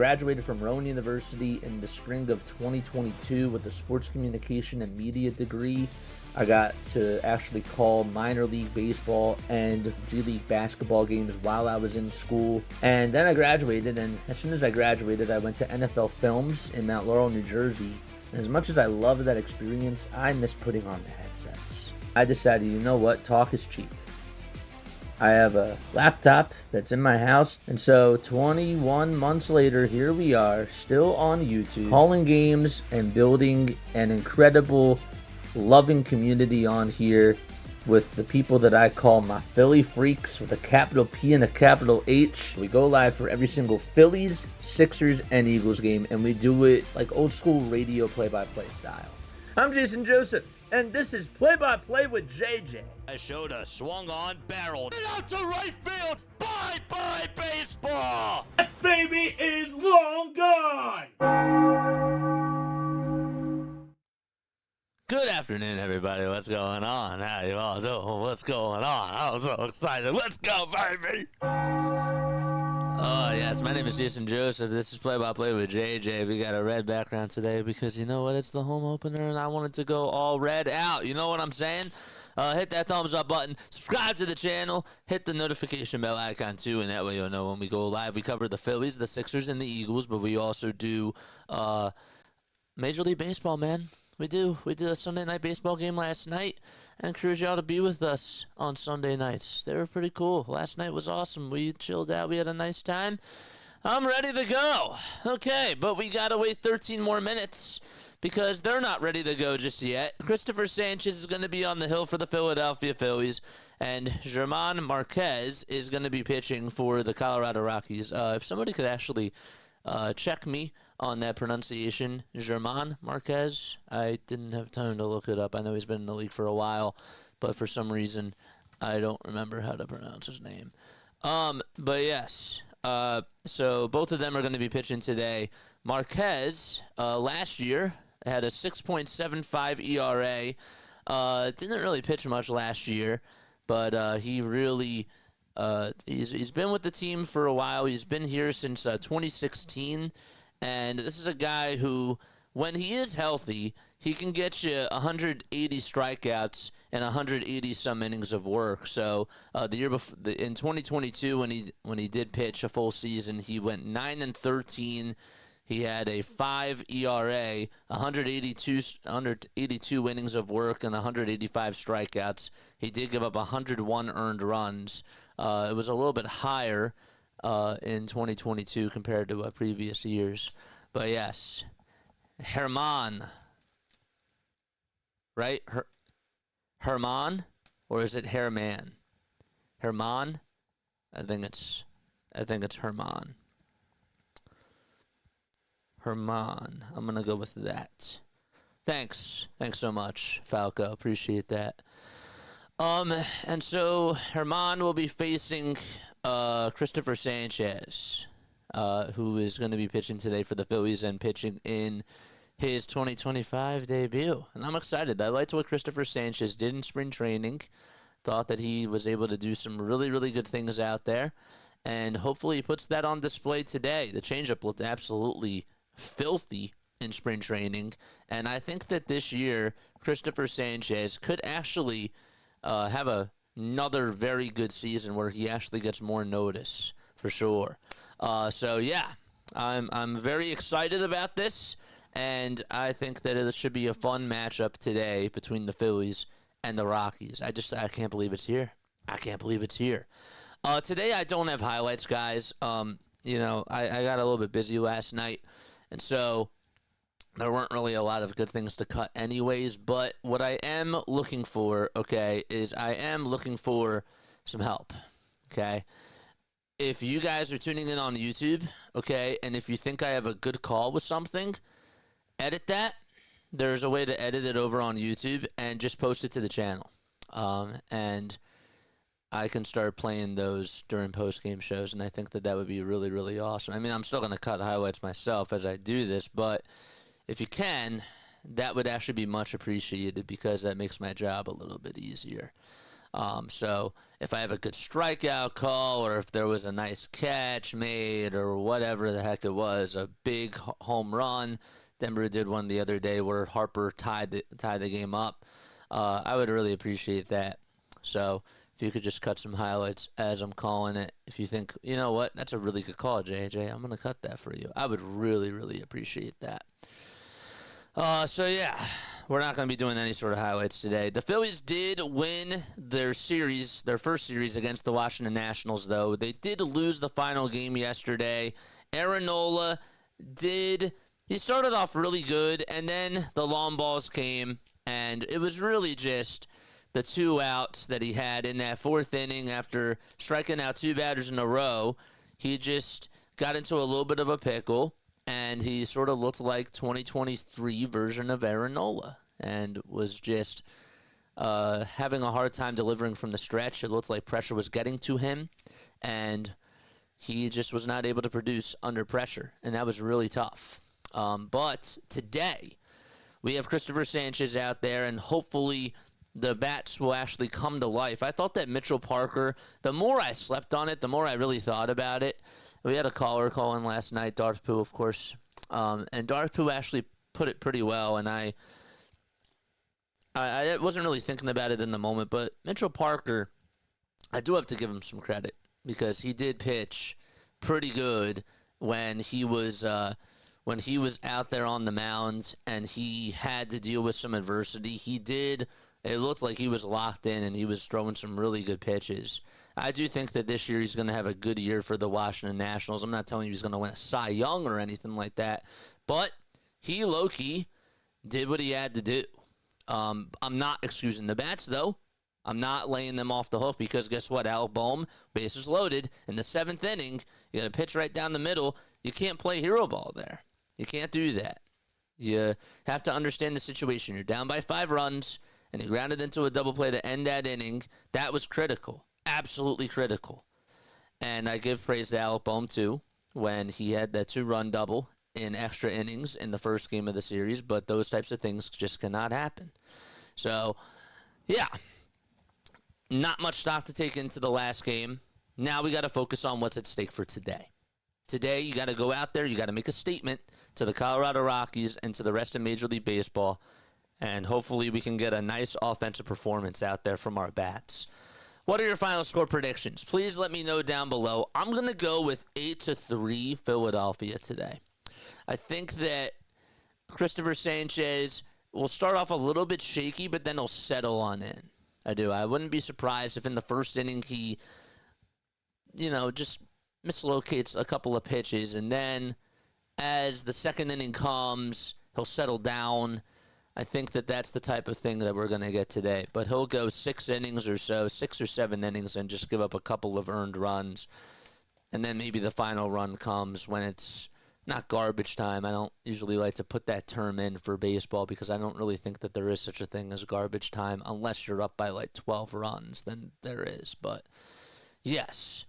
graduated from Rowan University in the spring of 2022 with a sports communication and media degree. I got to actually call minor league baseball and G League basketball games while I was in school. And then I graduated, and as soon as I graduated, I went to NFL Films in Mount Laurel, New Jersey. And as much as I loved that experience, I missed putting on the headsets. I decided, you know what, talk is cheap. I have a laptop that's in my house, and so 21 months later, here we are, still on YouTube, calling games and building an incredible, loving community on here with the people that I call my Philly freaks with a capital P and a capital H. We go live for every single Phillies, Sixers, and Eagles game, and we do it like old school radio play-by-play style. I'm Jason Joseph, and this is Play-by-Play with JJ. I showed a swung on barrel. And out to right field. Bye-bye baseball. That baby is long gone. Good afternoon, everybody. What's going on? How you all doing? What's going on? I'm so excited. Let's go, baby. Oh, yes. My name is Jason Joseph. This is Play-by-Play with JJ. We got a red background today because you know what? It's the home opener, and I wanted to go all red out. You know what I'm saying? Hit that thumbs up button. Subscribe to the channel. Hit the notification bell icon, too, and that way you'll know when we go live. We cover the Phillies, the Sixers, and the Eagles, but we also do Major League Baseball, man. We do. We did a Sunday night baseball game last night, and encourage y'all to be with us on Sunday nights. They were pretty cool. Last night was awesome. We chilled out. We had a nice time. I'm ready to go. Okay, but we got to wait 13 more minutes because they're not ready to go just yet. Cristopher Sanchez is going to be on the hill for the Philadelphia Phillies, and Marquez is going to be pitching for the Colorado Rockies. If somebody could actually check me on that pronunciation, Marquez. I didn't have time to look it up. I know he's been in the league for a while, but for some reason, I don't remember how to pronounce his name. But yes, so both of them are going to be pitching today. Marquez, last year, had a 6.75 ERA. Didn't really pitch much last year, but he really he's been with the team for a while. He's been here since 2016. And this is a guy who, when he is healthy, he can get you 180 strikeouts and 180-some innings of work. So the year before, in 2022, when he did pitch a full season, he went 9-13. He had a 5 ERA, 182 innings of work, and 185 strikeouts. He did give up 101 earned runs. It was a little bit higher in 2022 compared to previous years. But yes, Herman, right? Herman, or is it Herman? Herman? I think it's Herman. Herman. I'm gonna go with that. Thanks so much, Falco. Appreciate that. And so Herman will be facing Cristopher Sanchez, who is going to be pitching today for the Phillies and pitching in his 2025 debut. And I'm excited. I liked what Cristopher Sanchez did in spring training. Thought that he was able to do some really, really good things out there. And hopefully he puts that on display today. The changeup looked absolutely filthy in spring training. And I think that this year, Cristopher Sanchez could actually have another very good season where he actually gets more notice for sure. So yeah, I'm very excited about this, and I think that it should be a fun matchup today between the Phillies and the Rockies. I can't believe it's here. I can't believe it's here. Today I don't have highlights, guys. I got a little bit busy last night, and so there weren't really a lot of good things to cut anyways, but what I am looking for, okay, is I am looking for some help, okay? If you guys are tuning in on YouTube, okay, and if you think I have a good call with something, edit that. There's a way to edit it over on YouTube and just post it to the channel. And I can start playing those during post-game shows, and I think that would be really, really awesome. I mean, I'm still going to cut highlights myself as I do this, but if you can, that would actually be much appreciated because that makes my job a little bit easier. So if I have a good strikeout call, or if there was a nice catch made, or whatever the heck it was, a big home run. Denver did one the other day where Harper tied the game up. I would really appreciate that. So if you could just cut some highlights as I'm calling it. If you think, you know what, that's a really good call, JJ, I'm going to cut that for you. I would really, really appreciate that. So yeah, we're not going to be doing any sort of highlights today. The Phillies did win their first series against the Washington Nationals, though. They did lose the final game yesterday. Aaron Nola he started off really good, and then the long balls came, and it was really just the 2 outs that he had in that 4th inning after striking out 2 batters in a row. He just got into a little bit of a pickle, and he sort of looked like 2023 version of Aaron Nola, and was just having a hard time delivering from the stretch. It looked like pressure was getting to him, and he just was not able to produce under pressure, and that was really tough. But today, we have Cristopher Sanchez out there, and hopefully the bats will actually come to life. I thought that Mitchell Parker, the more I slept on it, the more I really thought about it. We had a caller call in last night, Darth Pooh, of course, and Darth Pooh actually put it pretty well, and I wasn't really thinking about it in the moment, but Mitchell Parker, I do have to give him some credit, because he did pitch pretty good when he was out there on the mound and he had to deal with some adversity. It looked like he was locked in, and he was throwing some really good pitches. I do think that this year he's going to have a good year for the Washington Nationals. I'm not telling you he's going to win a Cy Young or anything like that, but he low-key did what he had to do. I'm not excusing the bats, though. I'm not laying them off the hook, because guess what? Alec Bohm, bases loaded, in the 7th inning, you got to pitch right down the middle. You can't play hero ball there. You can't do that. You have to understand the situation. You're down by 5 runs, and you grounded into a double play to end that inning. That was critical, absolutely critical. And I give praise to Alec Bohm, too, when he had that 2-run double in extra innings in the first game of the series, but those types of things just cannot happen. So, yeah, not much stock to take into the last game. Now we got to focus on what's at stake for today. Today, you got to go out there, you got to make a statement to the Colorado Rockies and to the rest of Major League Baseball, and hopefully we can get a nice offensive performance out there from our bats. What are your final score predictions? Please let me know down below. I'm going to go with 8-3 Philadelphia today. I think that Cristopher Sanchez will start off a little bit shaky, but then he'll settle on in. I do. I wouldn't be surprised if in the first inning he, just mislocates a couple of pitches, and then as the second inning comes, he'll settle down. I think that that's the type of thing that we're going to get today. But he'll go 6 innings or so, 6 or 7 innings, and just give up a couple of earned runs. And then maybe the final run comes when it's not garbage time. I don't usually like to put that term in for baseball, because I don't really think that there is such a thing as garbage time unless you're up by like 12 runs. Then there is. But yes,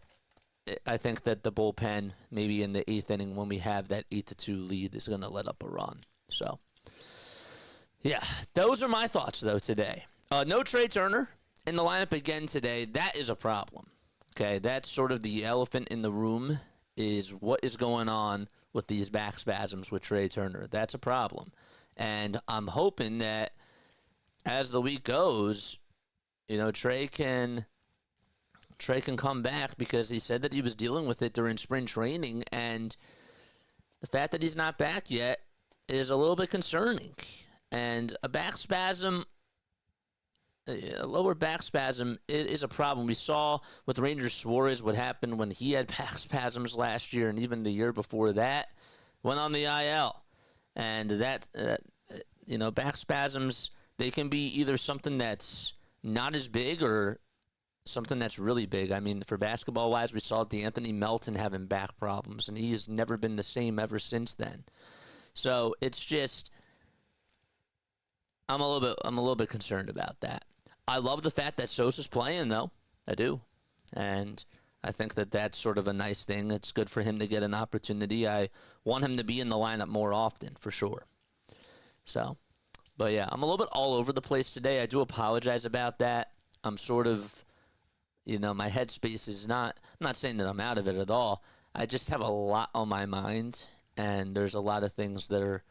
I think that the bullpen, maybe in the 8th inning when we have that 8-2 lead, is going to let up a run. So, yeah, those are my thoughts, though, today. No Trey Turner in the lineup again today. That is a problem. Okay, that's sort of the elephant in the room, is what is going on with these back spasms with Trey Turner. That's a problem. And I'm hoping that as the week goes, Trey can come back, because he said that he was dealing with it during spring training, and the fact that he's not back yet is a little bit concerning. And a lower back spasm is a problem. We saw with Ranger Suarez what happened when he had back spasms last year, and even the year before that, went on the IL. And that, back spasms, they can be either something that's not as big or something that's really big. I mean, for basketball-wise, we saw D'Anthony Melton having back problems, and he has never been the same ever since then. So it's just, I'm a little bit concerned about that. I love the fact that Sosa's playing, though. I do. And I think that that's sort of a nice thing. It's good for him to get an opportunity. I want him to be in the lineup more often, for sure. So, but yeah, I'm a little bit all over the place today. I do apologize about that. I'm sort of, my headspace is not, I'm not saying that I'm out of it at all. I just have a lot on my mind, and there's a lot of things that are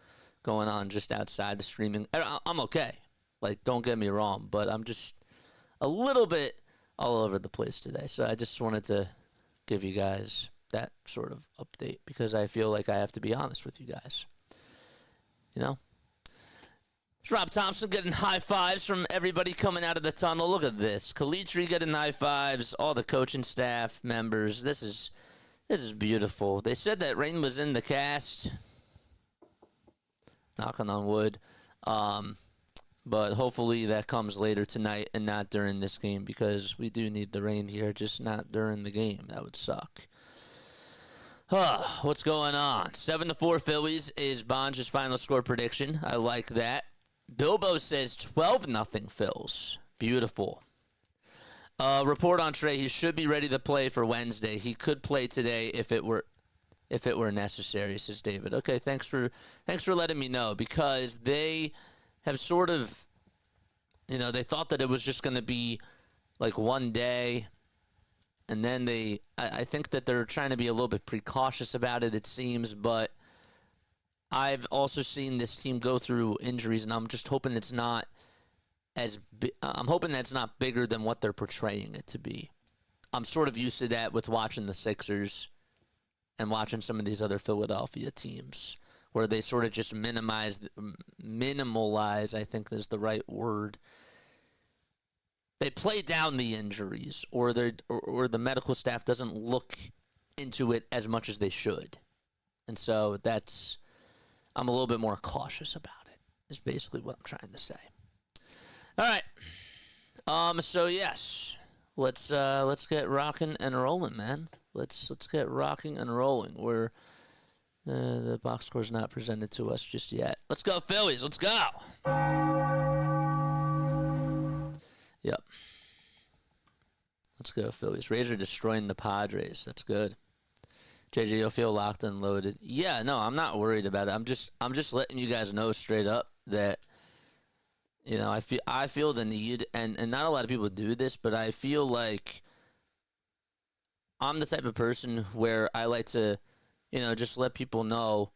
going on just outside the streaming. I'm okay. Like, don't get me wrong, but I'm just a little bit all over the place today. So I just wanted to give you guys that sort of update because I feel like I have to be honest with you guys. It's Rob Thompson getting high fives from everybody coming out of the tunnel. Look at this. LINKTREE getting high fives. All the coaching staff members. This is beautiful. They said that rain was in the cast. Knocking on wood. But hopefully that comes later tonight and not during this game because we do need the rain here, just not during the game. That would suck. What's going on? 7-4 Phillies is Bonds' final score prediction. I like that. Bilbo says 12-0 Phils. Beautiful. Report on Trey. He should be ready to play for Wednesday. He could play today if it were necessary, says David. Okay, thanks for letting me know because they have sort of, they thought that it was just going to be like one day, and then I think that they're trying to be a little bit precautious about it seems, but I've also seen this team go through injuries, and I'm just hoping it's not I'm hoping that's not bigger than what they're portraying it to be. I'm sort of used to that with watching the Sixers and watching some of these other Philadelphia teams where they sort of just minimalize, I think is the right word. They play down the injuries or the medical staff doesn't look into it as much as they should. And so I'm a little bit more cautious about it, is basically what I'm trying to say. All right. So yes, let's get rocking and rolling, man. Let's get rocking and rolling. The box score's not presented to us just yet. Let's go Phillies. Let's go. Yep. Let's go Phillies. Rays are destroying the Padres. That's good. JJ, you'll feel locked and loaded. Yeah, no, I'm not worried about it. I'm just letting you guys know straight up that I feel the need, and not a lot of people do this, but I feel like I'm the type of person where I like to, just let people know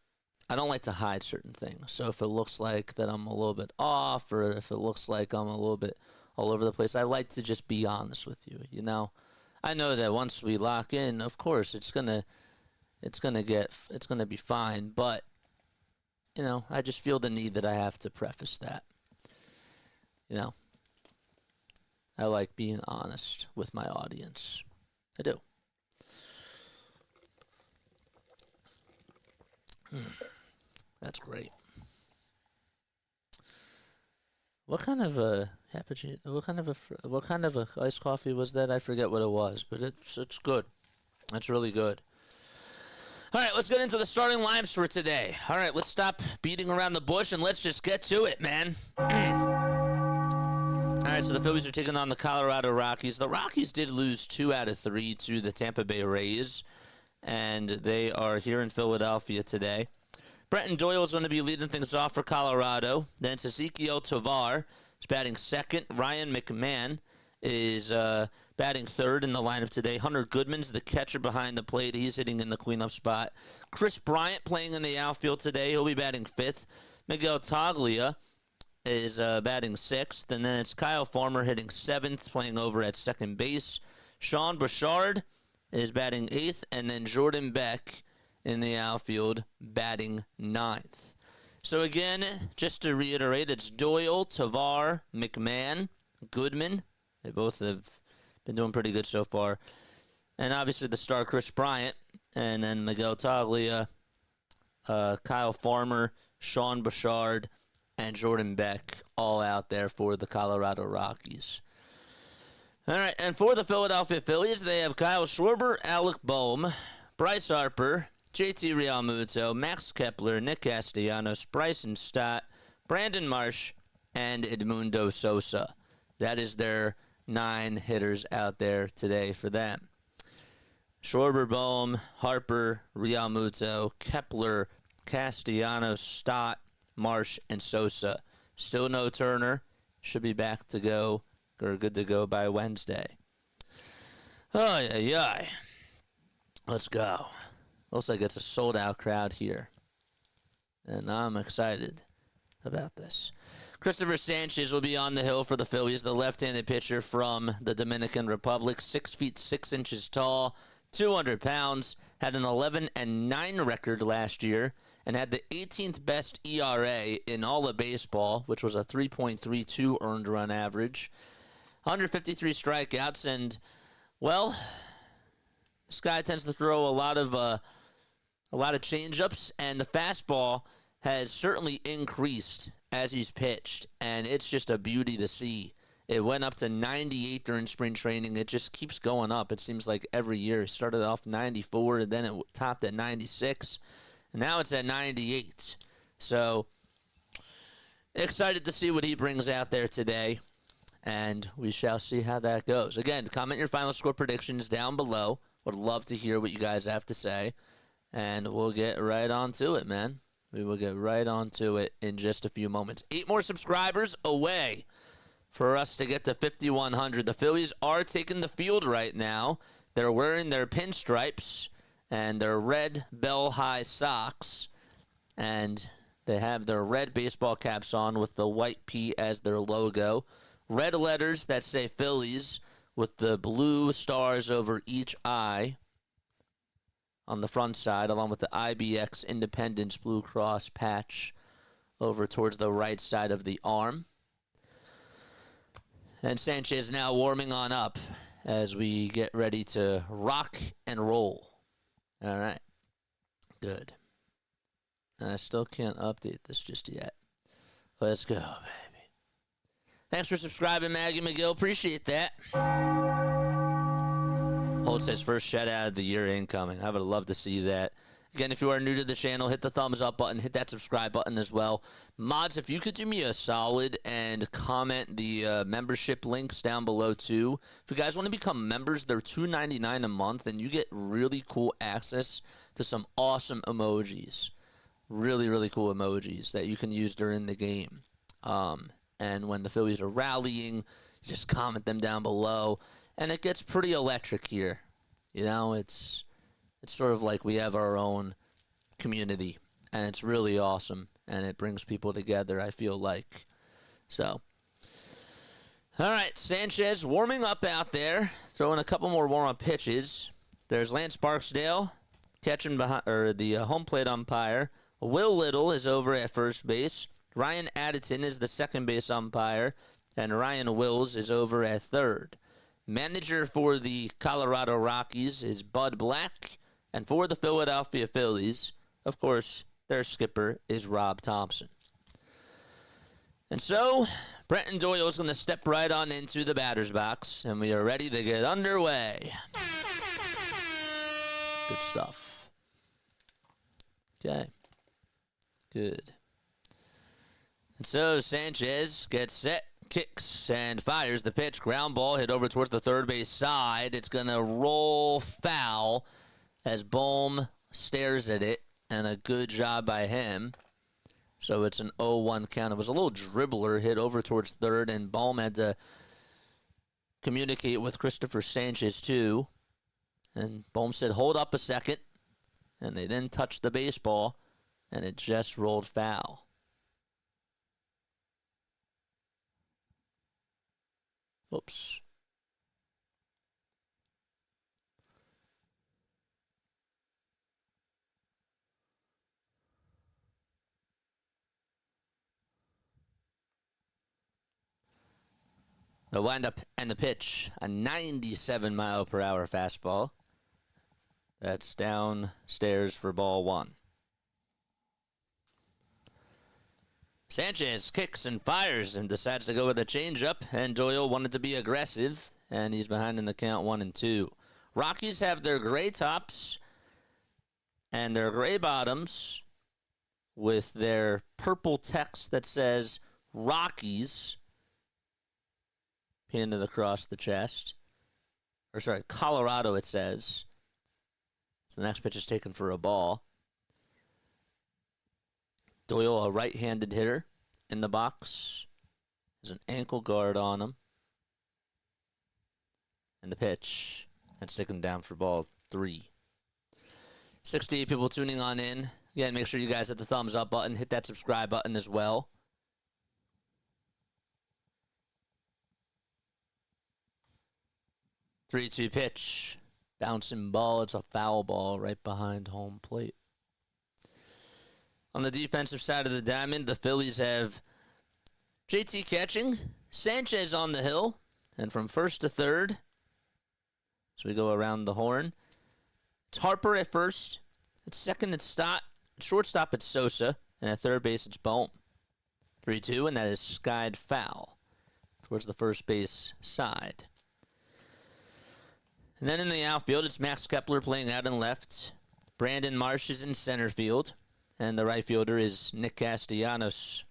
I don't like to hide certain things. So if it looks like that I'm a little bit off, or if it looks like I'm a little bit all over the place, I like to just be honest with you. I know that once we lock in, of course it's gonna be fine, but I just feel the need that I have to preface that. I like being honest with my audience. I do. That's great. What kind of a cappuccino? What kind of a iced coffee was that? I forget what it was, but it's good. That's really good. All right, let's get into the starting lineups for today. All right, let's stop beating around the bush and let's just get to it, man. All right, so the Phillies are taking on the Colorado Rockies. The Rockies did lose 2 out of 3 to the Tampa Bay Rays, and they are here in Philadelphia today. Brenton Doyle is going to be leading things off for Colorado. Then it's Ezequiel Tovar is batting second. Ryan McMahon is batting third in the lineup today. Hunter Goodman's the catcher behind the plate. He's hitting in the cleanup spot. Chris Bryant playing in the outfield today. He'll be batting fifth. Miguel Toglia is batting sixth. And then it's Kyle Farmer hitting seventh, playing over at second base. Sean Bouchard is batting eighth. And then Jordan Beck in the outfield batting ninth. So again, just to reiterate, it's Doyle, Tovar, McMahon, Goodman. They both have been doing pretty good so far. And obviously the star Chris Bryant, and then Miguel Toglia, Kyle Farmer, Sean Bouchard, and Jordan Beck all out there for the Colorado Rockies. All right, and for the Philadelphia Phillies, they have Kyle Schwarber, Alec Bohm, Bryce Harper, JT Realmuto, Max Kepler, Nick Castellanos, Bryson Stott, Brandon Marsh, and Edmundo Sosa. That is their 9 hitters out there today for them. Schwarber, Bohm, Harper, Realmuto, Kepler, Castellanos, Stott, Marsh, and Sosa. Still no Turner. Should be back to go or good to go by Wednesday. Oh, yeah. Let's go. Looks like it's a sold-out crowd here. And I'm excited about this. Cristopher Sanchez will be on the hill for the Phillies, the left-handed pitcher from the Dominican Republic, 6 feet 6 inches tall, 200 pounds, had an 11-9 record last year, and had the 18th best ERA in all of baseball, which was a 3.32 earned run average. 153 strikeouts, and, well, this guy tends to throw a lot of change-ups, and the fastball has certainly increased as he's pitched, and it's just a beauty to see. It went up to 98 during spring training. It just keeps going up. It seems like every year. It started off 94, and then it topped at 96, and now it's at 98. So excited to see what he brings out there today, and we shall see how that goes. Again, comment your final score predictions down below. Would love to hear what you guys have to say, and we'll get right on to it, man. We will get right on to it in just a few moments. 8 more subscribers away for us to get to 5,100. The Phillies are taking the field right now. They're wearing their pinstripes and their red bell-high socks, and they have their red baseball caps on with the white P as their logo. Red letters that say Phillies with the blue stars over each eye on the front side, along with the IBX Independence Blue Cross patch over towards the right side of the arm. And Sanchez now warming on up as we get ready to rock and roll. All right. Good. I still can't update this just yet. Let's go, baby. Thanks for subscribing, Maggie McGill. Appreciate that. Holt says first shutout of the year incoming. I would love to see that. Again, if you are new to the channel, hit the thumbs up button. Hit that subscribe button as well. Mods, if you could do me a solid and comment the membership links down below too. If you guys want to become members, they're $2.99 a month, and you get really cool access to some awesome emojis. Really, really cool emojis that you can use during the game. And when the Phillies are rallying, you just comment them down below. And it gets pretty electric here. You know, it's sort of like we have our own community, and it's really awesome, and it brings people together, I feel like. So, all right, Sanchez warming up out there, throwing a couple more warm-up pitches. There's Lance Barksdale catching behind, or the home plate umpire. Will Little is over at first base. Ryan Addison is the second base umpire, and Ryan Wills is over at third. Manager for the Colorado Rockies is Bud Black. And for the Philadelphia Phillies, of course, their skipper is Rob Thompson. And so, Brenton Doyle is going to step right on into the batter's box, and we are ready to get underway. Good stuff. Okay. Good. And so, Sanchez gets set. Kicks and fires the pitch. Ground ball hit over towards the third base side. It's going to roll foul as Bohm stares at it, and a good job by him. So it's an 0-1 count. It was a little dribbler hit over towards third, and Bohm had to communicate with Cristopher Sanchez too. And Bohm said, hold up a second. And they then touched the baseball, and it just rolled foul. Oops. The windup and the pitch, a 97-mile-per-hour fastball. That's downstairs for ball one. Sanchez kicks and fires and decides to go with a changeup, and Doyle wanted to be aggressive, and he's behind in the count 1-2. Rockies have their gray tops and their gray bottoms with their purple text that says Rockies pinned across the chest. Or sorry, Colorado it says. So the next pitch is taken for a ball. Doyle, a right-handed hitter in the box. There's an ankle guard on him. And the pitch. That's taken down for ball 3. 68 people tuning on in. Again, make sure you guys hit the thumbs up button. Hit that subscribe button as well. Three-two pitch. Bouncing ball. It's a foul ball right behind home plate. On the defensive side of the diamond, the Phillies have JT catching, Sanchez on the hill, and from first to third, as we go around the horn, it's Harper at first. At second, it's Stott. At shortstop, it's Sosa. And at third base, it's Bohm. 3-2, and that is skied foul towards the first base side. And then in the outfield, it's Max Kepler playing out in left. Brandon Marsh is in center field. And the right fielder is Nick Castellanos.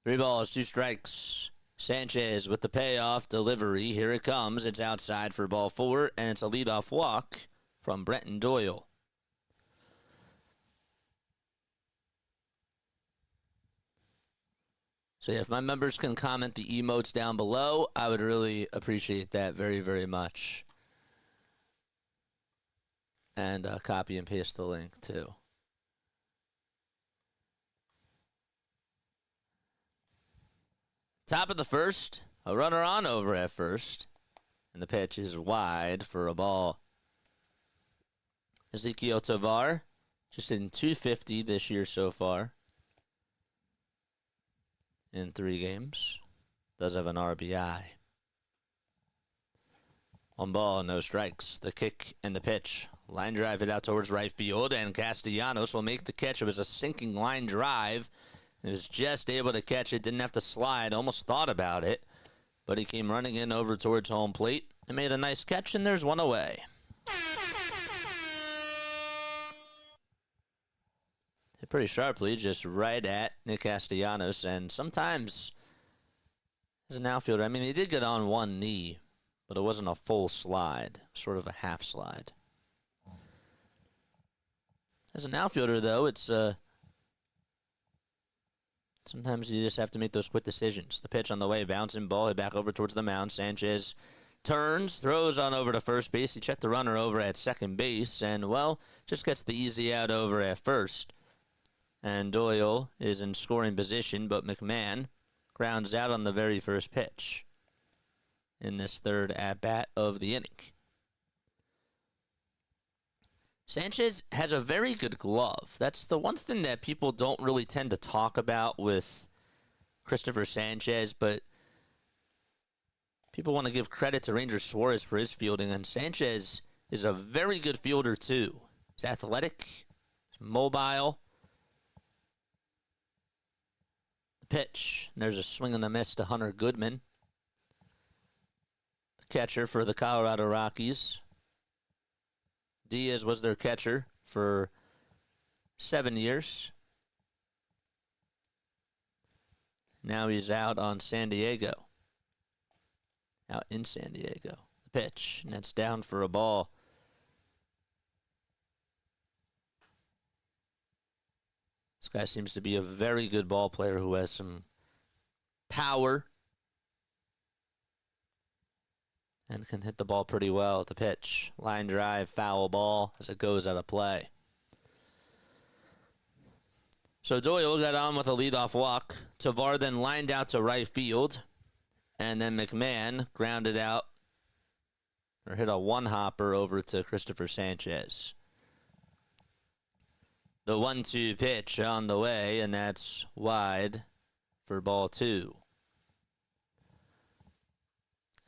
3 balls, 2 strikes. Sanchez with the payoff delivery. Here it comes. It's outside for ball 4, and it's a leadoff walk from Brenton Doyle. So yeah, if my members can comment the emotes down below, I would really appreciate that very, very much. And copy and paste the link too. Top of the first, a runner on over at first. And the pitch is wide for a ball. Ezequiel Tovar, just in 250 this year so far. In 3 games. Does have an RBI. 1 ball, no strikes. The kick and the pitch. Line drive it out towards right field, and Castellanos will make the catch. It was a sinking line drive. He was just able to catch it. Didn't have to slide. Almost thought about it. But he came running in over towards home plate and made a nice catch, and there's 1 away. Hit pretty sharply, just right at Nick Castellanos. And sometimes, as an outfielder, I mean, he did get on 1 knee, but it wasn't a full slide, sort of a half slide. As an outfielder, though, it's sometimes you just have to make those quick decisions. The pitch on the way, bouncing ball, hit back over towards the mound. Sanchez turns, throws on over to first base. He checked the runner over at second base, and, well, just gets the easy out over at first. And Doyle is in scoring position, but McMahon grounds out on the very first pitch in this third at-bat of the inning. Sanchez has a very good glove. That's the one thing that people don't really tend to talk about with Cristopher Sanchez, but people want to give credit to Ranger Suarez for his fielding, and Sanchez is a very good fielder too. He's athletic, he's mobile. The pitch, and there's a swing and a miss to Hunter Goodman, the catcher for the Colorado Rockies. Diaz was their catcher for 7 years. Now he's out on San Diego. Out in San Diego. The pitch, and that's down for a ball. This guy seems to be a very good ball player who has some power and can hit the ball pretty well at the pitch. Line drive, foul ball as it goes out of play. So Doyle got on with a leadoff walk. Tovar then lined out to right field. And then McMahon grounded out or hit a 1-hopper over to Cristopher Sanchez. The 1-2 pitch on the way, and that's wide for ball 2.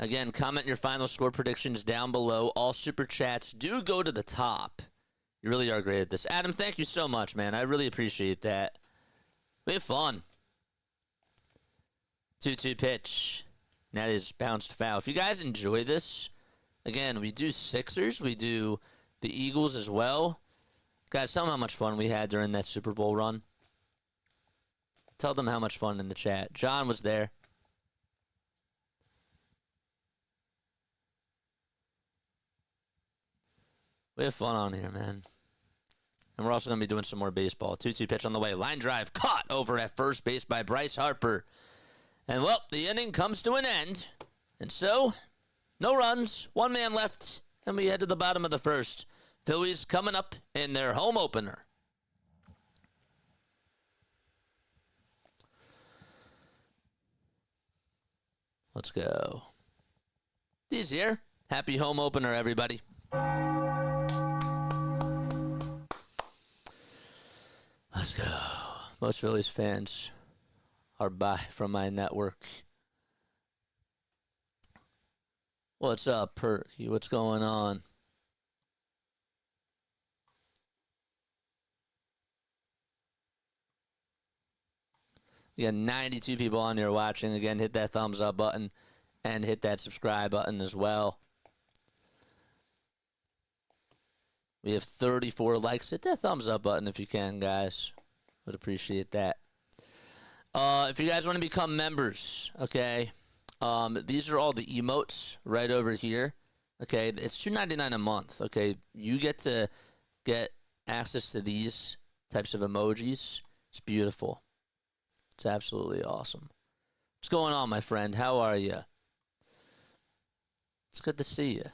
Again, comment your final score predictions down below. All super chats do go to the top. You really are great at this. Adam, thank you so much, man. I really appreciate that. We have fun. 2-2 pitch. That is bounced foul. If you guys enjoy this, again, we do Sixers. We do the Eagles as well. Guys, tell them how much fun we had during that Super Bowl run. Tell them how much fun in the chat. John was there. We have fun on here, man. And we're also going to be doing some more baseball. 2-2 pitch on the way. Line drive caught over at first base by Bryce Harper. And, well, the inning comes to an end And so, no runs, one man left, and we head to the bottom of the first. Phillies coming up in their home opener. Let's go. D's here. Happy home opener, everybody. Let's go. Most Phillies fans are by from my network. What's up, Perky? What's going on? We got 92 people on here watching. Again, hit that thumbs up button and hit that subscribe button as well. We have 34 likes. Hit that thumbs up button if you can, guys. Would appreciate that. If you guys want to become members, okay, these are all the emotes right over here. Okay, it's $2.99 a month. Okay, you get to get access to these types of emojis. It's beautiful. It's absolutely awesome. What's going on, my friend? How are you? It's good to see you.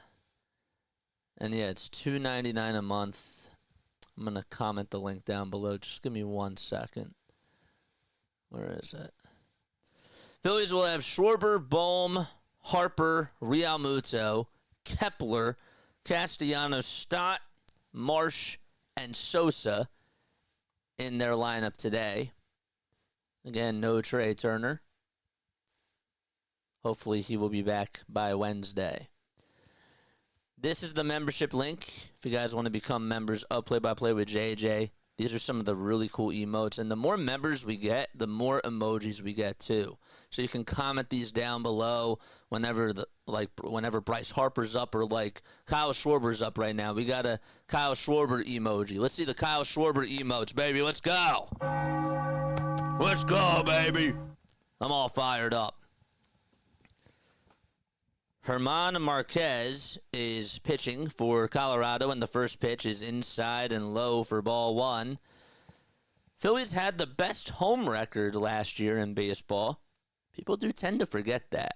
And yeah, it's $2.99 a month. I'm going to comment the link down below. Just give me 1 second. Where is it? Phillies will have Schwarber, Bohm, Harper, Realmuto, Kepler, Castellanos, Stott, Marsh, and Sosa in their lineup today. Again, no Trey Turner. Hopefully he will be back by Wednesday. This is the membership link. If you guys want to become members of Play by Play with JJ, these are some of the really cool emotes. And the more members we get, the more emojis we get too. So you can comment these down below whenever whenever Bryce Harper's up or like Kyle Schwarber's up right now. We got a Kyle Schwarber emoji. Let's see the Kyle Schwarber emotes, baby. Let's go. Let's go, baby. I'm all fired up. German Marquez is pitching for Colorado, and the first pitch is inside and low for ball one. Phillies had the best home record last year in baseball. People do tend to forget that.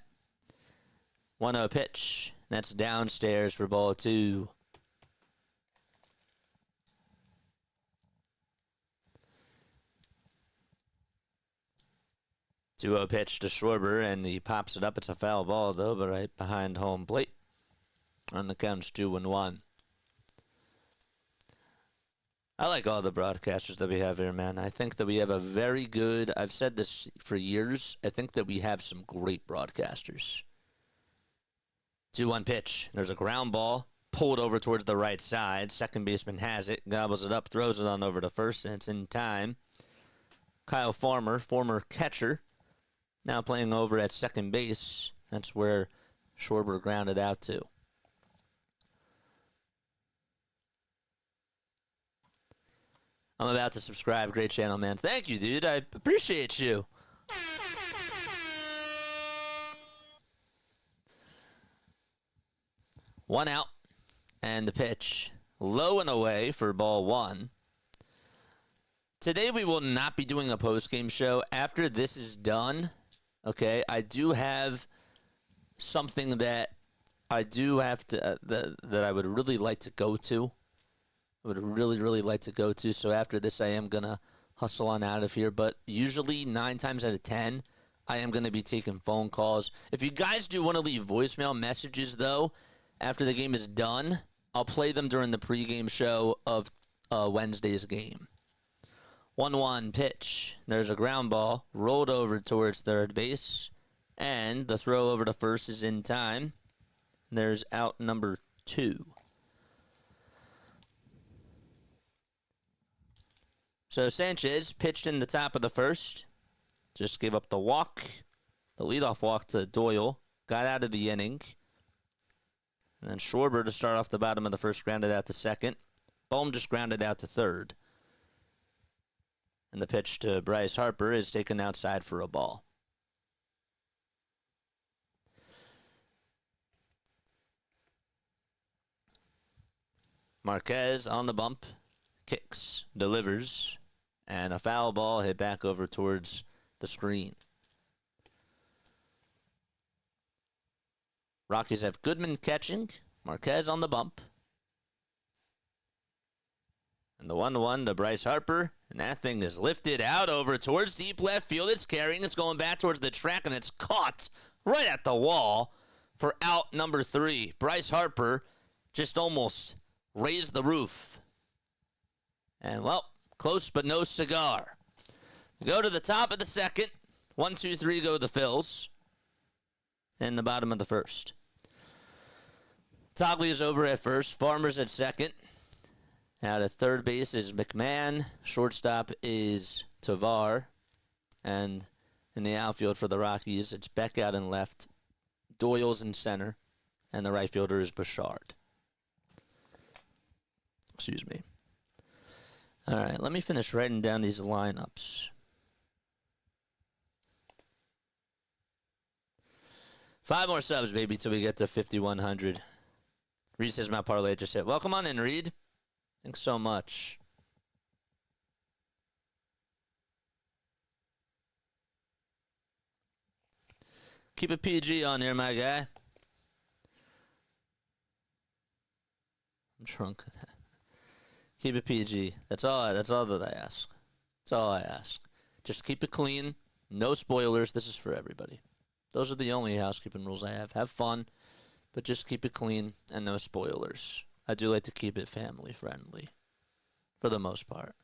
1-0 pitch. That's downstairs for ball two. Two-0 pitch to Schwarber, and he pops it up. It's a foul ball, though, but right behind home plate. On the count's 2-1. I like all the broadcasters that we have here, man. I think that we have a very good, I've said this for years, I think that we have some great broadcasters. 2-1 pitch. There's a ground ball, pulled over towards the right side. Second baseman has it, gobbles it up, throws it on over to first, and it's in time. Kyle Farmer, former catcher, now playing over at second base. That's where Schwarber grounded out to. I'm about to subscribe. Great channel, man. Thank you, dude. I appreciate you. One out, and the pitch low and away for ball one. Today we will not be doing a post-game show. After this is done, okay, I do have something that I do have to that I would really like to go to. I would really like to go to. So after this, I am gonna hustle on out of here. But usually 9 times out of 10, I am gonna be taking phone calls. If you guys do want to leave voicemail messages, though, after the game is done, I'll play them during the pregame show of Wednesday's game. 1-1 pitch. There's a ground ball rolled over towards third base, and the throw over to first is in time. There's out number 2. So Sanchez pitched in the top of the first. Just gave up the walk, the leadoff walk to Doyle. Got out of the inning. And then Schwarber to start off the bottom of the first, grounded out to second. Bohm just grounded out to third. And the pitch to Bryce Harper is taken outside for a ball. Marquez on the bump. Kicks, delivers. And a foul ball hit back over towards the screen. Rockies have Goodman catching, Marquez on the bump. And the 1-1 to Bryce Harper. And that thing is lifted out over towards deep left field. It's carrying. It's going back towards the track, and it's caught right at the wall for out number 3. Bryce Harper just almost raised the roof. And, well, close but no cigar. Go to the top of the second. 1, 2, 3 go the Phils. In the bottom of the first. Togley is over at first. Farmer's at second. Out at third base is McMahon. Shortstop is Tovar. And in the outfield for the Rockies, it's Beck out in left. Doyle's in center. And the right fielder is Bouchard. Excuse me. All right, let me finish writing down these lineups. 5 more subs, baby, till we get to 5,100. Reed says my parlay just hit. Welcome on in, Reed. Thanks so much. Keep it PG on here, my guy. I'm drunk. Keep it PG. That's all that I ask. That's all I ask. Just keep it clean. No spoilers. This is for everybody. Those are the only housekeeping rules I have. Have fun, but just keep it clean and no spoilers. I do like to keep it family friendly, for the most part.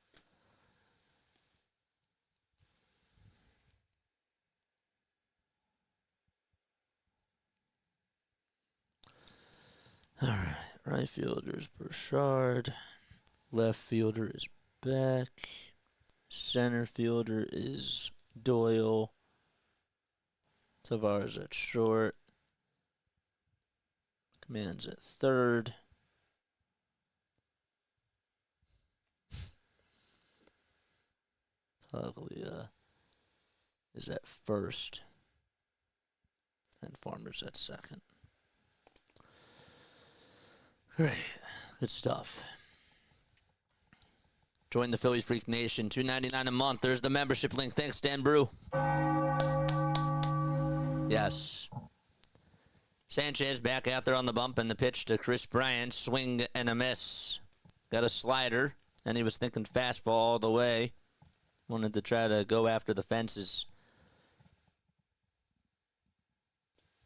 All right, right fielder is Bouchard. Left fielder is Beck. Center fielder is Doyle. Tavares at short. Command's at third. Toglia is at first. And Farmer's at second. Great. Good stuff. Join the Phillies Freak Nation. $2.99 a month. There's the membership link. Thanks, Dan Brew. Yes. Sanchez back out there on the bump, and the pitch to Chris Bryant. Swing and a miss. Got a slider, and he was thinking fastball all the way. Wanted to try to go after the fences.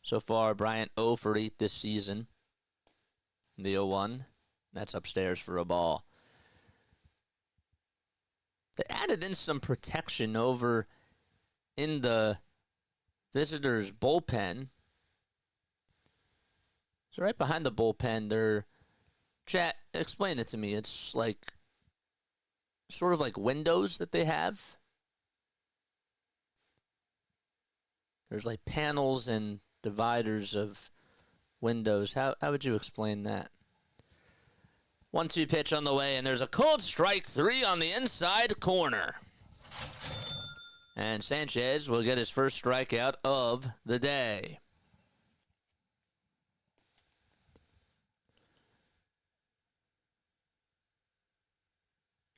So far, Bryant 0 for 8 this season. The 0-1. That's upstairs for a ball. They added in some protection over in the visitors' bullpen. So right behind the bullpen, they're... Chat, explain it to me. It's like... sort of like windows that they have. There's like panels and dividers of windows. How would you explain that? 1-2 pitch on the way, and there's a cold strike 3 on the inside corner. And Sanchez will get his first strikeout of the day.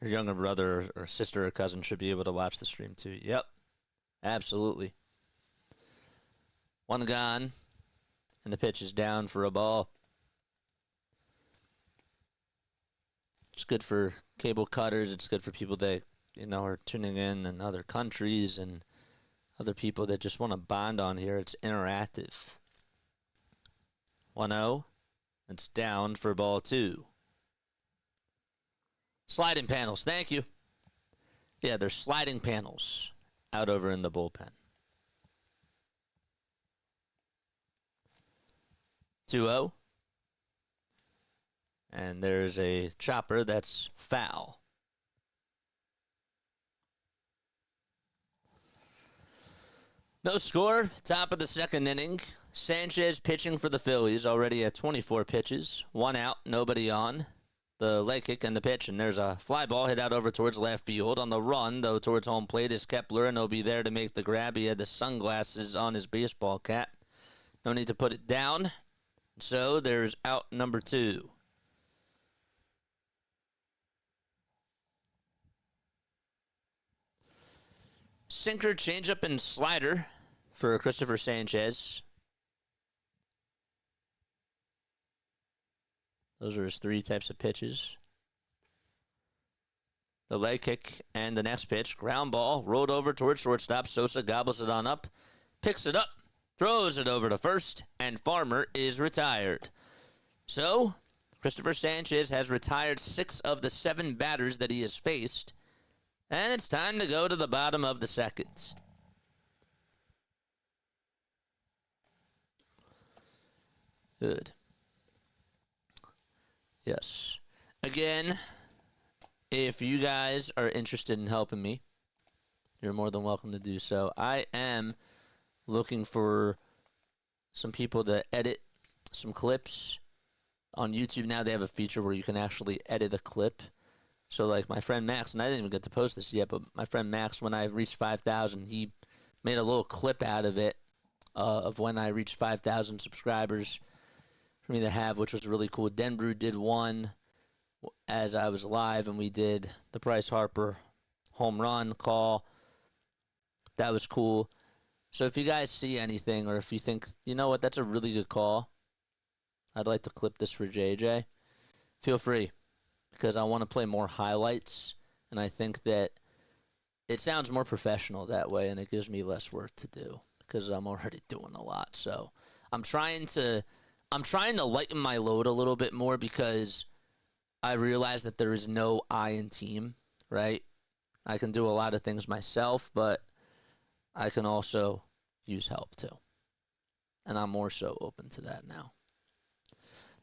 Your younger brother or sister or cousin should be able to watch the stream too. Yep, absolutely. 1 gone, and the pitch is down for a ball. It's good for cable cutters. It's good for people that, are tuning in other countries and other people that just want to bond on here. It's interactive. 1-0. It's down for ball 2. Sliding panels. Thank you. Yeah, there's sliding panels out over in the bullpen. 2-0. And there's a chopper that's foul. No score. Top of the second inning. Sanchez pitching for the Phillies. Already at 24 pitches. 1 out. Nobody on. The leg kick and the pitch. And there's a fly ball hit out over towards left field. On the run, though, towards home plate is Kepler. And he'll be there to make the grab. He had the sunglasses on his baseball cap. No need to put it down. So there's out number 2. Sinker, changeup, and slider for Cristopher Sanchez. Those are his 3 types of pitches. The leg kick and the next pitch. Ground ball, rolled over towards shortstop. Sosa gobbles it on up, picks it up, throws it over to first, and Farmer is retired. So, Cristopher Sanchez has retired 6 of the 7 batters that he has faced, and it's time to go to the bottom of the second. Good. Yes. Again, if you guys are interested in helping me, you're more than welcome to do so. I am looking for some people to edit some clips. On YouTube now, they have a feature where you can actually edit a clip. So, like my friend Max, and I didn't even get to post this yet, but my friend Max, when I reached 5,000, he made a little clip out of it of when I reached 5,000 subscribers for me to have, which was really cool. Denbrew did one as I was live, and we did the Bryce Harper home run call. That was cool. So if you guys see anything, or if you think, you know what, that's a really good call, I'd like to clip this for JJ, feel free, because I want to play more highlights, and I think that it sounds more professional that way, and it gives me less work to do because I'm already doing a lot. So I'm trying to lighten my load a little bit more, because I realize that there is no I in team, right? I can do a lot of things myself, but I can also use help too. And I'm more so open to that now.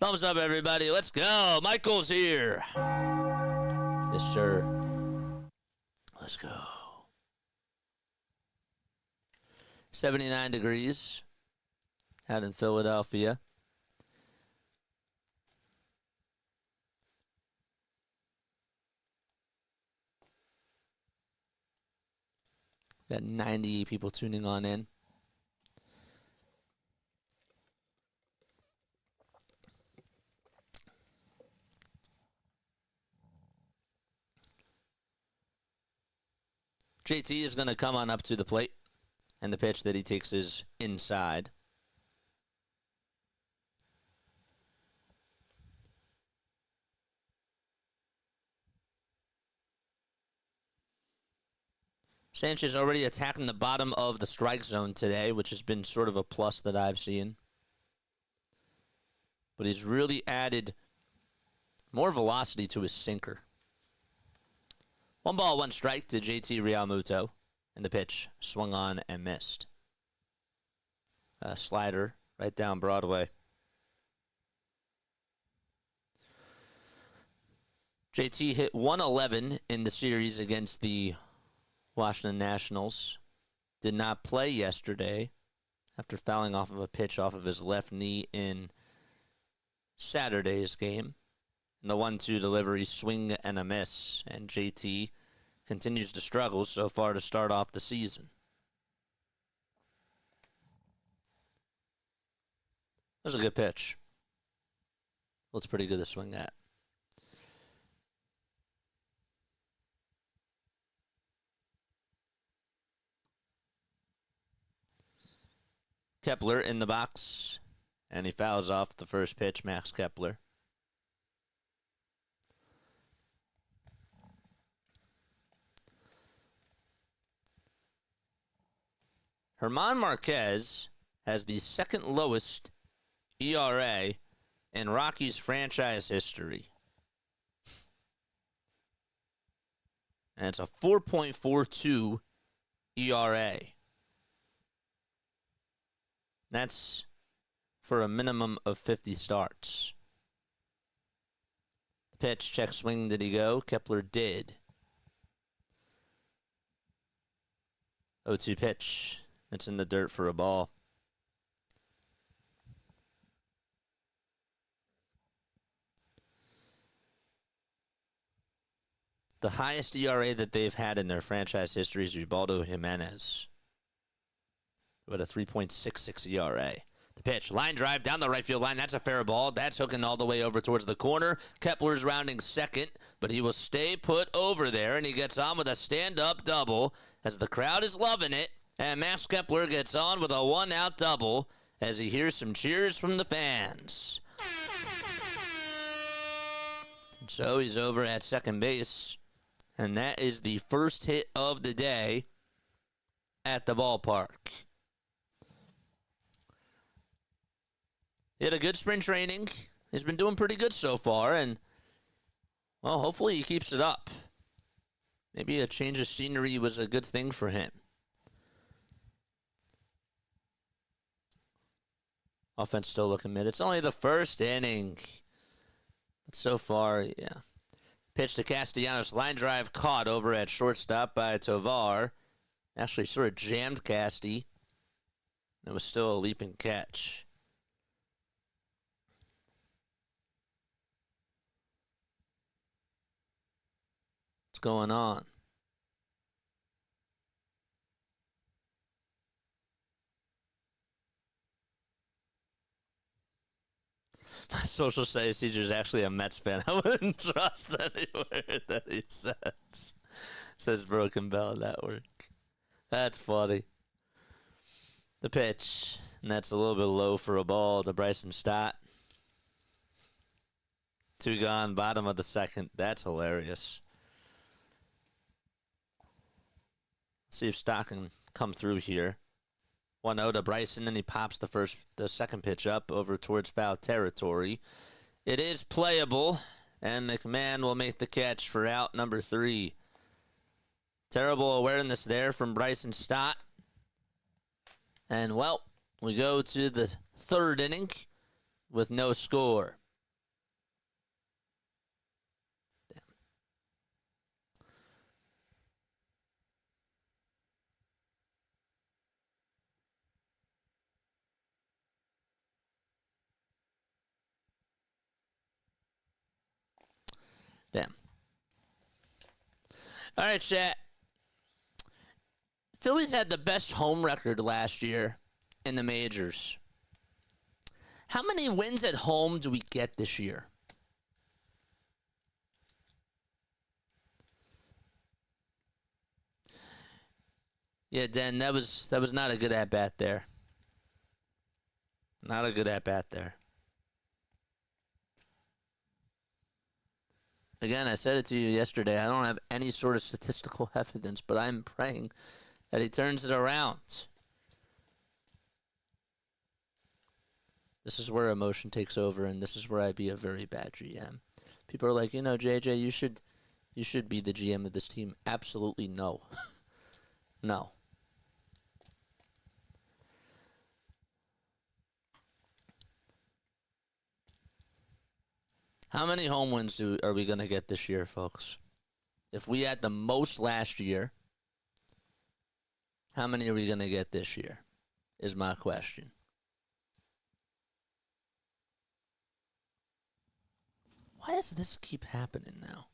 Thumbs up, everybody. Let's go. Michael's here. Yes, sir. Let's go. 79 degrees out in Philadelphia. Got 90 people tuning on in. JT is going to come on up to the plate, and the pitch that he takes is inside. Sanchez already attacking the bottom of the strike zone today, which has been sort of a plus that I've seen. But he's really added more velocity to his sinker. 1 ball, 1 strike to JT Realmuto, and the pitch swung on and missed. A slider right down Broadway. JT hit 111 in the series against the Washington Nationals. Did not play yesterday after fouling off of a pitch off of his left knee in Saturday's game. And the 1-2 delivery, swing and a miss. And JT continues to struggle so far to start off the season. That was a good pitch. Looks pretty good to swing at. Kepler in the box, and he fouls off the first pitch, Max Kepler. German Marquez has the second lowest ERA in Rockies franchise history. And it's a 4.42 ERA. That's for a minimum of 50 starts. Pitch, check swing, did he go? Kepler did. 0-2 pitch. It's in the dirt for a ball. The highest ERA that they've had in their franchise history is Ubaldo Jimenez, with a 3.66 ERA. The pitch, line drive down the right field line. That's a fair ball. That's hooking all the way over towards the corner. Kepler's rounding second, but he will stay put over there, and he gets on with a stand-up double as the crowd is loving it. And Max Kepler gets on with a 1-out double as he hears some cheers from the fans. So he's over at second base. And that is the first hit of the day at the ballpark. He had a good spring training. He's been doing pretty good so far. And, well, hopefully he keeps it up. Maybe a change of scenery was a good thing for him. Offense still looking mid. It's only the first inning. But so far, yeah. Pitch to Castellanos. Line drive caught over at shortstop by Tovar. Actually sort of jammed Casty. It was still a leaping catch. What's going on? My social studies teacher is actually a Mets fan. I wouldn't trust any word that he says. Says Broken Bell Network. That's funny. The pitch. And that's a little bit low for a ball to Bryson Stott. 2 gone, bottom of the second. That's hilarious. Let's see if Stott can come through here. 1-0 to Bryson, and he pops the second pitch up over towards foul territory. It is playable, and McMahon will make the catch for out number 3. Terrible awareness there from Bryson Stott. And, well, we go to the third inning with no score. Damn. All right, chat. Phillies had the best home record last year in the majors. How many wins at home do we get this year? Yeah, Den, that was not a good at-bat there. Not a good at-bat there. Again, I said it to you yesterday. I don't have any sort of statistical evidence, but I'm praying that he turns it around. This is where emotion takes over, and this is where I'd be a very bad GM. People are like, JJ, you should be the GM of this team. Absolutely no. No. How many home wins are we going to get this year, folks? If we had the most last year, how many are we going to get this year is my question. Why does this keep happening now?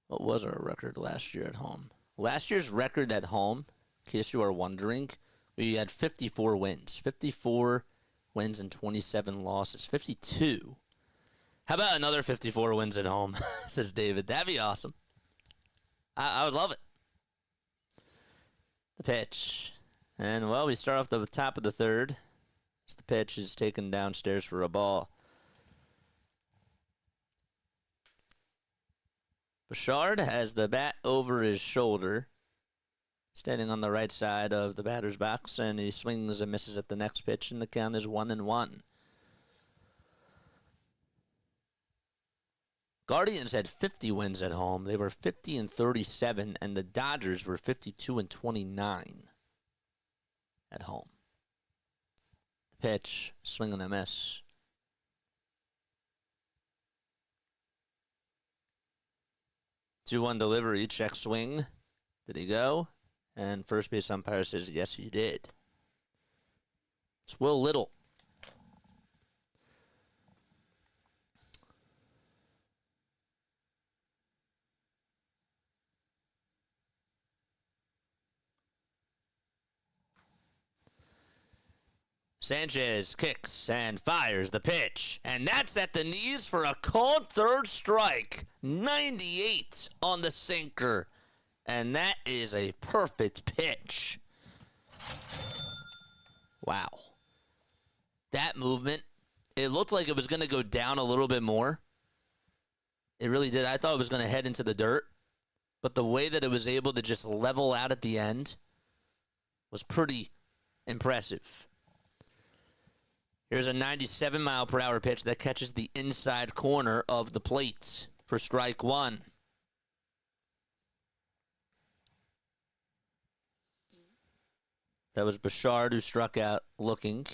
What was our record last year at home? Last year's record at home, in case you are wondering, we had 54 wins. 54 wins and 27 losses. 52. How about another 54 wins at home, says David. That'd be awesome. I would love it. The pitch. And, well, we start off the top of the third as the pitch is taken downstairs for a ball. Bouchard has the bat over his shoulder, standing on the right side of the batter's box, and he swings and misses at the next pitch, and the count is 1-1. Guardians had 50 wins at home. They were 50-37, and the Dodgers were 52-29 at home. The pitch, swing and a miss. Two-one delivery, check swing. Did he go? And first base umpire says, yes, he did. It's Will Little. Sanchez kicks and fires the pitch. And that's at the knees for a called third strike. 98 on the sinker. and that is a perfect pitch. Wow. That movement, it looked like it was going to go down a little bit more. It really did. I thought it was going to head into the dirt, but the way that it was able to just level out at the end was pretty impressive. Here's a 97-mile-per-hour pitch that catches the inside corner of the plate for strike one. That was Bouchard who struck out looking.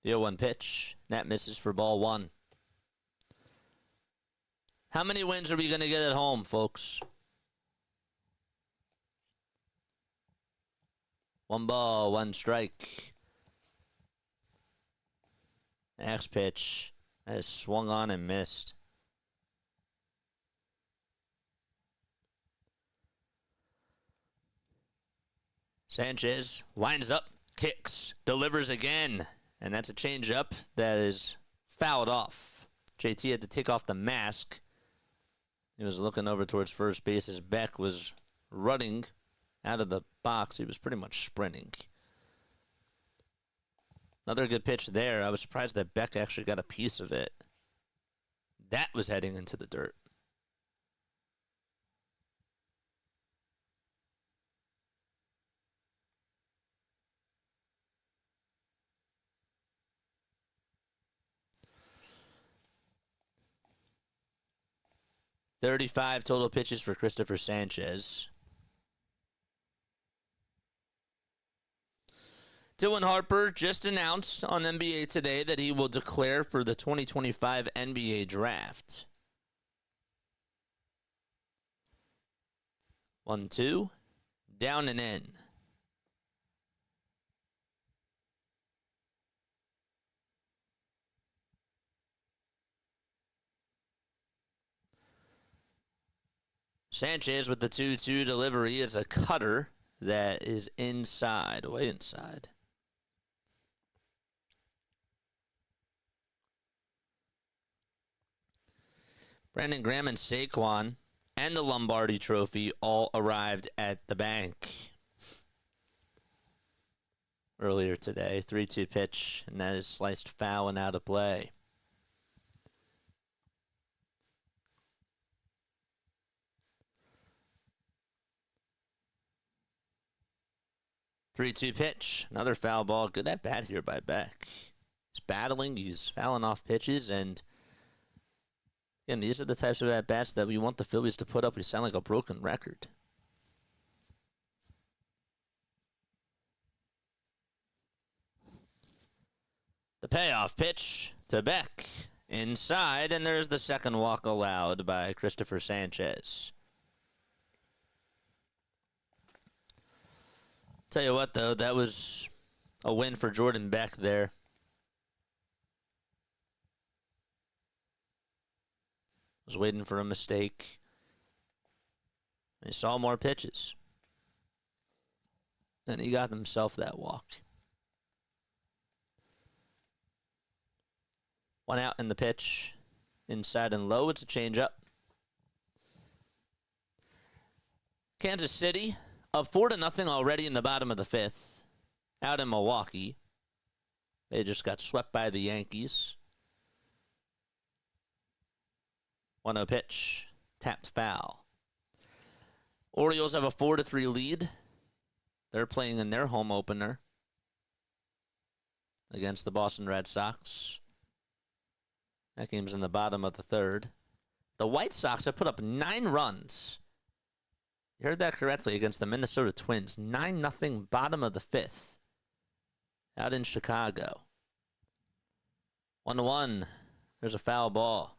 The 0-1 pitch. That misses for ball one. How many wins are we going to get at home, folks? 1 ball, 1 strike. Next pitch. That is swung on and missed. Sanchez winds up, kicks, delivers again. And that's a changeup that is fouled off. JT had to take off the mask. He was looking over towards first base as Beck was running out of the box. He was pretty much sprinting. Another good pitch there. I was surprised that Beck actually got a piece of it. That was heading into the dirt. .35 total pitches for Cristopher Sanchez. Dylan Harper just announced on NBA Today that he will declare for the 2025 NBA Draft. 1-2, down and in. Sanchez with the 2-2 delivery. It's a cutter that is inside, way inside. Brandon Graham and Saquon and the Lombardi Trophy all arrived at the bank earlier today. 3-2 pitch, and that is sliced foul and out of play. Three-two pitch, another foul ball. Good at bat here by Beck. He's battling, he's fouling off pitches, and again, these are the types of at bats that we want the Phillies to put up. We sound like a broken record. The payoff pitch to Beck inside, and there's the second walk allowed by Cristopher Sanchez. Tell you what, though, that was a win for Jordan Beck there. Was waiting for a mistake. He saw more pitches. And he got himself that walk. 1 out in the pitch. Inside and low. It's a changeup. Kansas City up 4-0 already in the bottom of the 5th. Out in Milwaukee. They just got swept by the Yankees. 1-0 pitch. Tapped foul. Orioles have a 4-3 lead. They're playing in their home opener against the Boston Red Sox. That game's in the bottom of the 3rd. The White Sox have put up 9 runs. You heard that correctly, against the Minnesota Twins. 9-0, bottom of the 5th. Out in Chicago. 1-1. There's a foul ball.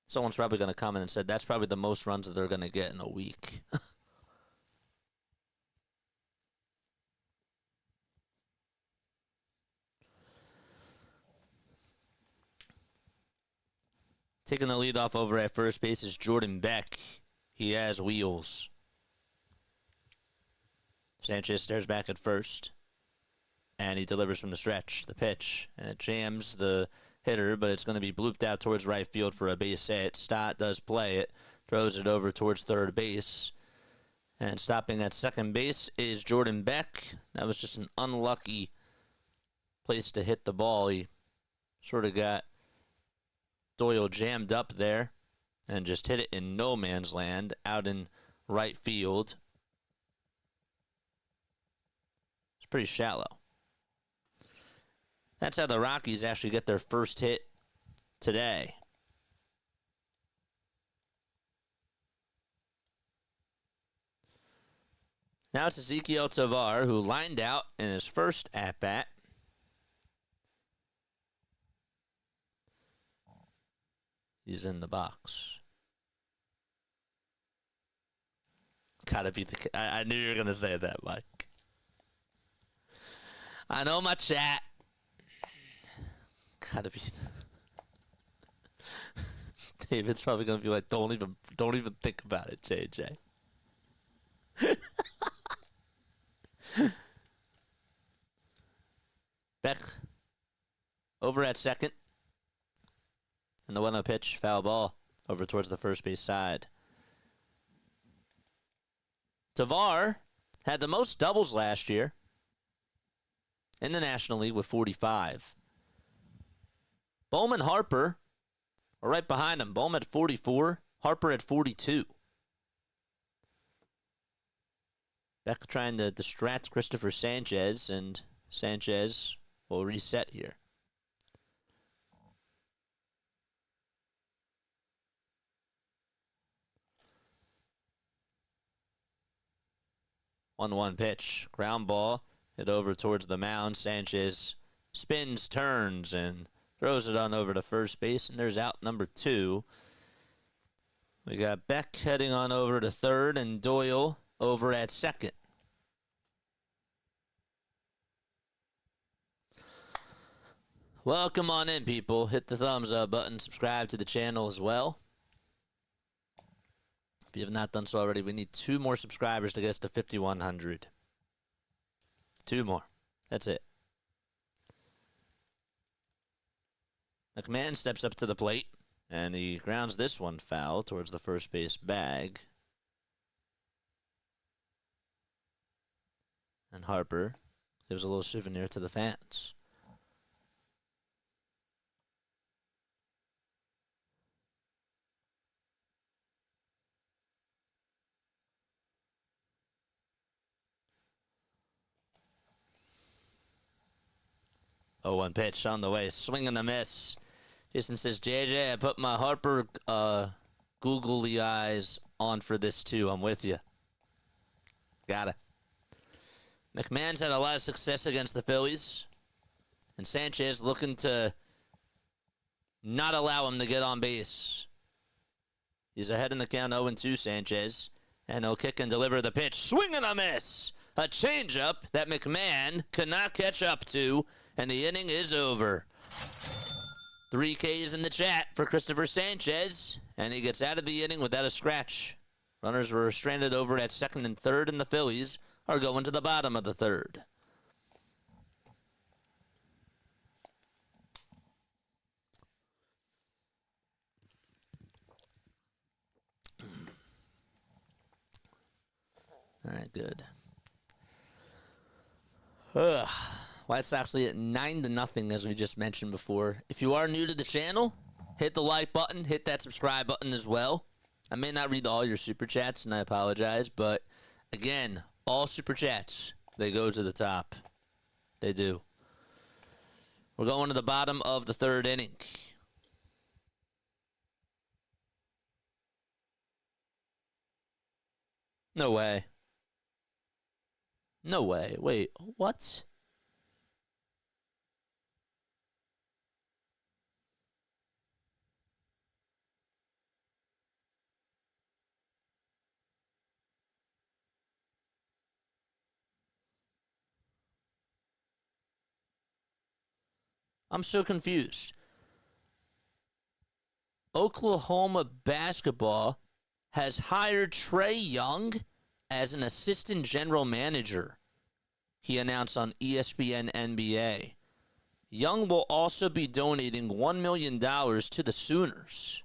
Someone's probably going to come in and said that's probably the most runs that they're going to get in a week. Taking the lead off over at first base is Jordan Beck. He has wheels. Sanchez stares back at first. And he delivers from the stretch. The pitch. And it jams the hitter, but it's going to be blooped out towards right field for a base hit. Stott does play it, throws it over towards third base. And stopping at second base is Jordan Beck. That was just an unlucky place to hit the ball. He sort of got Doyle jammed up there and just hit it in no man's land out in right field. It's pretty shallow. That's how the Rockies actually get their first hit today. Now it's Ezequiel Tovar, who lined out in his first at-bat. He's in the box. Gotta be the... I knew you were going to say that, Mike. I know my chat. Gotta be... David's probably going to be like, don't even think about it, JJ. Beck over at second. And the 1-0 pitch, foul ball, over towards the first base side. Tovar had the most doubles last year in the National League with 45. Bohm and Harper are right behind him. Bohm at 44, Harper at 42. Beck trying to distract Cristopher Sanchez, and Sanchez will reset here. One pitch, ground ball, hit over towards the mound. Sanchez spins, turns, and throws it on over to first base, and there's out number 2. We got Beck heading on over to third, and Doyle over at second. Welcome on in, people. Hit the thumbs up button. Subscribe to the channel as well. If you have not done so already, we need 2 more subscribers to get us to 5,100. 2 more. That's it. McMahon steps up to the plate, and he grounds this one foul towards the first base bag. And Harper gives a little souvenir to the fans. Oh, 1 pitch on the way, swing and a miss. Jason says, JJ, I put my Harper googly eyes on for this too. I'm with you. Got it. McMahon's had a lot of success against the Phillies. And Sanchez looking to not allow him to get on base. He's ahead in the count 0-2, Sanchez. And he'll kick and deliver the pitch. Swing and a miss. A changeup that McMahon could not catch up to. And the inning is over. 3 Ks in the chat for Cristopher Sanchez. And he gets out of the inning without a scratch. Runners were stranded over at second and third, and the Phillies are going to the bottom of the third. All right, good. White Sox lead at 9-0, as we just mentioned before. If you are new to the channel, hit the like button, hit that subscribe button as well. I may not read all your super chats, and I apologize, but again, all super chats, they go to the top. They do. We're going to the bottom of the third inning. No way. No way. Wait, what? I'm so confused. Oklahoma basketball has hired Trae Young as an assistant general manager, he announced on ESPN NBA. Young will also be donating $1 million to the Sooners.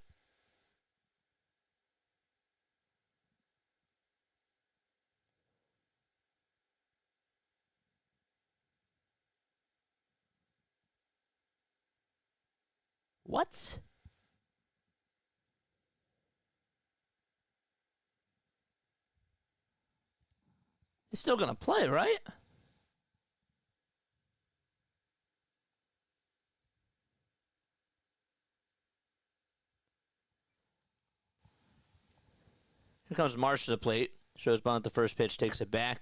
What? He's still going to play, right? Here comes Marsh to the plate. Shows bunt at the first pitch, takes it back.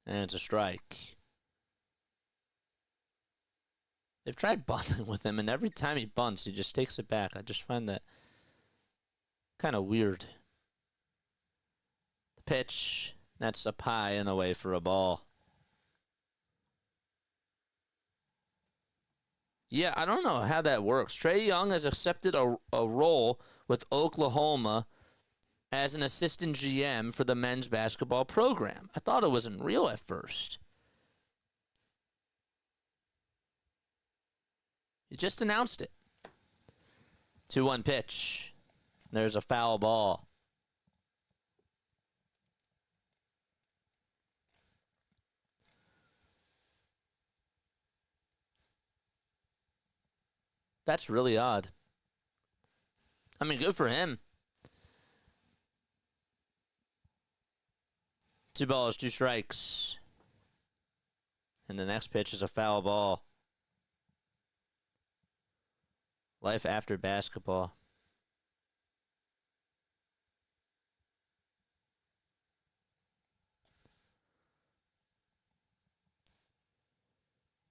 And it's a strike. They've tried bunting with him, and every time he bunts, he just takes it back. I just find that kind of weird. The pitch, that's up high and away for a ball. Yeah, I don't know how that works. Trae Young has accepted a role with Oklahoma as an assistant GM for the men's basketball program. I thought it wasn't real at first. He just announced it. 2-1 pitch. There's a foul ball. That's really odd. I mean, good for him. 2 balls, 2 strikes. And the next pitch is a foul ball. Life after basketball.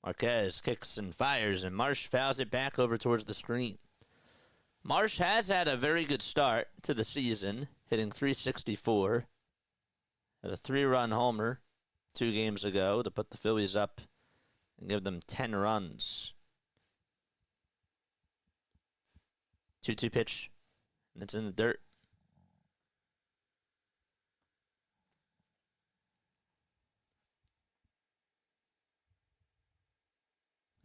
Marquez kicks and fires, and Marsh fouls it back over towards the screen. Marsh has had a very good start to the season, hitting .364. Had a 3-run homer 2 games ago to put the Phillies up and give them 10 runs. 2-2 pitch, and it's in the dirt.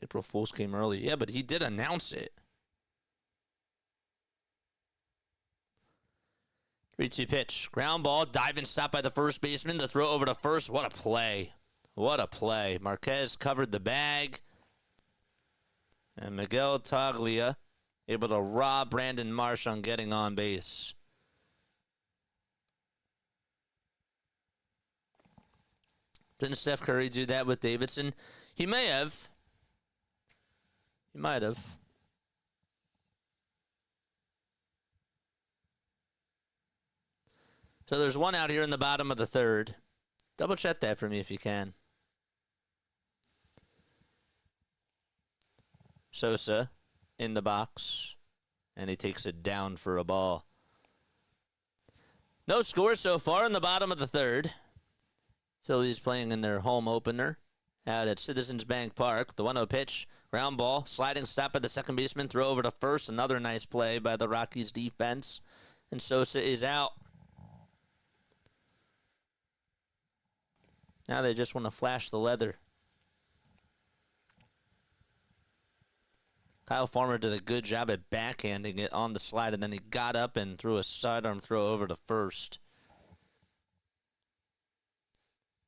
April Fool's came early. Yeah, but he did announce it. 3-2 pitch. Ground ball. Diving stop by the first baseman. The throw over to first. What a play. What a play. Marquez covered the bag. And Miguel Taglia able to rob Brandon Marsh on getting on base. Didn't Steph Curry do that with Davidson? He may have. He might have. So there's one out here in the bottom of the third. Double check that for me if you can. Sosa in the box. And he takes it down for a ball. No score so far in the bottom of the third. Phillies playing in their home opener out at Citizens Bank Park. The 1-0 pitch. Ground ball. Sliding stop by the second baseman. Throw over to first. Another nice play by the Rockies defense. And Sosa is out. Now they just want to flash the leather. Kyle Farmer did a good job at backhanding it on the slide, and then he got up and threw a sidearm throw over to first.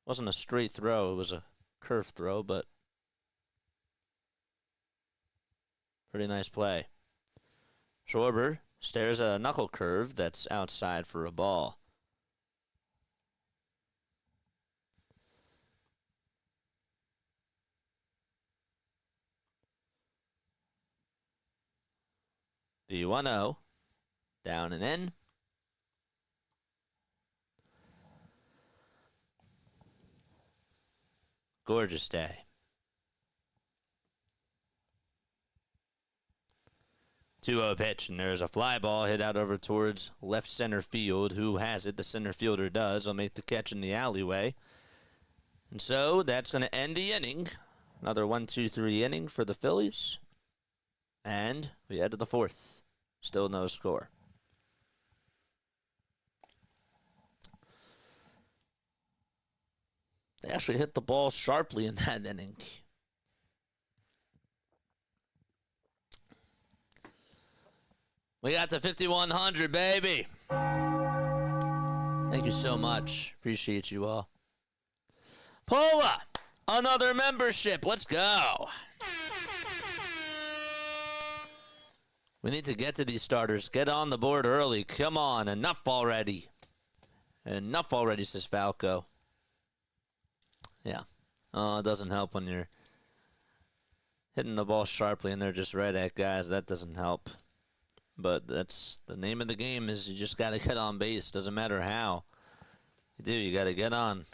Wasn't a straight throw. It was a curve throw, but pretty nice play. Schwarber stares at a knuckle curve that's outside for a ball. The 1-0, down and in. Gorgeous day. 2-0 pitch, and there's a fly ball hit out over towards left center field. Who has it? The center fielder does. I'll make the catch in the alleyway. And so that's going to end the inning. Another 1-2-3 inning for the Phillies. And we head to the fourth. Still no score. They actually hit the ball sharply in that inning. We got to 5,100, baby. Thank you so much. Appreciate you all. Pola, another membership. Let's go. We need to get to these starters. Get on the board early. Come on. Enough already. Enough already, says Falco. Yeah. Oh, it doesn't help when you're hitting the ball sharply and they're just right at guys. That doesn't help. But that's the name of the game, is you just got to get on base. Doesn't matter how. You do. You got to get on.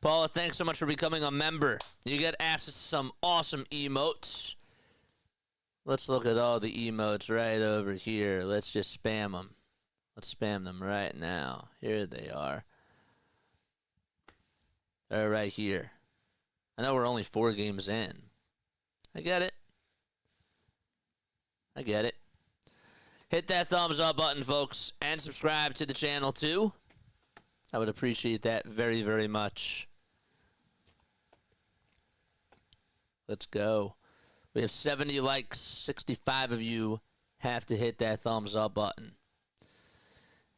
Paula, thanks so much for becoming a member. You get access to some awesome emotes. Let's look at all the emotes right over here. Let's just spam them. Let's spam them right now. Here they are. They're right here. I know we're only 4 games in. I get it. I get it. Hit that thumbs up button, folks, and subscribe to the channel, too. I would appreciate that very, very much. Let's go. We have 70 likes. 65 of you have to hit that thumbs up button.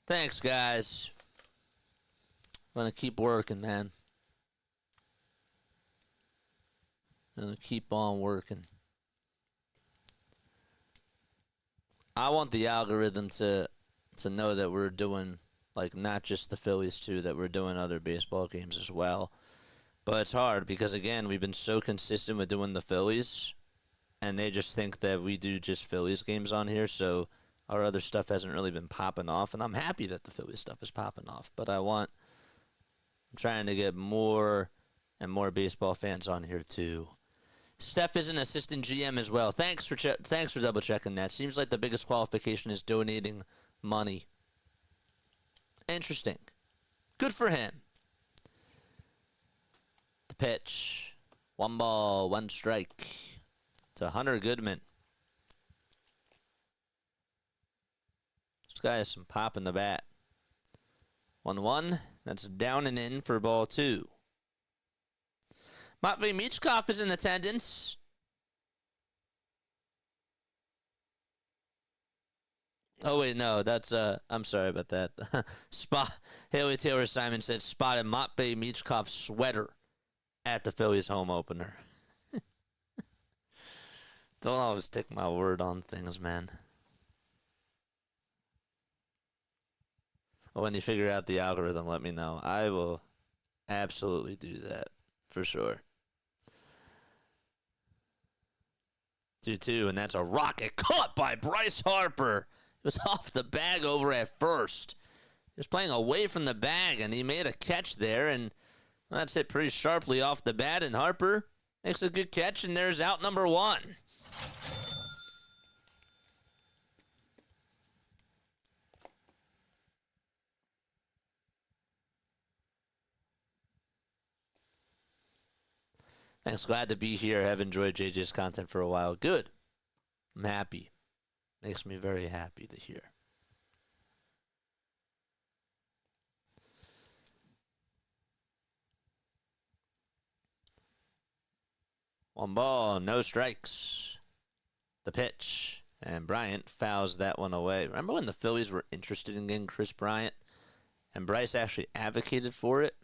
Thanks, guys. I'm going to keep working, man. I'm going to keep on working. I want the algorithm to know that we're doing, like, not just the Phillies, too, that we're doing other baseball games as well. But it's hard because, again, we've been so consistent with doing the Phillies, and they just think that we do just Phillies games on here, so our other stuff hasn't really been popping off, and I'm happy that the Phillies stuff is popping off, but I'm trying to get more and more baseball fans on here, too. Steph is an assistant GM as well. Thanks for double checking that. Seems like the biggest qualification is donating money. Interesting. Good for him. The pitch. 1 ball, 1 strike. To Hunter Goodman. This guy has some pop in the bat. 1-1. That's down and in for ball 2. Matvey Michkov is in attendance. Oh, wait, no, that's, I'm sorry about that. Haley Taylor Simon said spotted Matvey Michkov's sweater at the Phillies home opener. Don't always take my word on things, man. Well, when you figure out the algorithm, let me know. I will absolutely do that, for sure. 2-2, and that's a rocket caught by Bryce Harper. It was off the bag over at first. He was playing away from the bag, and he made a catch there, and that's hit pretty sharply off the bat, and Harper makes a good catch, and there's out number 1. Thanks, glad to be here. Have enjoyed JJ's content for a while. Good. I'm happy. Makes me very happy to hear. One ball, no strikes. The pitch. And Bryant fouls that one away. Remember when the Phillies were interested in getting Chris Bryant? And Bryce actually advocated for it?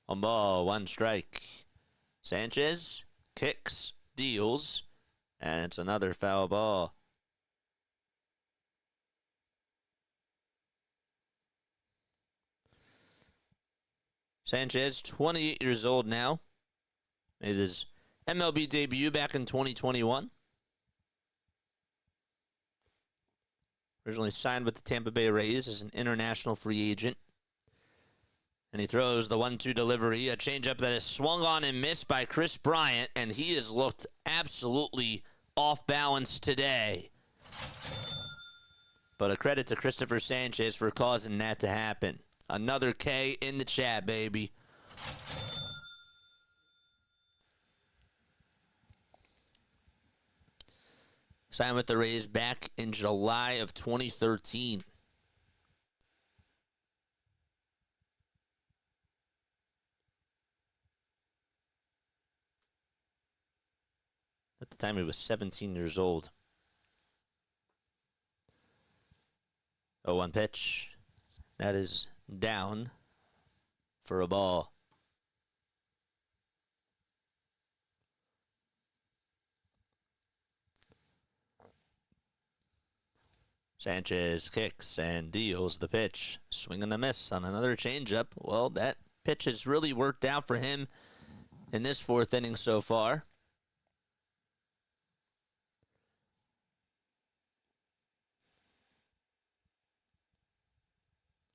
One ball, 1 strike. Sanchez kicks, deals, and it's another foul ball. Sanchez, 28 years old now. Made his MLB debut back in 2021. Originally signed with the Tampa Bay Rays as an international free agent. And he throws the 1-2 delivery, a changeup that is swung on and missed by Chris Bryant, and he has looked absolutely off balance today. But a credit to Cristopher Sanchez for causing that to happen. Another K in the chat, baby. Signed with the Rays back in July of 2013. At the time, he was 17 years old. 0-1 pitch. That is down for a ball. Sanchez kicks and deals the pitch. Swing and a miss on another changeup. Well, that pitch has really worked out for him in this fourth inning so far.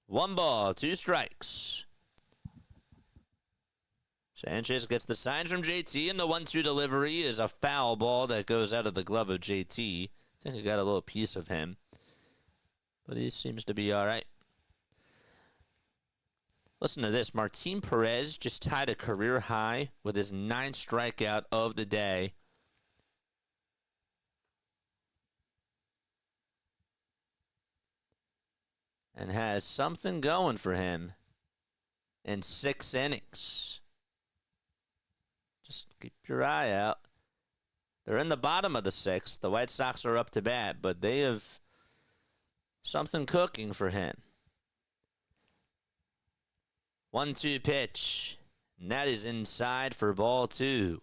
One ball, two strikes. Sanchez gets the signs from JT, and the 1-2 delivery is a foul ball that goes out of the glove of JT. I think I got a little piece of him, but he seems to be all right. Listen to this. Martin Perez just tied a career high with his 9th strikeout of the day. And has something going for him in 6 innings. Just keep your eye out. They're in the bottom of the 6th. The White Sox are up to bat, but they have something cooking for him. 1-2 pitch. And that is inside for ball 2.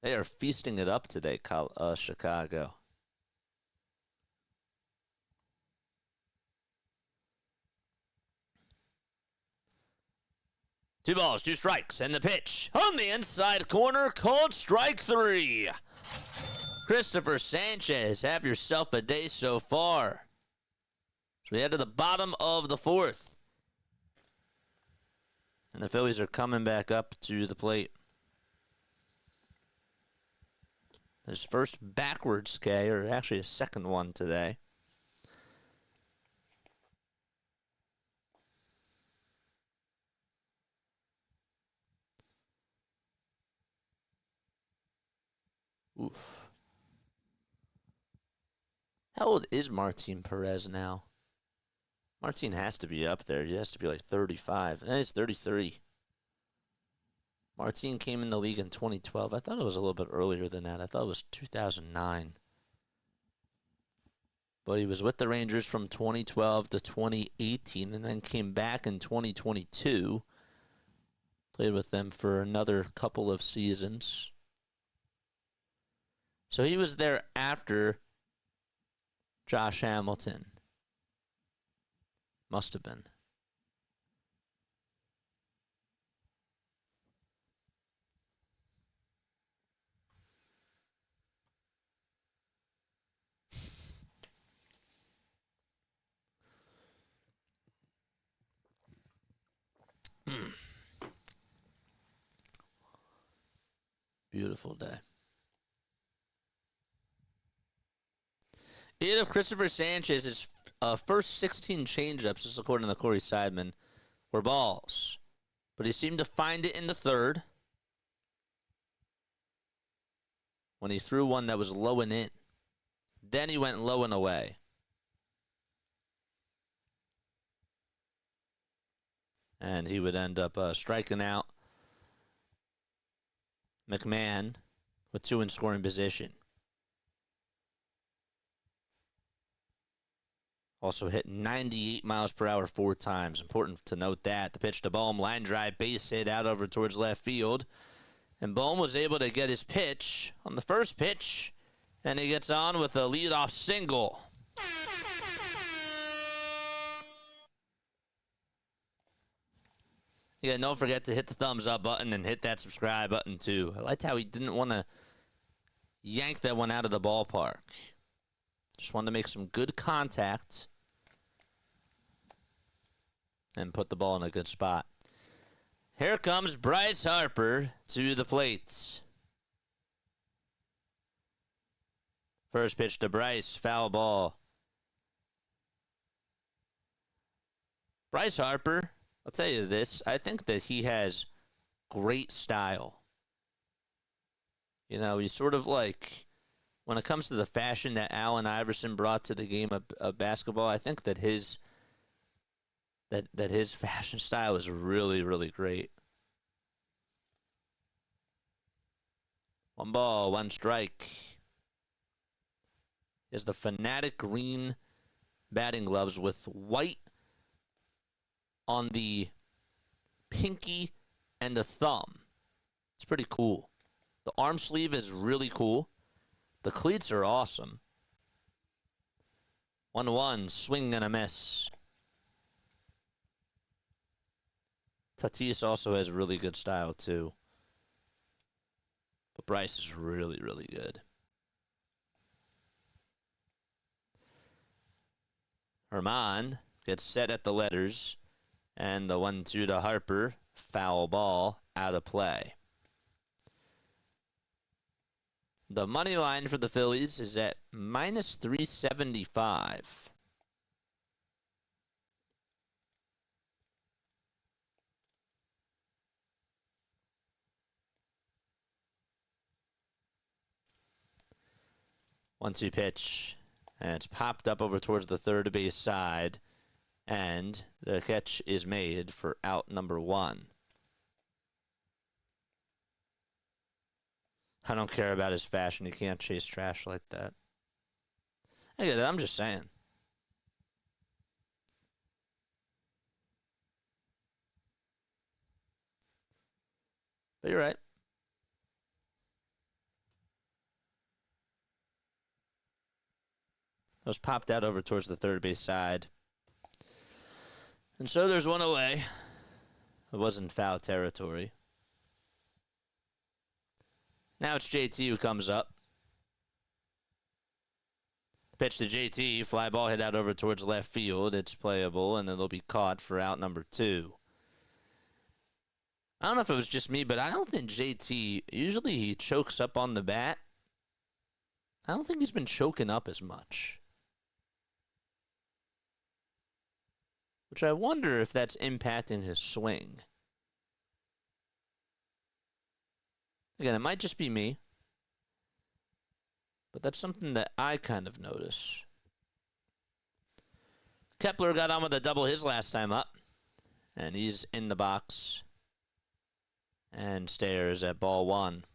They are feasting it up today, Chicago. Two balls, two strikes, and the pitch on the inside corner, called strike 3. Cristopher Sanchez, have yourself a day so far. So we head to the bottom of the 4th. And the Phillies are coming back up to the plate. His first backwards K, or actually his second one today. Oof. How old is Martin Perez now? Martin has to be up there. He has to be like 35. He's 33. Martin came in the league in 2012. I thought it was a little bit earlier than that. I thought it was 2009. But he was with the Rangers from 2012 to 2018 and then came back in 2022. Played with them for another couple of seasons. So he was there after Josh Hamilton. Must have been. Beautiful day. 8 of Cristopher Sanchez's first 16 changeups, this is according to Corey Seidman, were balls. But he seemed to find it in the 3rd when he threw one that was low and in. Then he went low and away. And he would end up striking out McMahon with 2 in scoring position. Also hit 98 miles per hour 4 times. Important to note that. The pitch to Bohm, line drive, base hit out over towards left field. And Bohm was able to get his pitch on the first pitch, and he gets on with a leadoff single. Yeah, don't forget to hit the thumbs up button and hit that subscribe button too. I liked how he didn't want to yank that one out of the ballpark. Just wanted to make some good contact and put the ball in a good spot. Here comes Bryce Harper to the plate. First pitch to Bryce, foul ball. Bryce Harper, I'll tell you this, I think that he has great style. You know, he's sort of like, when it comes to the fashion that Allen Iverson brought to the game of basketball, I think that his fashion style is really, really great. 1 ball, 1 strike. He has the Fanatic green batting gloves with white on the pinky and the thumb. It's pretty cool. The arm sleeve is really cool. The cleats are awesome. 1-1, swing and a miss. Tatis also has really good style too. But Bryce is really, really good. Herman gets set at the letters. And the 1-2 to Harper. Foul ball, out of play. The money line for the Phillies is at -375. One-two pitch, and it's popped up over towards the third base side, and the catch is made for out number 1. I don't care about his fashion. He can't chase trash like that. I get it. I'm just saying. But you're right. It was popped out over towards the third base side. And so there's one away. It wasn't foul territory. Now it's JT who comes up. Pitch to JT. Fly ball hit out over towards left field. It's playable, and it'll be caught for out number 2. I don't know if it was just me, but I don't think JT, usually he chokes up on the bat. I don't think he's been choking up as much. Which I wonder if that's impacting his swing. Again, it might just be me. But that's something that I kind of notice. Kepler got on with a double his last time up. And he's in the box. And stares at ball 1.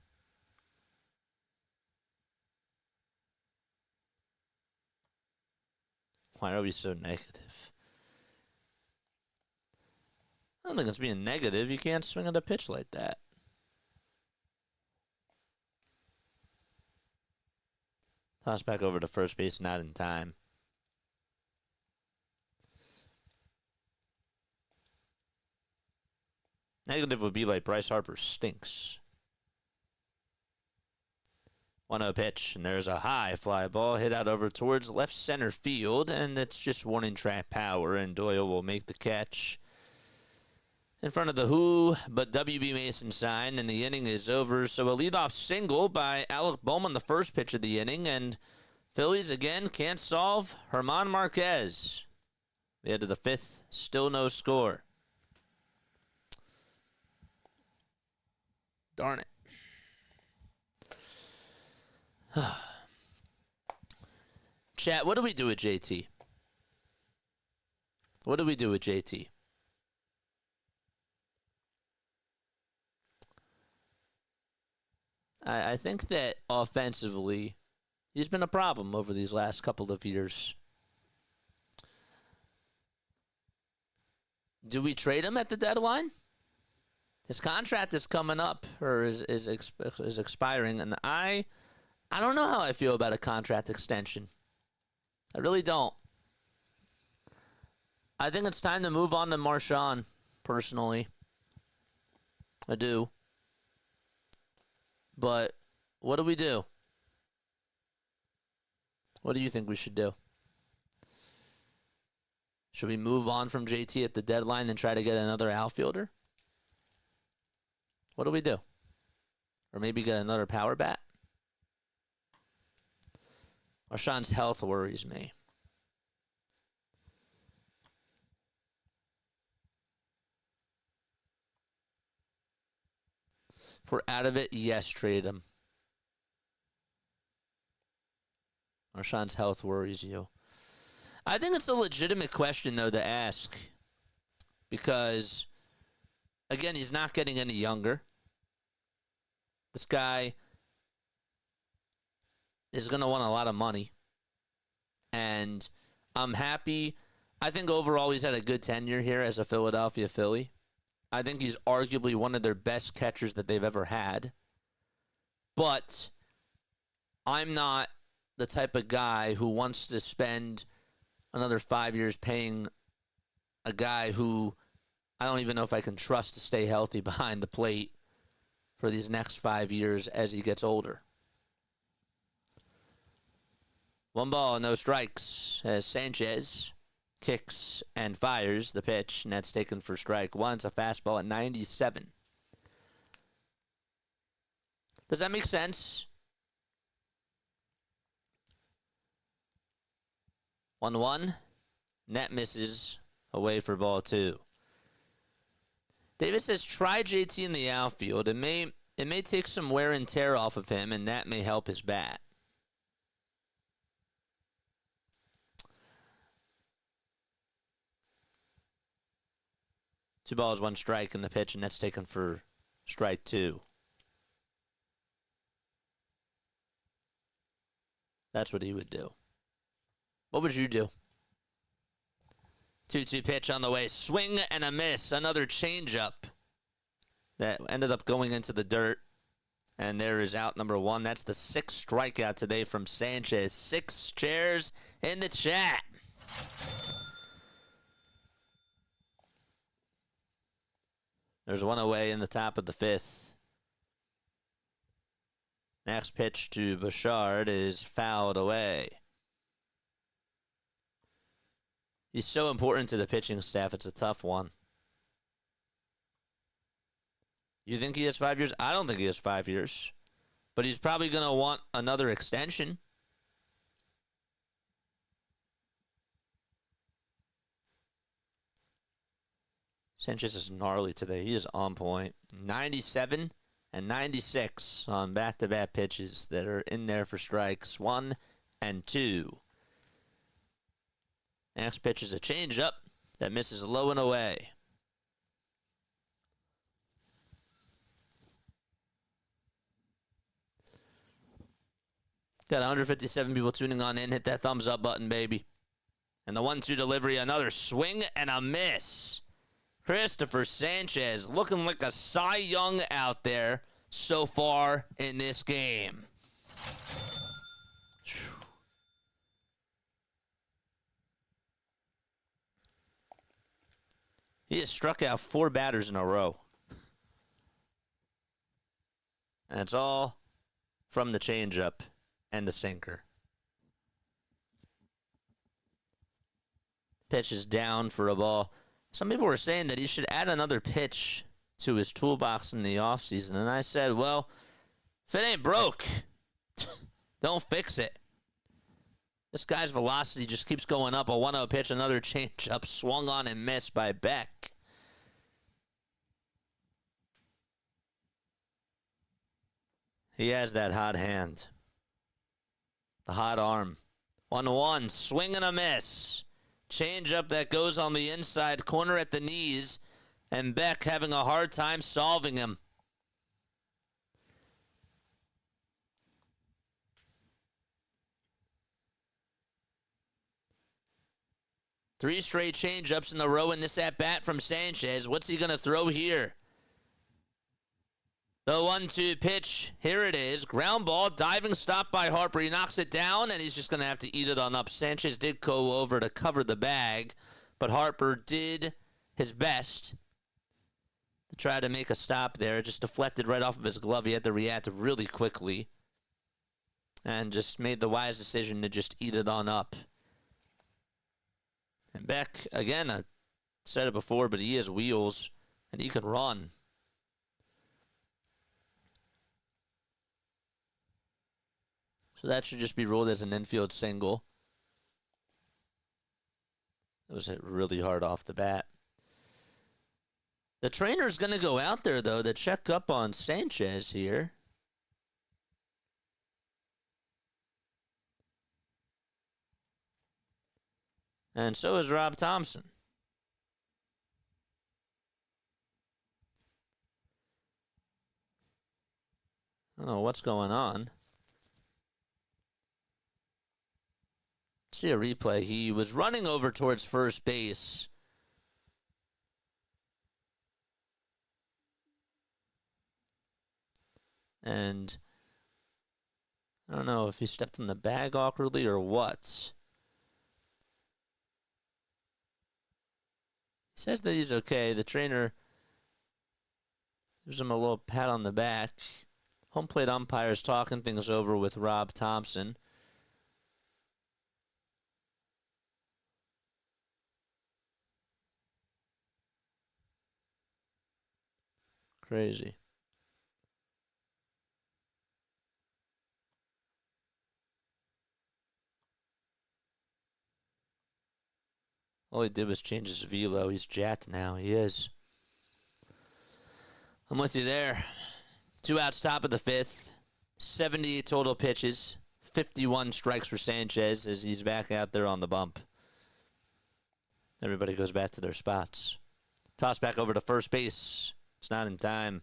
Why are we so negative? I don't think it's being negative. You can't swing at a pitch like that. Toss back over to first base, not in time. Negative would be like Bryce Harper stinks. 1-0 pitch, and there's a high fly ball hit out over towards left center field, and it's just warning track power, and Doyle will make the catch in front of the Who, but W.B. Mason signed, and the inning is over. So a leadoff single by Alec Bohm on the first pitch of the inning, and Phillies again can't solve German Marquez. We head to the 5th, still no score. Darn it. Chat, what do we do with JT? What do we do with JT? I think that offensively, he's been a problem over these last couple of years. Do we trade him at the deadline? His contract is coming up, or is expiring, and I don't know how I feel about a contract extension. I really don't. I think it's time to move on to Marshawn, personally. I do. But what do we do? What do you think we should do? Should we move on from JT at the deadline and try to get another outfielder? What do we do? Or maybe get another power bat? Marshawn's health worries me. If we're out of it, yes, trade him. Marshawn's health worries you. I think it's a legitimate question, though, to ask. Because, again, he's not getting any younger. This guy is going to want a lot of money. And I'm happy. I think overall he's had a good tenure here as a Philadelphia Philly. I think he's arguably one of their best catchers that they've ever had. But I'm not the type of guy who wants to spend another 5 years paying a guy who I don't even know if I can trust to stay healthy behind the plate for these next 5 years as he gets older. 1 ball, no strikes as Sanchez kicks and fires the pitch, and that's taken for strike one. It's a fastball at 97. Does that make sense? 1-1. Net misses away for ball 2. Davis says try JT in the outfield. It may take some wear and tear off of him, and that may help his bat. Two balls, 1 strike in the pitch, and that's taken for strike 2. That's what he would do. What would you do? 2-2 pitch on the way. Swing and a miss. Another changeup that ended up going into the dirt. And there is out number 1. That's the 6th strikeout today from Sanchez. 6 chairs in the chat. There's 1 away in the top of the 5th. Next pitch to Bouchard is fouled away. He's so important to the pitching staff. It's a tough one. You think he has 5 years? I don't think he has 5 years. But he's probably going to want another extension. Sanchez is gnarly today. He is on point. 97 and 96 on back-to-back pitches that are in there for strikes 1 and 2. Next pitch is a changeup that misses low and away. Got 157 people tuning on in. Hit that thumbs up button, baby. And the 1-2 delivery, another swing and a miss. Cristopher Sanchez looking like a Cy Young out there so far in this game. He has struck out 4 batters in a row. And it's all from the changeup and the sinker. Pitch is down for a ball. Some people were saying that he should add another pitch to his toolbox in the offseason. And I said, well, if it ain't broke, don't fix it. This guy's velocity just keeps going up. A 1-0 pitch, another changeup, swung on and missed by Beck. He has that hot hand. The hot arm. 1-1, swing and a miss. Changeup that goes on the inside corner at the knees, and Beck having a hard time solving him. Three straight changeups in a row in this at-bat from Sanchez. What's he going to throw here? The 1-2 pitch. Here it is. Ground ball. Diving stop by Harper. He knocks it down, and he's just going to have to eat it on up. Sanchez did go over to cover the bag, but Harper did his best to try to make a stop there. It just deflected right off of his glove. He had to react really quickly and just made the wise decision to just eat it on up. And Beck, again, I said it before, but he has wheels, and he can run. So that should just be ruled as an infield single. It was hit really hard off the bat. The trainer's going to go out there, though, to check up on Sanchez here. And so is Rob Thompson. I don't know what's going on. See a replay. He was running over towards first base. And I don't know if he stepped in the bag awkwardly or what. He says that he's okay. The trainer gives him a little pat on the back. Home plate umpires talking things over with Rob Thompson. Crazy. All he did was change his velo. He's jacked now. He is. I'm with you there. 2 outs, top of the 5th. 70 total pitches. 51 strikes for Sanchez as he's back out there on the bump. Everybody goes back to their spots. Toss back over to first base. It's not in time.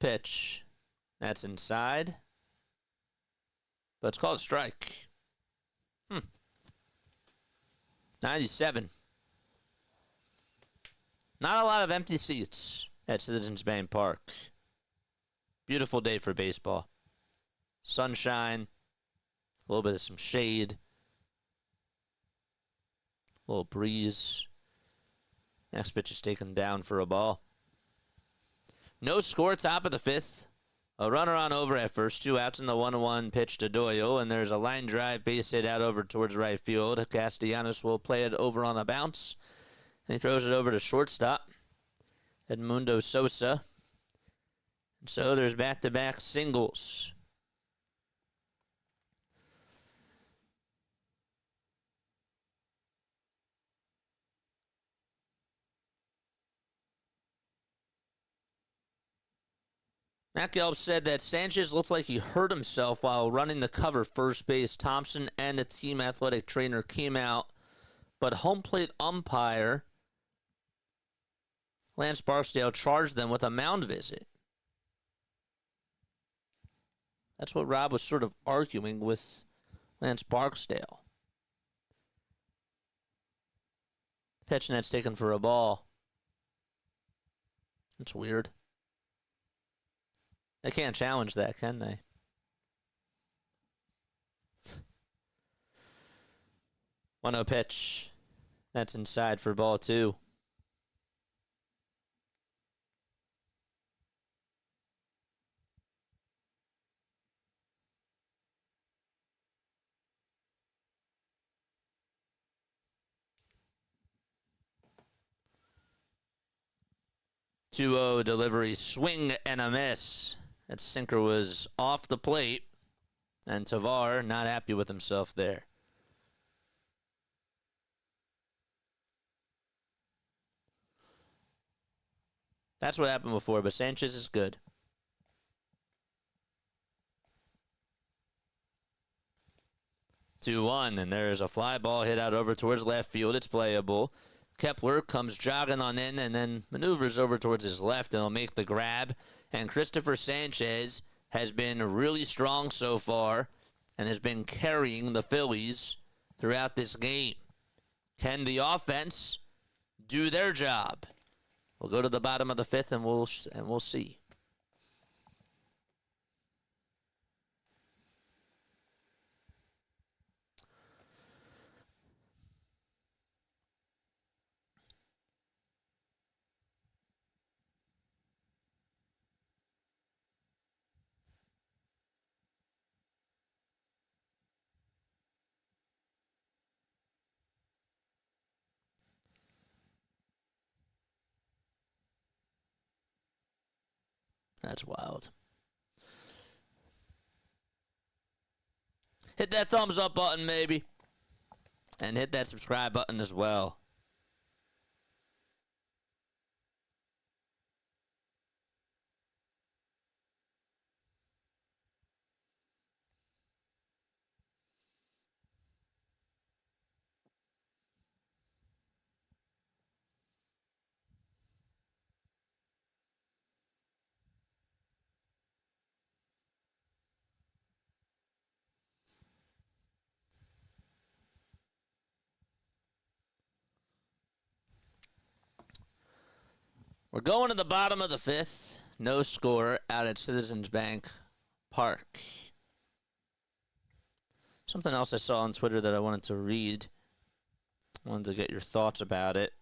Pitch. That's inside. But it's called a strike. 97. Not a lot of empty seats at Citizens Bank Park. Beautiful day for baseball. Sunshine. A little bit of some shade. A little breeze. Next pitch is taken down for a ball. No score, top of the 5th. A runner on over at first. 2 outs in the 1-1 pitch to Doyle. And there's a line drive base hit out over towards right field. Castellanos will play it over on a bounce. And he throws it over to shortstop. Edmundo Sosa. And so there's back-to-back singles. Matt Gelb said that Sanchez looked like he hurt himself while running the cover first base. Thompson and the team athletic trainer came out, but home plate umpire Lance Barksdale charged them with a mound visit. That's what Rob was sort of arguing with Lance Barksdale. Pitch, and that's taken for a ball. That's weird. They can't challenge that, can they? One-zero pitch. That's inside for ball 2. Two-zero delivery, swing and a miss. That sinker was off the plate, and Tovar not happy with himself there. That's what happened before, but Sanchez is good. Two one, and there's a fly ball hit out over towards left field. It's playable. Kepler comes jogging on in and then maneuvers over towards his left, and he'll make the grab. And Cristopher Sanchez has been really strong so far and has been carrying the Phillies throughout this game. Can the offense do their job? We'll go to the bottom of the 5th, and we'll see. That's wild. Hit that thumbs up button, maybe. And hit that subscribe button as well. We're going to the bottom of the fifth. No score out at Citizens Bank Park. Something else I saw on Twitter that I wanted to read. Wanted to get your thoughts about it.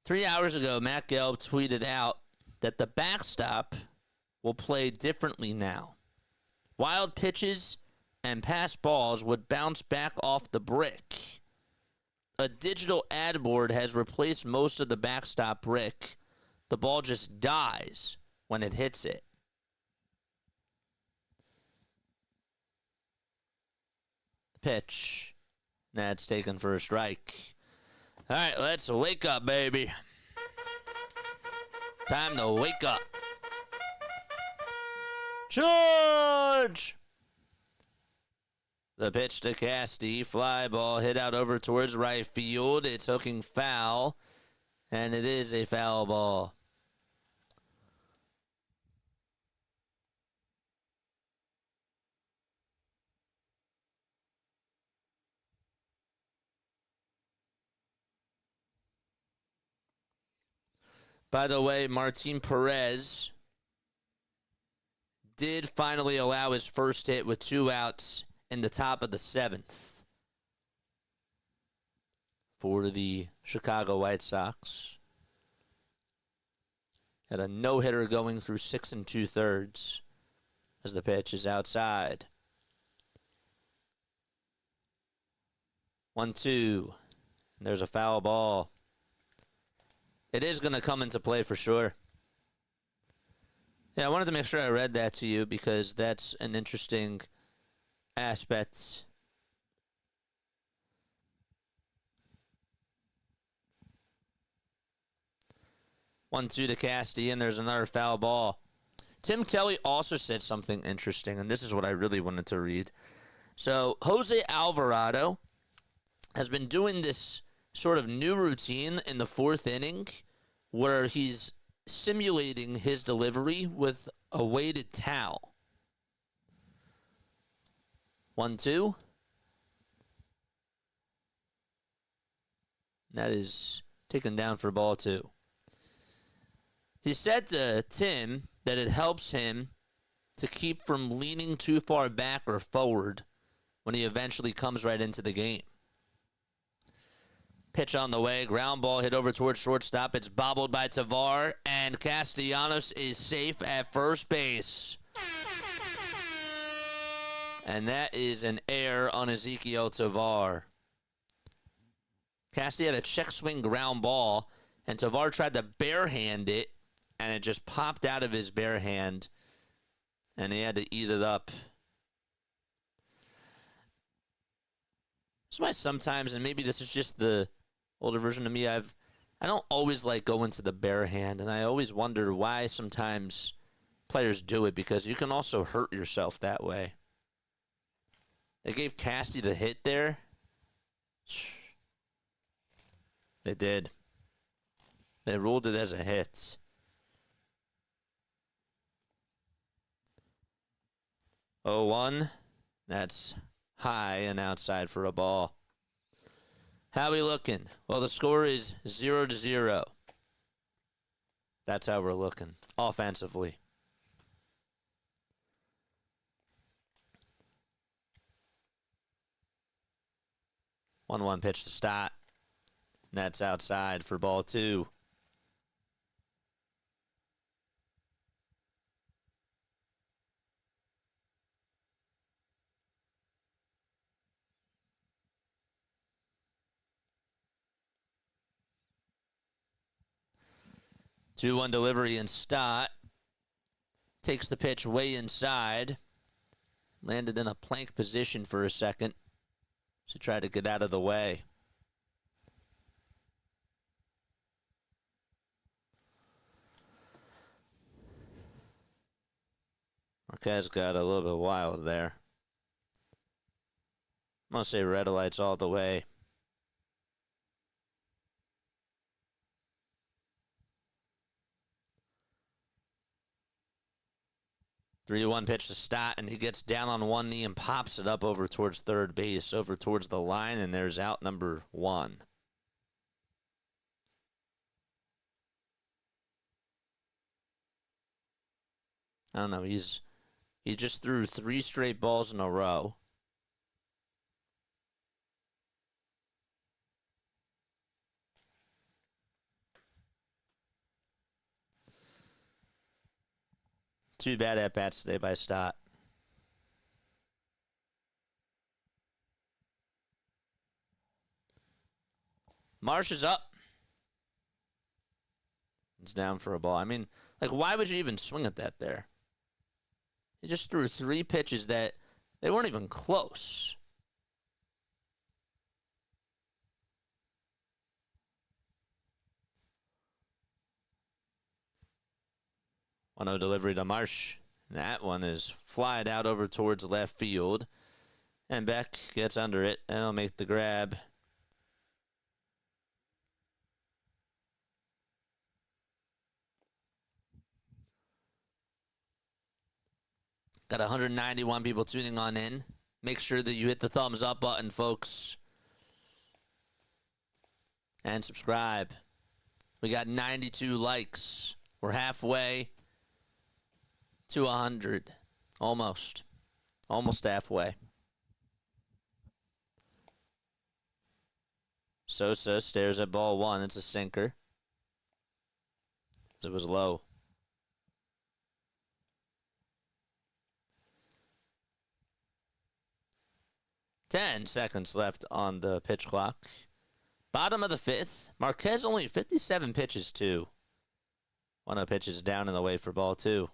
Three hours ago, Matt Gelb tweeted out that the backstop will play differently now. Wild pitches and pass balls would bounce back off the brick. A digital ad board has replaced most of the backstop brick. The ball just dies when it hits it. The pitch. That's taken for a strike. All right, let's wake up, baby. Time to wake up. George! The pitch to Casty. Fly ball hit out over towards right field. It's hooking foul, and it is a foul ball. By the way, Martin Perez did finally allow his first hit with 2 outs in the top of the 7th for the Chicago White Sox. Had a no-hitter going through 6 2/3 as the pitch is outside. 1-2. There's a foul ball. It is going to come into play for sure. Yeah, I wanted to make sure I read that to you because that's an interesting aspect. One, two to Casty, and there's another foul ball. Tim Kelly also said something interesting, and this is what I really wanted to read. So, Jose Alvarado has been doing this sort of new routine in the 4th inning where he's simulating his delivery with a weighted towel. 1-2. That is taken down for ball 2. He said to Tim that it helps him to keep from leaning too far back or forward when he eventually comes right into the game. Pitch on the way, ground ball hit over towards shortstop. It's bobbled by Tavar, and Castellanos is safe at first base. And that is an error on Ezequiel Tavar. Casty had a check swing ground ball, and Tavar tried to barehand it, and it just popped out of his bare hand, and he had to eat it up. This is why sometimes, and maybe this is just the older version of me, I don't always like going to the bare hand, and I always wonder why sometimes players do it, because you can also hurt yourself that way. They gave Casty the hit there. They did. They ruled it as a hit. Oh, 1. That's high and outside for a ball. How we looking? Well, the score is 0-0. That's how we're looking offensively. 1-1 pitch to start. That's outside for ball 2. Two-one delivery and Stott takes the pitch way inside. Landed in a plank position for a second to try to get out of the way. Marquez got a little bit wild there. I'm going to say red lights all the way. 3-1 pitch to Stott, and he gets down on one knee and pops it up over towards third base, over towards the line, and there's out number 1. I don't know. He just threw 3 straight balls in a row. Two bad at-bats today by Stott. Marsh is up. It's down for a ball. I mean, like, why would you even swing at that there? He just threw 3 pitches that they weren't even close. One-0 delivery to Marsh. That one is flied out over towards left field. And Beck gets under it, and he'll make the grab. Got 191 people tuning on in. Make sure that you hit the thumbs up button, folks. And subscribe. We got 92 likes. We're halfway to 100. Almost. Almost halfway. Sosa stares at ball 1. It's a sinker. It was low. 10 seconds left on the pitch clock. Bottom of the 5th. Marquez only 57 pitches, too. 1-0 pitches down and away for ball 2.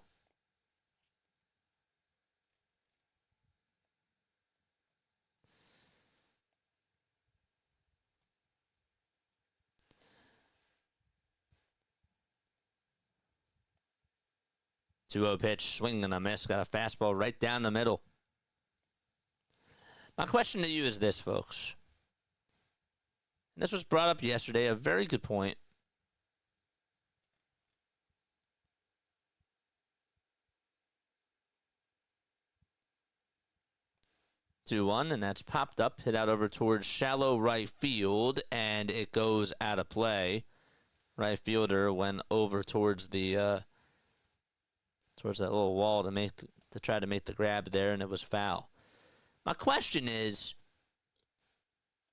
Two-0 pitch, swing and a miss. Got a fastball right down the middle. My question to you is this, folks. And this was brought up yesterday, a very good point. Two one, and that's popped up, hit out over towards shallow right field, and it goes out of play. Right fielder went over towards the towards that little wall to try to make the grab there, and it was foul. My question is,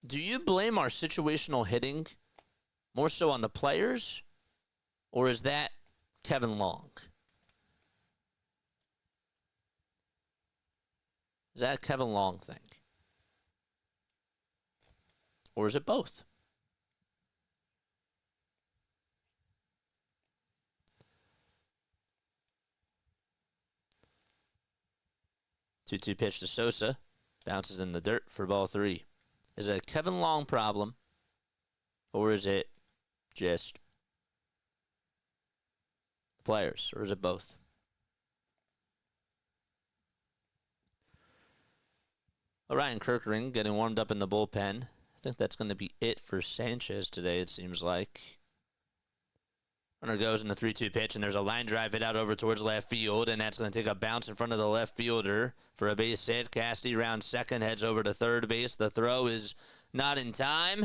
do you blame our situational hitting more so on the players, or is that Kevin Long? Is that a Kevin Long thing? Or is it both? Two-two pitch to Sosa. Bounces in the dirt for ball 3. Is it a Kevin Long problem, or is it just the players, or is it both? Ryan Kirkering getting warmed up in the bullpen. I think that's going to be it for Sanchez today, it seems like. Runner goes in the 3-2 pitch, and there's a line drive hit out over towards left field, and that's going to take a bounce in front of the left fielder for a base hit. Casti rounds second, heads over to third base. The throw is not in time,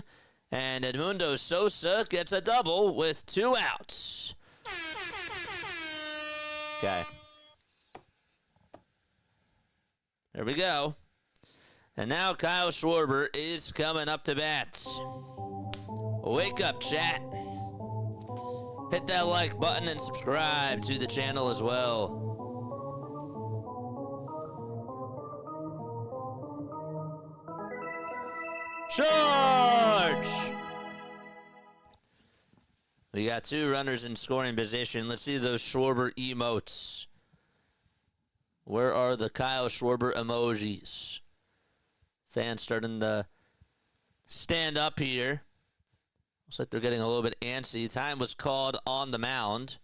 and Edmundo Sosa gets a double with 2 outs. Okay. There we go. And now Kyle Schwarber is coming up to bat. Wake up, chat. Hit that like button and subscribe to the channel as well. Charge! We got 2 runners in scoring position. Let's see those Schwarber emotes. Where are the Kyle Schwarber emojis? Fans starting to stand up here. Looks like they're getting a little bit antsy. Time was called on the mound.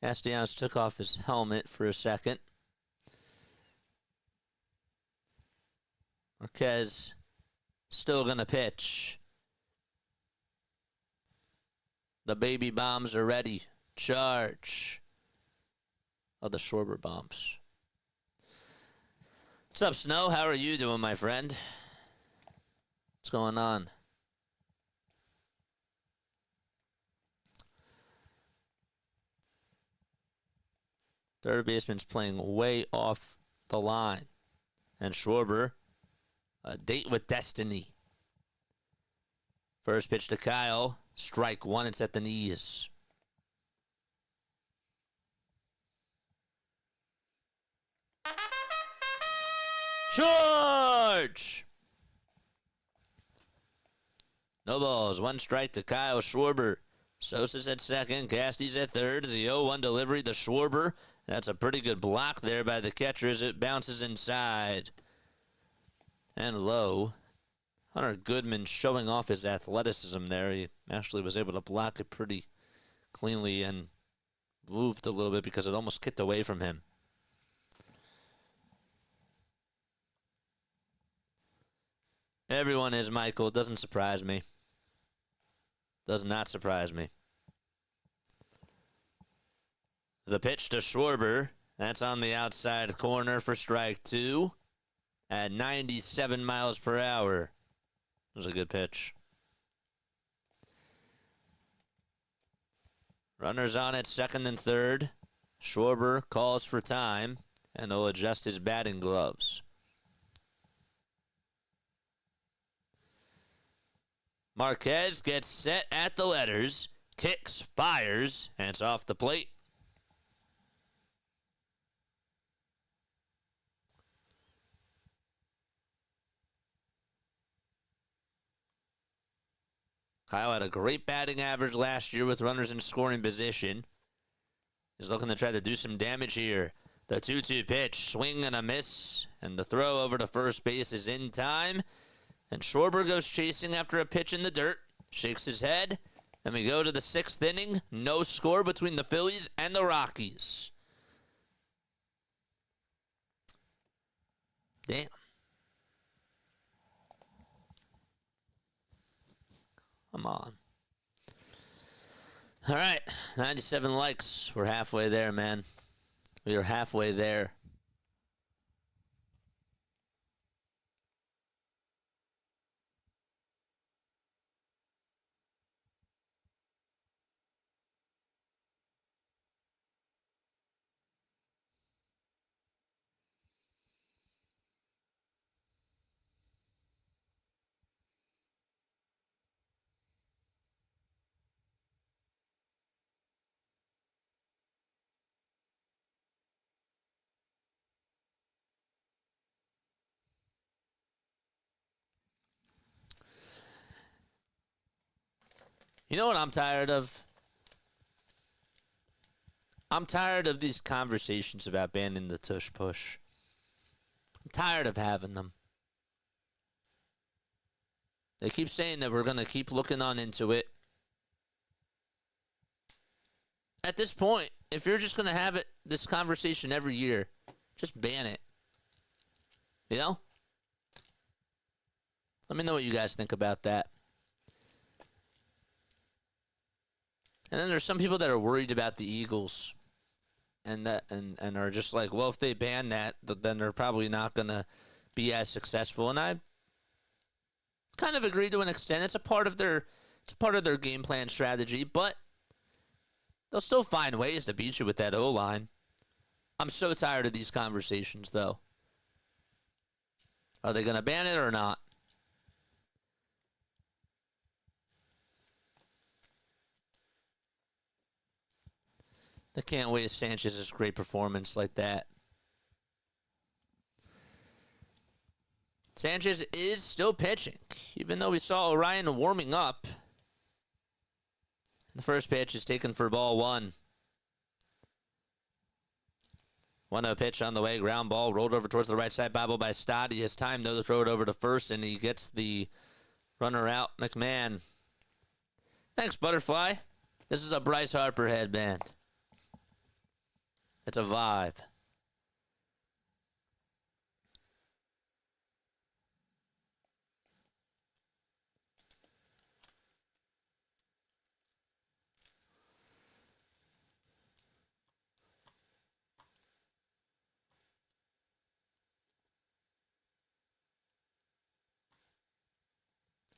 Castellanos took off his helmet for a second. Marquez still going to pitch. The baby bombs are ready. Charge. of the Schwarber bumps. What's up, Snow? How are you doing, my friend? What's going on? Third baseman's playing way off the line. And Schwarber, a date with destiny. First pitch to Kyle. Strike one. It's at the knees. Charge! No balls. One strike to Kyle Schwarber. Sosa's at second. Casty's at third. The 0-1 delivery to Schwarber. That's a pretty good block there by the catcher as it bounces inside. And low. Hunter Goodman showing off his athleticism there. He actually was able to block it pretty cleanly and moved a little bit because it almost kicked away from him. Everyone is, Michael. It doesn't surprise me. Does not surprise me. The pitch to Schwarber. That's on the outside corner for strike two at 97 miles per hour. It was a good pitch. Runners on at second and third. Schwarber calls for time, and he'll adjust his batting gloves. Marquez gets set at the letters, kicks, fires, and it's off the plate. Kyle had a great batting average last year with runners in scoring position. He's looking to try to do some damage here. The 2-2 pitch, swing and a miss, and the throw over to first base is in time. And Schwarber goes chasing after a pitch in the dirt, shakes his head, and we go to the sixth inning. No score between the Phillies and the Rockies. Damn. Come on. All right, 97 likes. We're halfway there, man. We are halfway there. You know what I'm tired of? I'm tired of these conversations about banning the tush push. I'm tired of having them. They keep saying that we're going to keep looking on into it. At this point, if you're just going to have this conversation every year, just ban it. You know? Let me know what you guys think about that. And then there's some people that are worried about the Eagles and are just like, well, if they ban that, then they're probably not going to be as successful. And I kind of agree to an extent. It's a part of their game plan strategy, but they'll still find ways to beat you with that O-line. I'm so tired of these conversations, though. Are they going to ban it or not? They can't waste Sanchez's great performance like that. Sanchez is still pitching, even though we saw Orion warming up. The first pitch is taken for ball one. 1-0 pitch on the way. Ground ball rolled over towards the right side. Bobble by Stott. He has time, though, to throw it over to first, and he gets the runner out. McMahon. Thanks, Butterfly. This is a Bryce Harper headband. It's a vibe.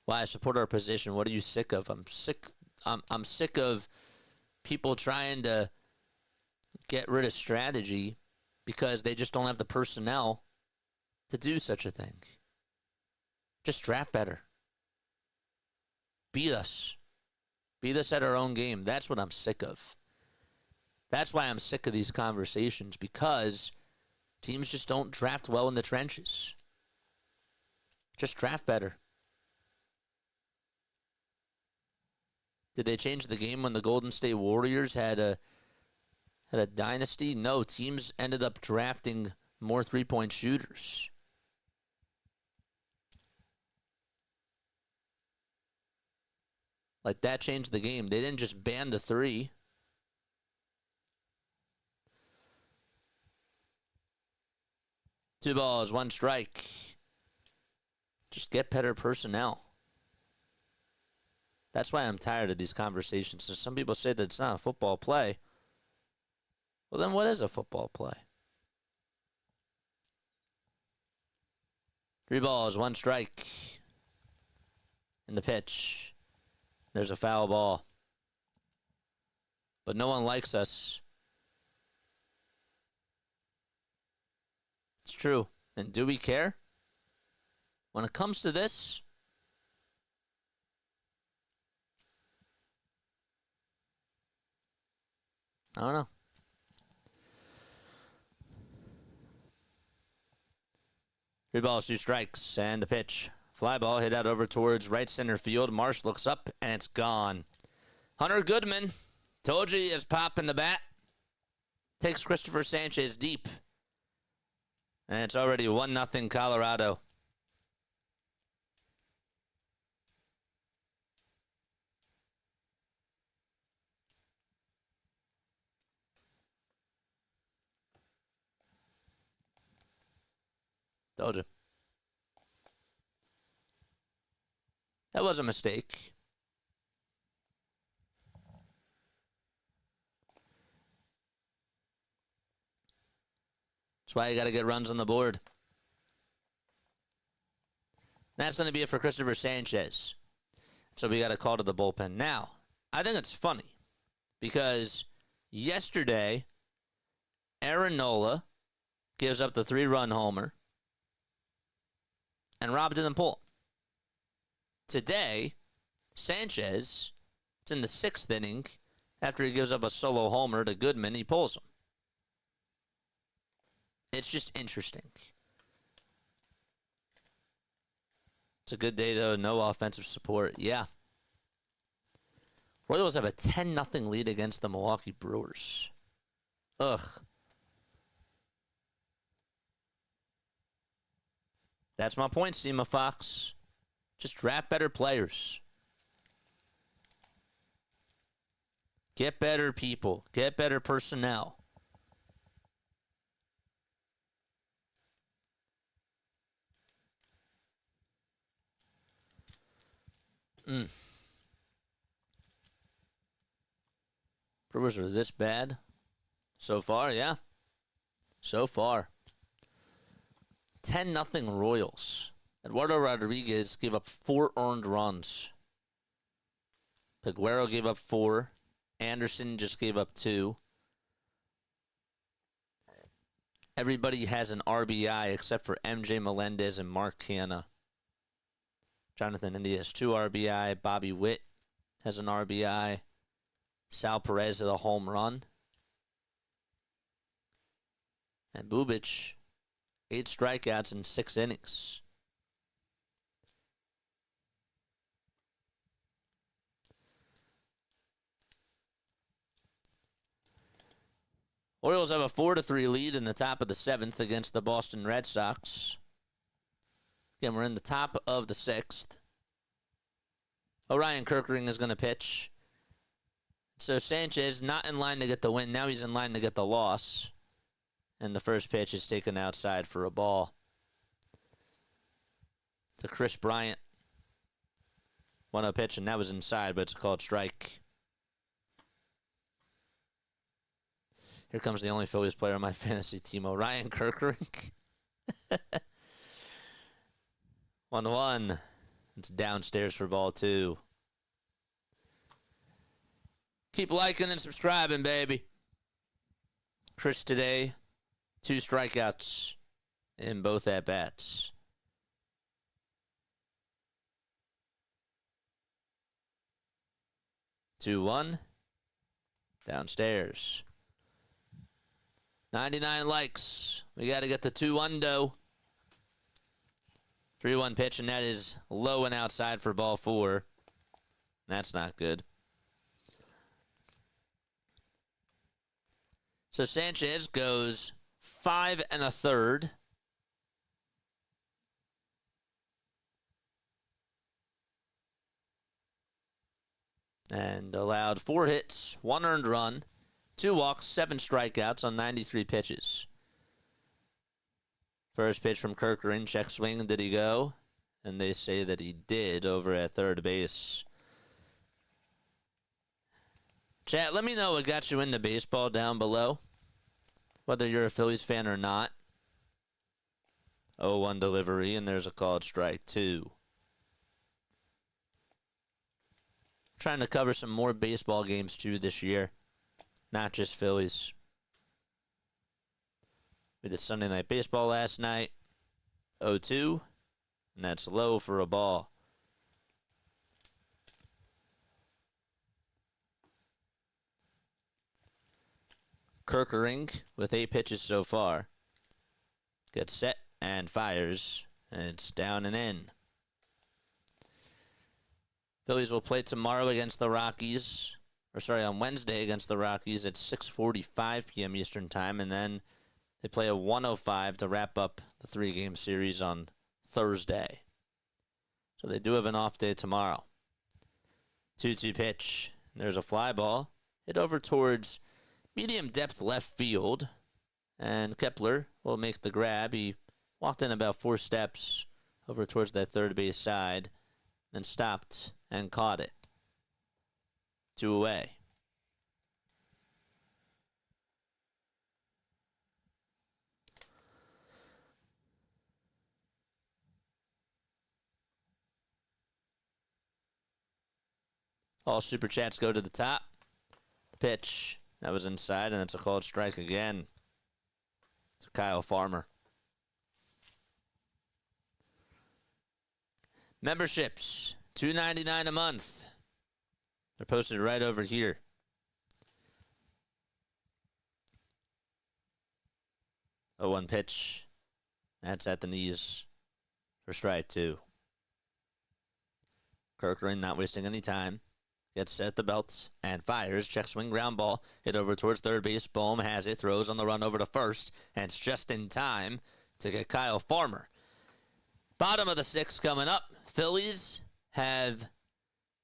why I support our position. What are you sick of? I'm sick. I'm sick of people trying to get rid of strategy because they just don't have the personnel to do such a thing. Just draft better. Beat us. Beat us at our own game. That's what I'm sick of. That's why I'm sick of these conversations, because teams just don't draft well in the trenches. Just draft better. Did they change the game when the Golden State Warriors had a dynasty? No, teams ended up drafting more three-point shooters. Like, that changed the game. They didn't just ban the three. Two balls, one strike. Just get better personnel. That's why I'm tired of these conversations. So some people say that it's not a football play. Well, then what is a football play? Three balls, one strike. In the pitch. There's a foul ball. But no one likes us. It's true. And do we care? When it comes to this, I don't know. Three balls, two strikes, and the pitch. Fly ball hit out over towards right center field. Marsh looks up, and it's gone. Hunter Goodman, told you he is popping the bat. Takes Cristopher Sanchez deep. And it's already 1-0 Colorado. Told you. That was a mistake. That's why you got to get runs on the board. That's going to be it for Cristopher Sanchez. So we got a call to the bullpen. Now, I think it's funny because yesterday, Aaron Nola gives up the 3-run homer, and Rob didn't pull. Today, Sanchez, it's in the 6th inning, after he gives up a solo homer to Goodman, he pulls him. It's just interesting. It's a good day, though. No offensive support. Yeah. Royals have a 10-0 lead against the Milwaukee Brewers. Ugh. That's my point, Sema Fox. Just draft better players. Get better people. Get better personnel. Brewers are this bad so far, yeah. So far. 10-0 Royals. Eduardo Rodriguez gave up 4 earned runs. Peguero gave up 4. Anderson just gave up 2. Everybody has an RBI except for MJ Melendez and Mark Canha. Jonathan India has 2 RBI. Bobby Witt has an RBI. Sal Perez has a home run. And Bubic, 8 strikeouts in 6 innings. Orioles have a 4-3 lead in the top of the 7th against the Boston Red Sox. Again, we're in the top of the 6th. Orion Kirkering is going to pitch. So Sanchez not in line to get the win. Now he's in line to get the loss. And the first pitch is taken outside for a ball. To Chris Bryant. 1-0 pitch, and that was inside, but it's a called strike. Here comes the only Phillies player on my fantasy team, Orion Kirkering. 1-1. It's downstairs for ball 2. Keep liking and subscribing, baby. Chris today, 2 strikeouts in both at-bats. Two, 1. Downstairs. 99 likes. We got to get the 2-1 dough. 3-1 pitch, and that is low and outside for ball 4. That's not good. So Sanchez goes 5 1/3. And allowed 4 hits, 1 earned run, 2 walks, 7 strikeouts on 93 pitches. First pitch from Kirkering, check swing. Did he go? And they say that he did over at third base. Chat, let me know what got you into baseball down below. Whether you're a Phillies fan or not. 0-1 delivery, and there's a called strike 2. Trying to cover some more baseball games too this year. Not just Phillies. We did Sunday Night Baseball last night. 0-2. And that's low for a ball. Kirkering with 8 pitches so far. Gets set and fires. And it's down and in. Phillies will play tomorrow against the Rockies. On Wednesday against the Rockies at 6:45 p.m. Eastern Time. And then they play a 1:05 to wrap up the 3-game series on Thursday. So they do have an off day tomorrow. 2-2 pitch. And there's a fly ball. Hit over towards medium depth left field. And Kepler will make the grab. He walked in about 4 steps over towards that third base side. Then stopped and caught it. 2 away. All super chats go to the top. The pitch, that was inside, and it's a called strike again. To Kyle Farmer. Memberships, $2.99 a month. They're posted right over here. Oh, 1 pitch. That's at the knees for strike 2. Kirkering not wasting any time. Gets set the belts and fires. Check swing ground ball. Hit over towards third base. Bohm has it. Throws on the run over to first. And it's just in time to get Kyle Farmer. Bottom of the 6th coming up. Phillies have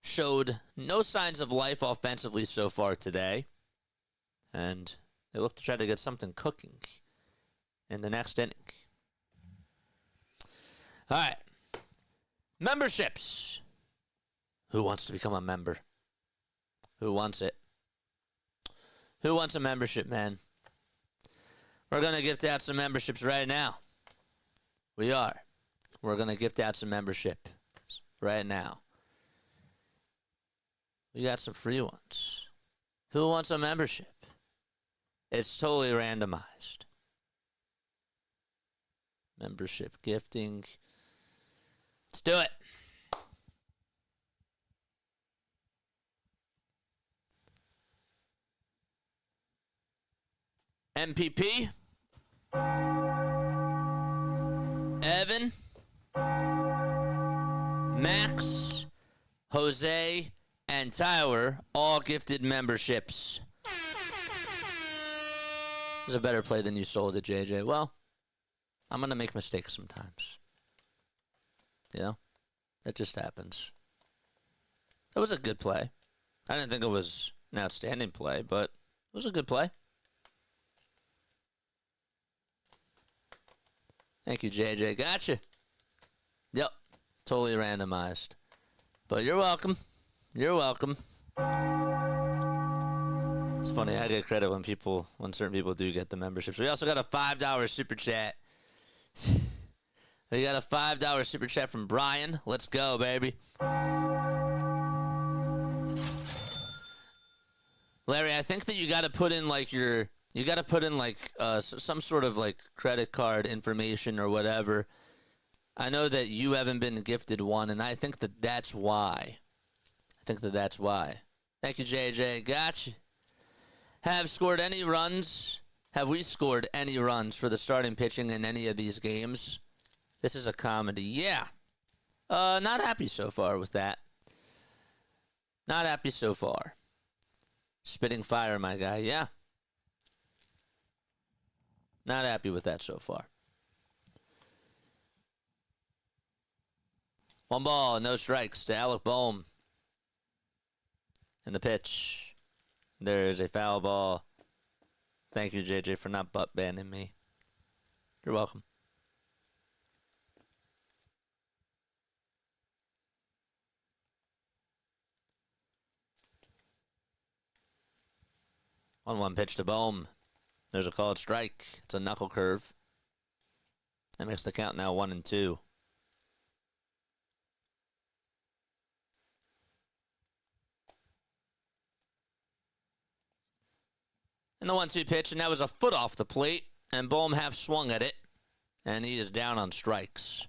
showed no signs of life offensively so far today. And they look to try to get something cooking in the next inning. All right. Memberships. Who wants to become a member? Who wants it? Who wants a membership, man? We're going to gift out some memberships right now. We are. We're going to gift out some membership right now. We got some free ones. Who wants a membership? It's totally randomized. Membership gifting. Let's do it. MPP. Evan. Max. Jose. And Tyler all gifted memberships. It was a better play than you sold it, JJ. Well, I'm going to make mistakes sometimes. You know? That just happens. It was a good play. I didn't think it was an outstanding play, but it was a good play. Thank you, JJ. Gotcha. Yep. Totally randomized. But you're welcome. You're welcome. It's funny, I get credit when certain people do get the memberships. We also got a $5 super chat. We got a $5 super chat from Brian. Let's go, baby. Larry, I think that you got to put in like some sort of like credit card information or whatever. I know that you haven't been gifted one, and I think that that's why. Thank you, JJ. Gotcha. Have we scored any runs for the starting pitching in any of these games? This is a comedy. Yeah. Not happy so far with that. Not happy so far. Spitting fire, my guy. Yeah. Not happy with that so far. 1 ball, no strikes to Alec Bohm. And the pitch. There's a foul ball. Thank you, JJ, for not butt banning me. You're welcome. One pitch to Bohm. There's a called strike. It's a knuckle curve. That makes the count now 1-2. And the 1-2 pitch, and that was a foot off the plate, and Bohm half swung at it, and he is down on strikes.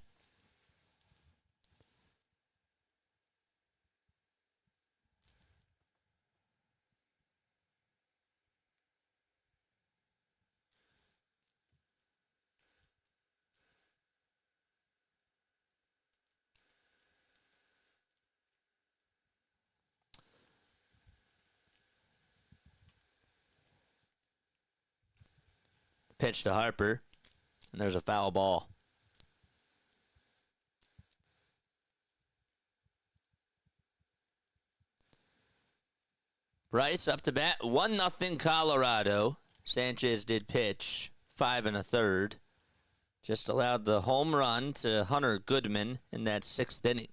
Pitch to Harper, and there's a foul ball. Bryce up to bat, 1-0 Colorado. Sanchez did pitch, 5 1/3. Just allowed the home run to Hunter Goodman in that 6th inning.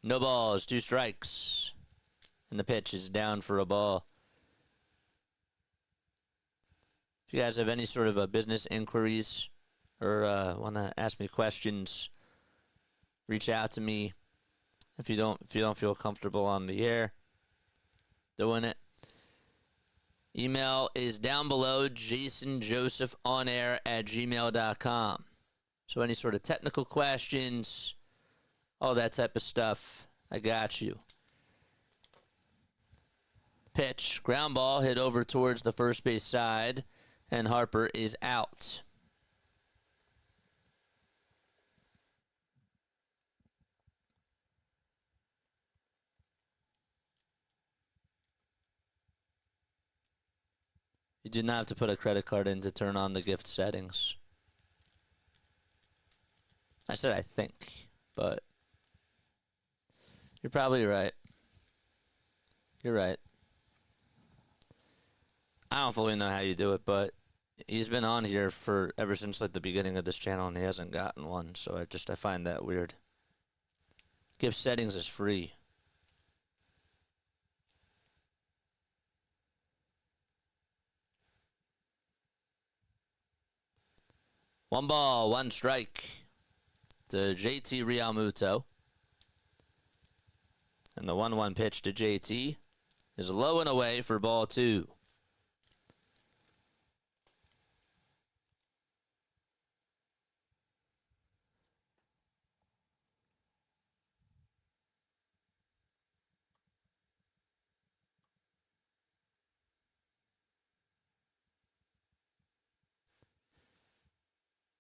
No balls, 2 strikes. And the pitch is down for a ball. If you guys have any sort of business inquiries or want to ask me questions, reach out to me. If you don't feel comfortable on the air doing it, email is down below, jasonjosephonair@gmail.com. So any sort of technical questions, all that type of stuff, I got you. Pitch, ground ball, hit over towards the first base side, and Harper is out. You do not have to put a credit card in to turn on the gift settings. I said I think, but you're probably right. You're right. I don't fully know how you do it, but he's been on here for ever since like the beginning of this channel, and he hasn't gotten one, so I find that weird. Gift settings is free. One ball, 1 strike to JT Realmuto. And the 1-1 pitch to JT is low and away for ball 2.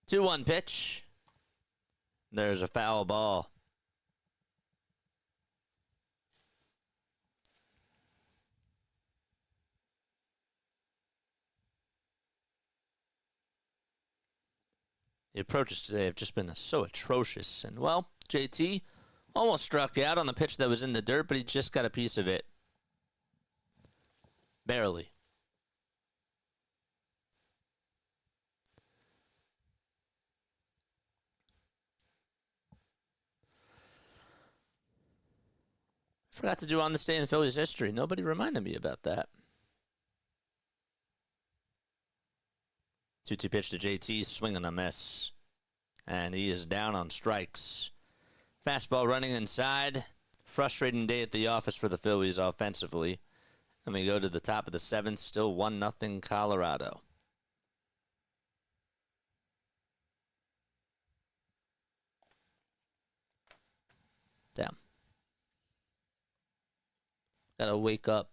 Two-one pitch. There's a foul ball. The approaches today have just been so atrocious. And, well, JT almost struck out on the pitch that was in the dirt, but he just got a piece of it. Barely. Forgot to do on this day in Phillies history. Nobody reminded me about that. 2-2 pitch to JT, swing and a miss. And he is down on strikes. Fastball running inside. Frustrating day at the office for the Phillies offensively. And we go to the top of the 7th, still 1-0 Colorado. Damn. Gotta wake up.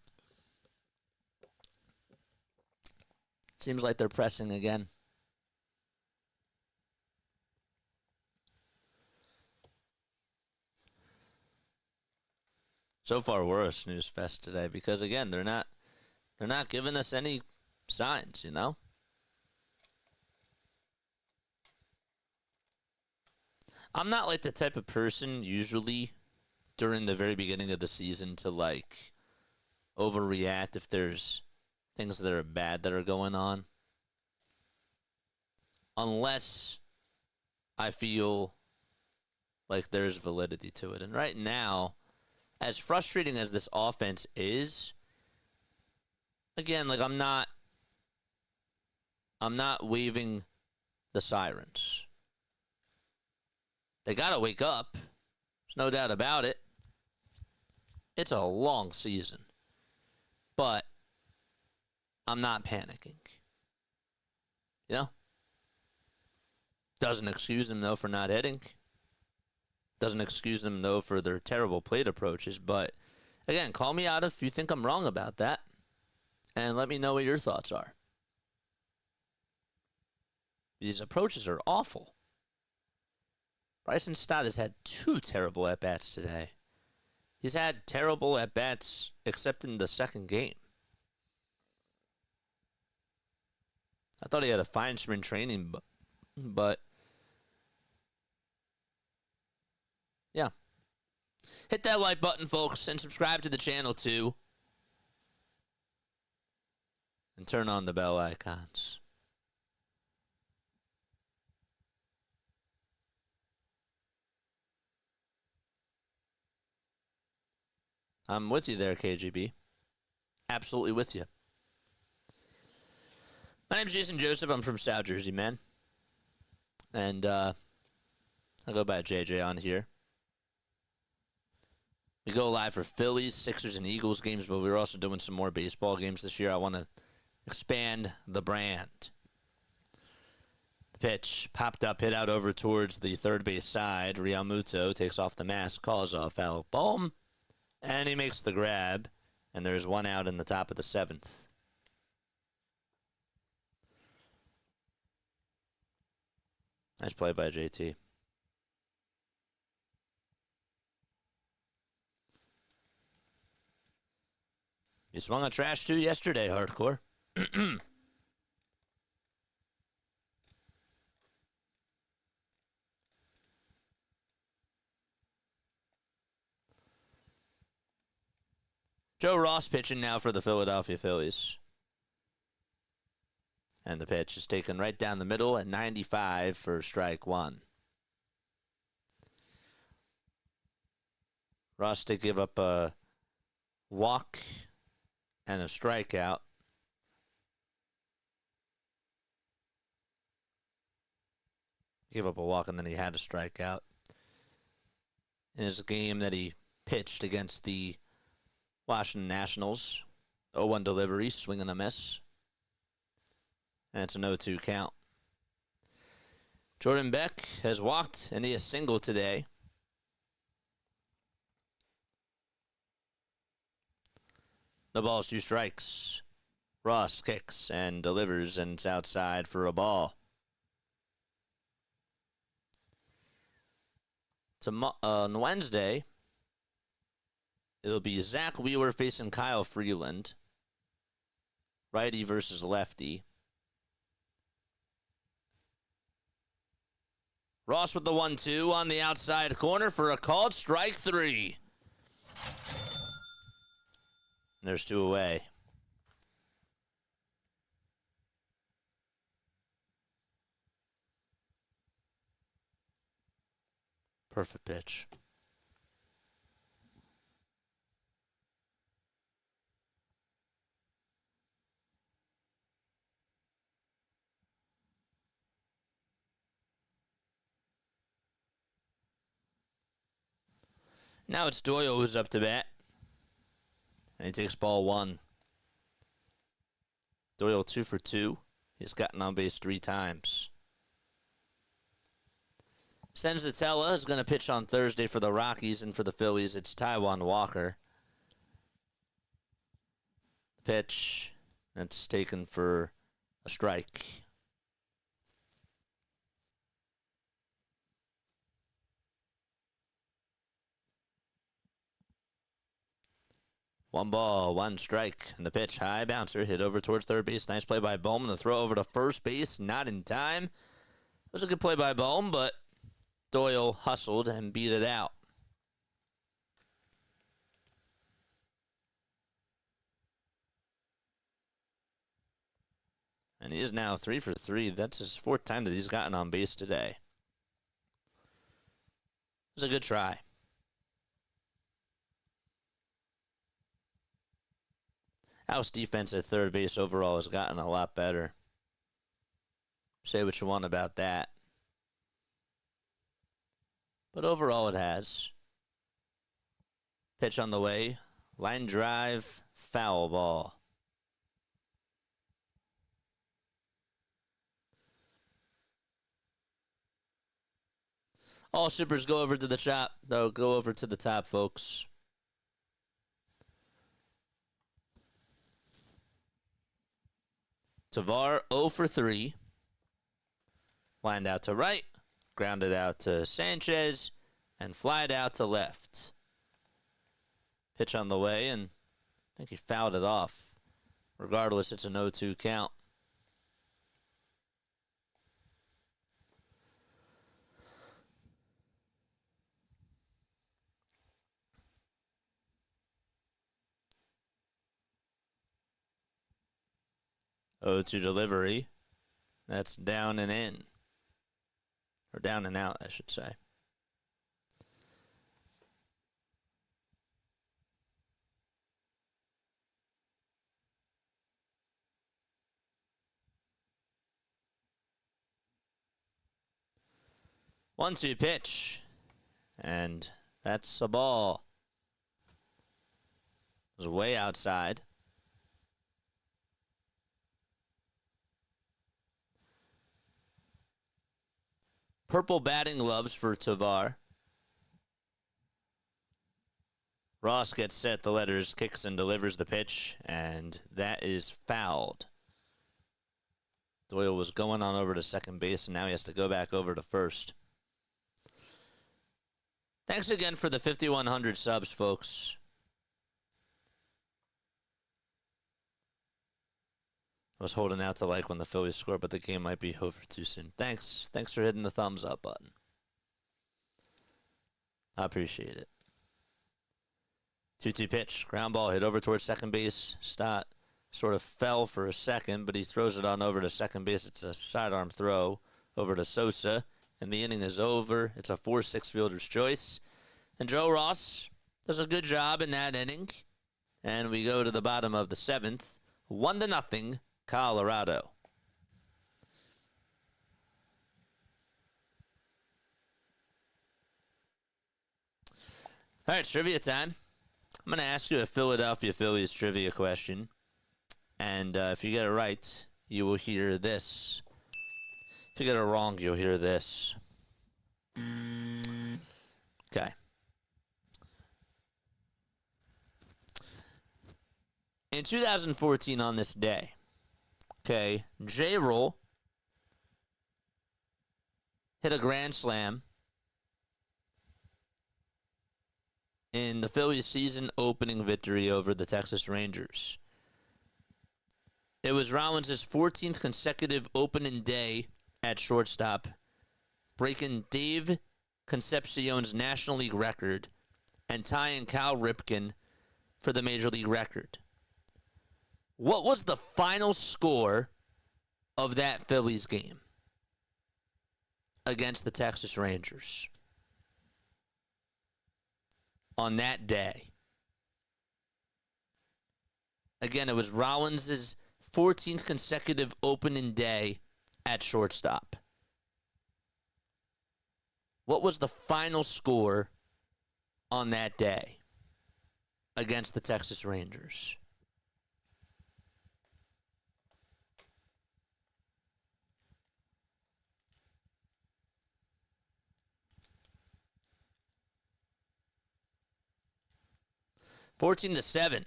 Seems like they're pressing again. So far, we're a snooze fest today because again, they're not giving us any signs, you know. I'm not like the type of person usually during the very beginning of the season to like overreact if there's things that are bad that are going on, unless I feel like there's validity to it. And right now, as frustrating as this offense is, again, like I'm not waving the sirens. They got to wake up. There's no doubt about it. It's a long season. But I'm not panicking. You know? Doesn't excuse them, though, for not hitting. Doesn't excuse them, though, for their terrible plate approaches. But, again, call me out if you think I'm wrong about that. And let me know what your thoughts are. These approaches are awful. Bryson Stott has had 2 terrible at-bats today. He's had terrible at-bats except in the second game. I thought he had a fine spring training, but yeah. Hit that like button, folks, and subscribe to the channel, too. And turn on the bell icons. I'm with you there, KGB. Absolutely with you. My name's Jason Joseph. I'm from South Jersey, man. And I go by JJ on here. We go live for Phillies, Sixers, and Eagles games, but we're also doing some more baseball games this year. I want to expand the brand. The pitch popped up, hit out over towards the third base side. Realmuto takes off the mask, calls off foul. Bohm. And he makes the grab, and there's 1 out in the top of the 7th. Nice play by JT. You swung a trash too yesterday, Hardcore. Joe Ross pitching now for the Philadelphia Phillies. And the pitch is taken right down the middle at 95 for strike 1. Ross to give up a walk and a strikeout. Gave up a walk and then he had a strikeout. It is a game that he pitched against the Washington Nationals. 0-1 delivery, swing and a miss. And it's an 0-2 count. Jordan Beck has walked and he has singled today. The ball's 2 strikes. Ross kicks and delivers, and it's outside for a ball. On Wednesday, it'll be Zach Wheeler facing Kyle Freeland. Righty versus lefty. Ross with the 1-2 on the outside corner for a called strike 3. And there's 2 away. Perfect pitch. Now it's Doyle who's up to bat. And he takes ball 1. Doyle 2 for 2. He's gotten on base 3 times. Senzatella is going to pitch on Thursday for the Rockies, and for the Phillies, it's Taijuan Walker. Pitch that's taken for a strike. One ball, one strike, and the pitch, high bouncer, hit over towards third base. Nice play by Bohm. The throw over to first base, not in time. It was a good play by Bohm, but Doyle hustled and beat it out. And he is now 3 for 3. That's his 4th time that he's gotten on base today. It was a good try. House defense at third base overall has gotten a lot better. Say what you want about that. But overall it has. Pitch on the way. Line drive. Foul ball. All shippers go over to the top. Though, go over to the top, folks. Tovar 0 for 3. Lined out to right. Grounded out to Sanchez. And flied out to left. Pitch on the way, and I think he fouled it off. Regardless, it's an 0-2 count. Oh, to delivery. That's down and in. Or down and out, I should say. One-two pitch. And that's a ball. It was way outside. Purple batting gloves for Tovar. Ross gets set, the letters, kicks and delivers the pitch, and that is fouled. Doyle was going on over to second base, and now he has to go back over to first. Thanks again for the 5,100 subs, folks. I was holding out to like when the Phillies score, but the game might be over too soon. Thanks for hitting the thumbs up button. I appreciate it. 2-2 pitch, ground ball hit over towards second base. Stott sort of fell for a second, but he throws it on over to second base. It's a sidearm throw over to Sosa, and the inning is over. It's a 4-6 fielder's choice, and Joe Ross does a good job in that inning. And we go to the bottom of the 7th, 1-0. Colorado. All right, trivia time. I'm going to ask you a Philadelphia Phillies trivia question. And if you get it right, you will hear this. If you get it wrong, you'll hear this. Okay. In 2014 on this day, okay, J-Roll hit a grand slam in the Phillies' season opening victory over the Texas Rangers. It was Rollins' 14th consecutive opening day at shortstop, breaking Dave Concepcion's National League record and tying Cal Ripken for the Major League record. What was the final score of that Phillies game against the Texas Rangers on that day? Again, it was Rollins' 14th consecutive opening day at shortstop. What was the final score on that day against the Texas Rangers? (14-7).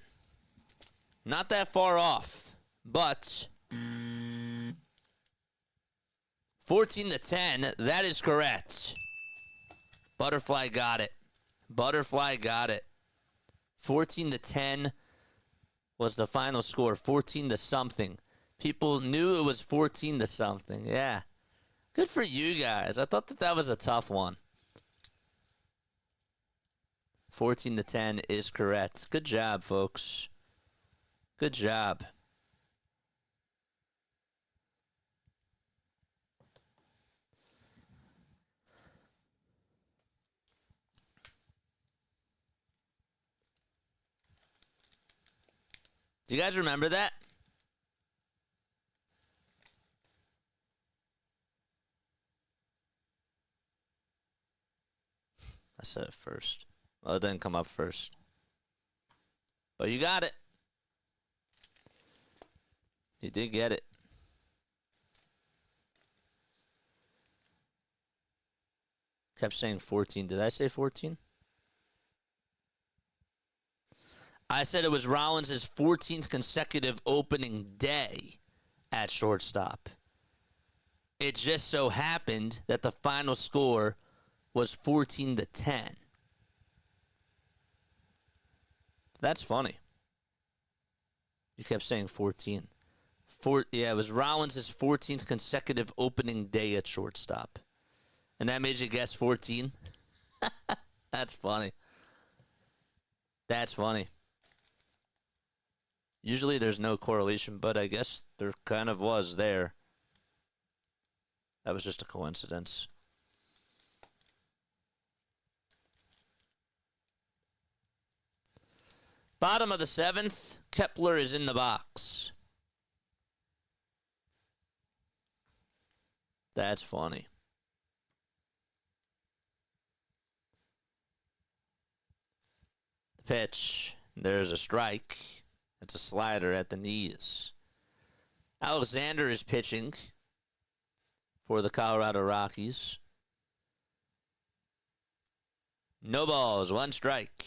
Not that far off, but 14-10. That is correct. Butterfly got it. Butterfly got it. 14-10 was the final score. 14-something. People knew it was 14-something. Yeah. Good for you guys. I thought that was a tough one. 14-10 is correct. Good job, folks. Good job. Do you guys remember that? I said it first. Well, it didn't come up first. But you got it. You did get it. Kept saying 14. Did I say 14? I said it was Rollins' 14th consecutive opening day at shortstop. It just so happened that the final score was 14-10. That's funny. You kept saying 14. Yeah, it was Rollins' 14th consecutive opening day at shortstop. And that made you guess 14? That's funny. That's funny. Usually there's no correlation, but I guess there kind of was there. That was just a coincidence. Bottom of the 7th, Kepler is in the box. That's funny. The pitch. There's a strike. It's a slider at the knees. Alexander is pitching for the Colorado Rockies. No balls, one strike.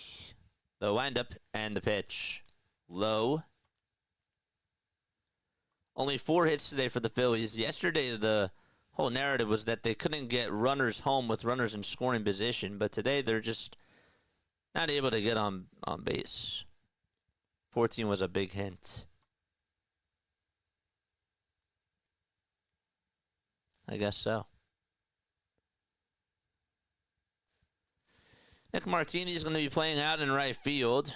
The windup and the pitch. Low. Only 4 hits today for the Phillies. Yesterday, the whole narrative was that they couldn't get runners home with runners in scoring position, but today they're just not able to get on base. 14 was a big hint. I guess so. Nick Martini is going to be playing out in right field.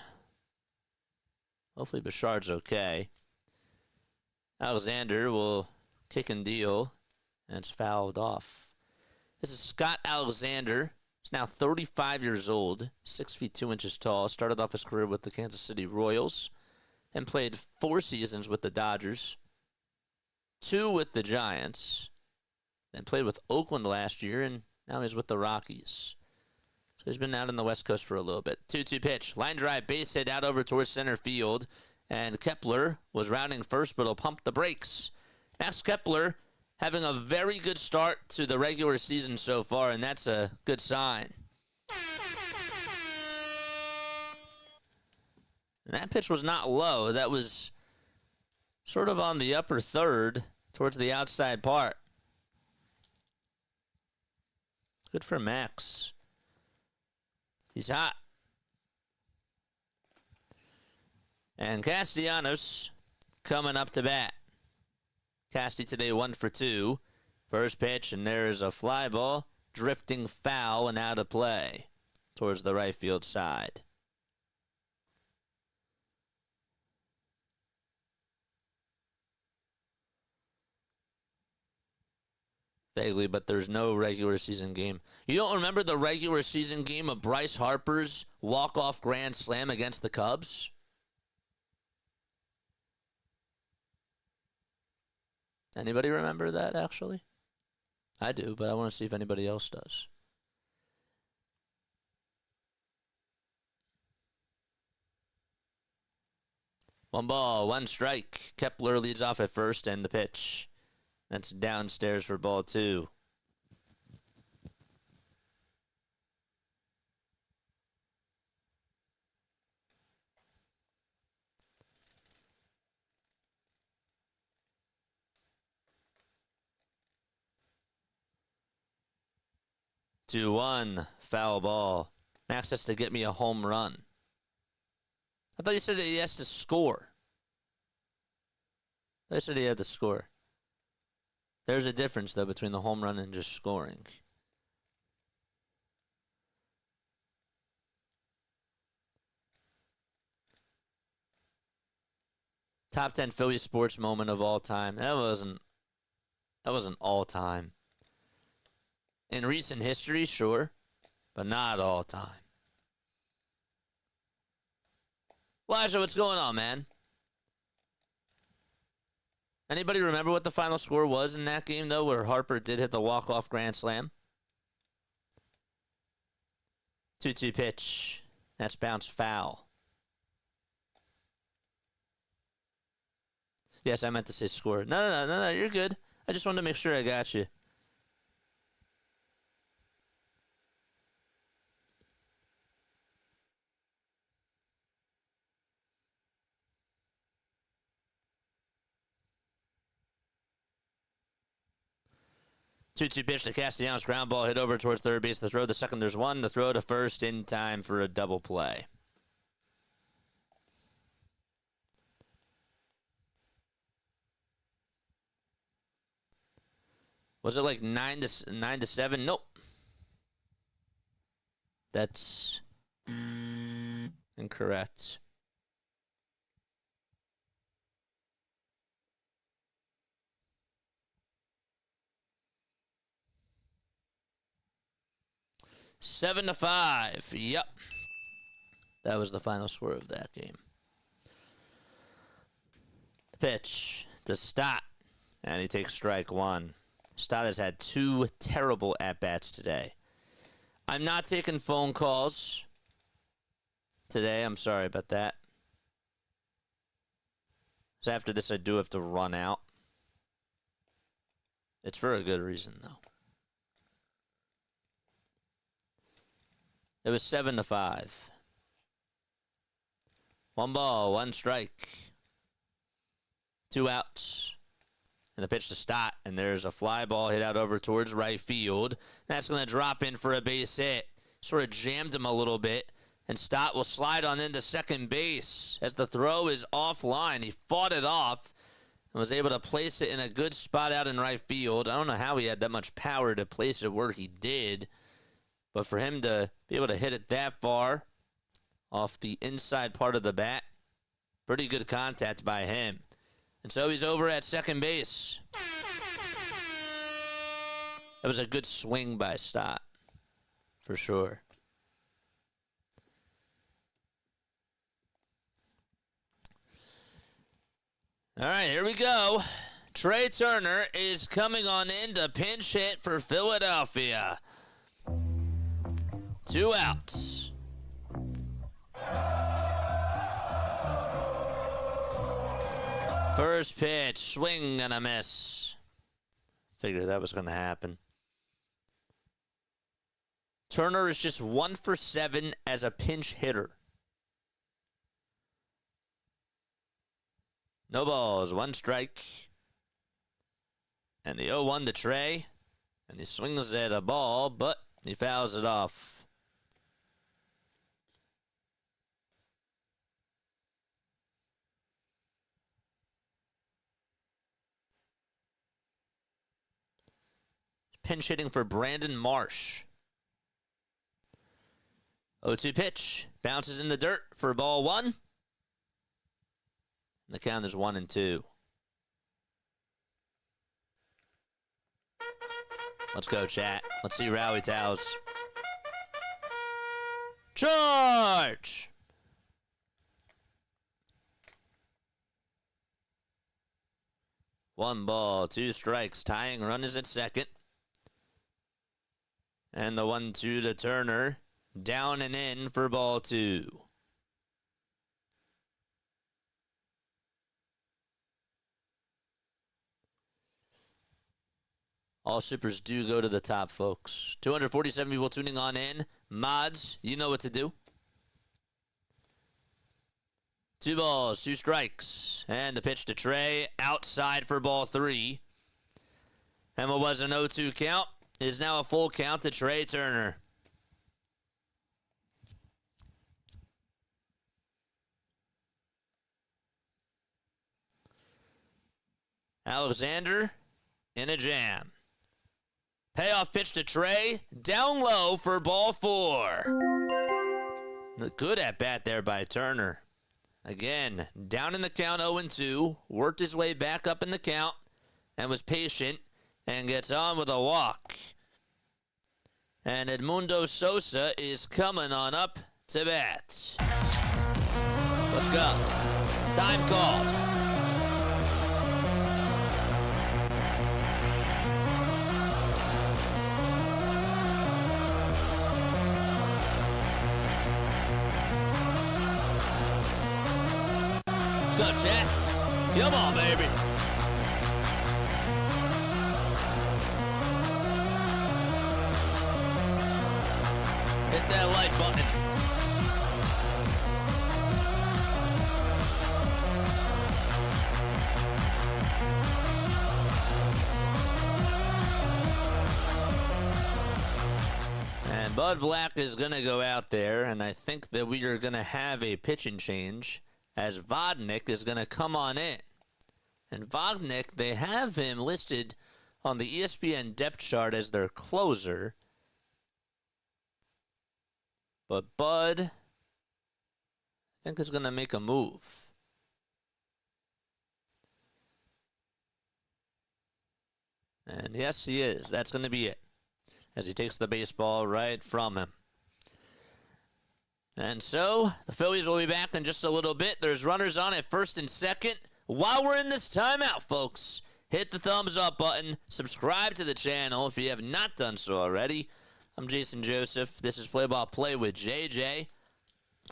Hopefully Bouchard's okay. Alexander will kick and deal, and it's fouled off. This is Scott Alexander. He's now 35 years old, 6 feet 2 inches tall. Started off his career with the Kansas City Royals and played 4 seasons with the Dodgers, 2 with the Giants, then played with Oakland last year, and now he's with the Rockies. So he's been out on the West Coast for a little bit. 2-2 pitch. Line drive, base hit out over towards center field. And Kepler was rounding first, but he'll pump the brakes. Max Kepler having a very good start to the regular season so far, and that's a good sign. And that pitch was not low. That was sort of on the upper third towards the outside part. Good for Max. He's hot. And Castellanos coming up to bat. Casty today 1 for 2. First pitch, and there's a fly ball drifting foul and out of play towards the right field side. Vaguely, but there's no regular season game. You don't remember the regular season game of Bryce Harper's walk-off grand slam against the Cubs? Anybody remember that, actually? I do, but I want to see if anybody else does. One ball, one strike. Kepler leads off at first, and the pitch. That's downstairs for ball 2. Two one, foul ball. Max has to get me a home run. I thought you said that he has to score. I said he had to score. There's a difference, though, between the home run and just scoring. Top 10 Philly sports moment of all time. That wasn't all time. In recent history, sure, but not all time. Elijah, what's going on, man? Anybody remember what the final score was in that game, though, where Harper did hit the walk-off grand slam? 2-2 pitch. That's bounced foul. Yes, I meant to say score. No, you're good. I just wanted to make sure I got you. Two-two pitch to Castellanos, ground ball hit over towards third base. The throw to second, there's one. The throw to first in time for a double play. Was it like 9-7? Nope. That's incorrect. Seven to 5. Yep. That was the final score of that game. The pitch to Stott. And he takes strike one. Stott has had 2 terrible at-bats today. I'm not taking phone calls today. I'm sorry about that. So after this, I do have to run out. It's for a good reason, though. It was 7 to 5. One ball, one strike. 2 outs. And the pitch to Stott, and there's a fly ball hit out over towards right field. That's going to drop in for a base hit. Sort of jammed him a little bit, and Stott will slide on into second base as the throw is offline. He fought it off and was able to place it in a good spot out in right field. I don't know how he had that much power to place it where he did, but for him to be able to hit it that far off the inside part of the bat, pretty good contact by him. And so he's over at second base. That was a good swing by Stott, for sure. All right, here we go. Trey Turner is coming on in to pinch hit for Philadelphia. 2 outs. First pitch, swing and a miss. Figured that was going to happen. Turner is just 1 for 7 as a pinch hitter. No balls, 1 strike. And the 0-1 to Trey. And he swings at a ball, but he fouls it off. Pinch hitting for Brandon Marsh. 0-2 pitch. Bounces in the dirt for ball 1. And the count is 1-2. Let's go, chat. Let's see Rally Towels. Charge! One ball, 2 strikes. Tying run is at second. And the 1-2 to Turner. Down and in for ball 2. All supers do go to the top, folks. 247 people tuning on in. Mods, you know what to do. 2 balls, 2 strikes. And the pitch to Trey, outside for ball 3. And what was an 0-2 count is now a full count to Trey Turner. Alexander in a jam. Payoff pitch to Trey, down low for ball 4. Good at bat there by Turner. Again, down in the count 0-2, worked his way back up in the count and was patient and gets on with a walk. And Edmundo Sosa is coming on up to bat. Let's go. Time called. Let's go, chat. Come on, baby. Hit that like button. And Bud Black is going to go out there, and I think that we are going to have a pitching change as Vodnik is going to come on in. And Vodnik, they have him listed on the ESPN depth chart as their closer. But Bud, I think, is going to make a move. And yes, he is. That's going to be it, as he takes the baseball right from him. And so, the Phillies will be back in just a little bit. There's runners on at first and second. While we're in this timeout, folks, hit the thumbs up button. Subscribe to the channel if you have not done so already. I'm Jason Joseph. This is Play-by-Play with JJ.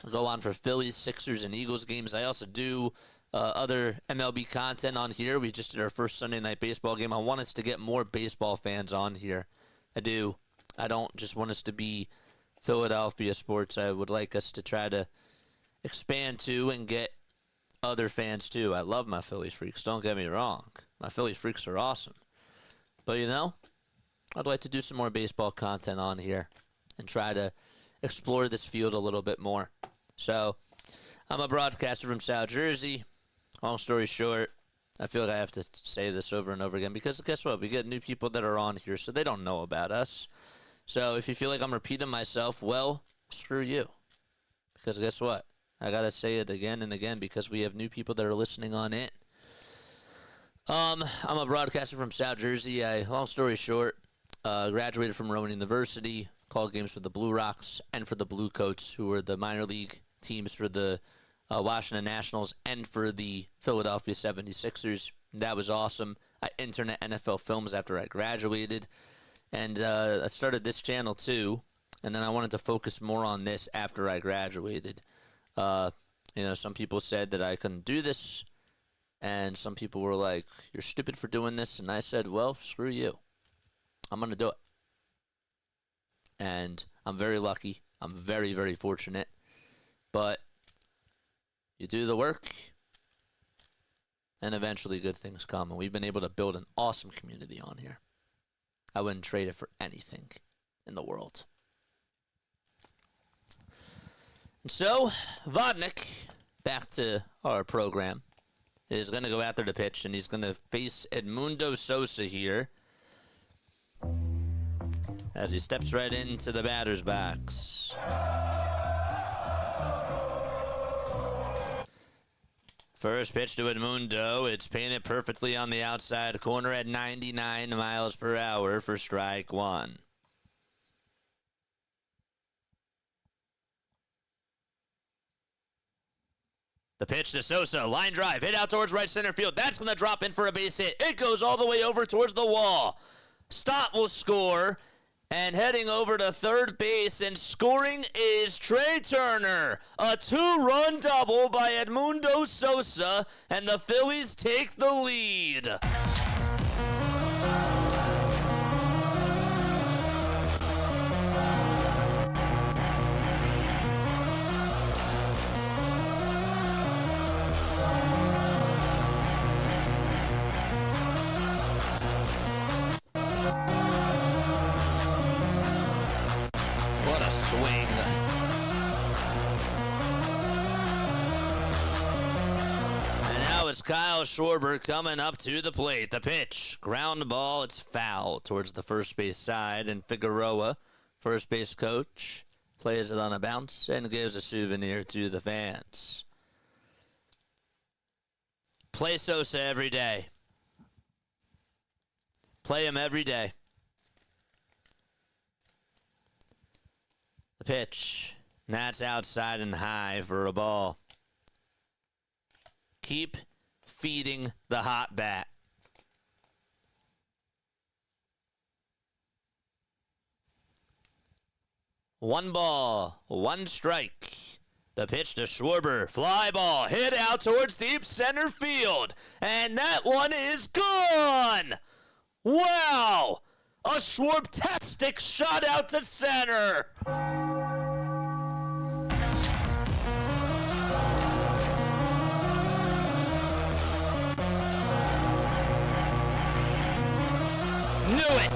I'll go on for Phillies, Sixers, and Eagles games. I also do other MLB content on here. We just did our first Sunday Night Baseball game. I want us to get more baseball fans on here. I do. I don't just want us to be Philadelphia sports. I would like us to try to expand to and get other fans too. I love my Phillies freaks. Don't get me wrong. My Phillies freaks are awesome. But, you know, I'd like to do some more baseball content on here and try to explore this field a little bit more. So, I'm a broadcaster from South Jersey. Long story short, I feel like I have to say this over and over again because guess what? We get new people that are on here, so they don't know about us. So if you feel like I'm repeating myself, well, screw you. Because guess what? I got to say it again and again because we have new people that are listening on in. I'm a broadcaster from South Jersey. Long story short, graduated from Rowan University, called games for the Blue Rocks and for the Blue Coats, who were the minor league teams for the Washington Nationals and for the Philadelphia 76ers. That was awesome. I interned at NFL Films after I graduated. And I started this channel too, and then I wanted to focus more on this after I graduated. You know, some people said that I couldn't do this, and some people were like, "You're stupid for doing this," and I said, "Well, screw you. I'm going to do it." And I'm very lucky. I'm very, very fortunate. But you do the work, and eventually good things come, and we've been able to build an awesome community on here. I wouldn't trade it for anything in the world. And so, Vodnik, back to our program, is going to go out there to pitch, and he's going to face Edmundo Sosa here as he steps right into the batter's box. First pitch to Edmundo. It's painted perfectly on the outside corner at 99 miles per hour for strike one. The pitch to Sosa. Line drive. Hit out towards right center field. That's going to drop in for a base hit. It goes all the way over towards the wall. Stott will score. And heading over to third base and scoring is Trey Turner. A 2-run double by Edmundo Sosa, and the Phillies take the lead. swing. And now it's Kyle Schwarber coming up to the plate. The pitch, ground ball, it's foul towards the first base side, and Figueroa, first base coach, plays it on a bounce and gives a souvenir to the fans. Play Sosa every day. Play him every day. The pitch. That's outside and high for a ball. Keep feeding the hot bat. One ball, one strike. The pitch to Schwarber. Fly ball hit out towards deep center field. And that one is gone. Wow. A Schwarbtastic shot out to center. Knew it.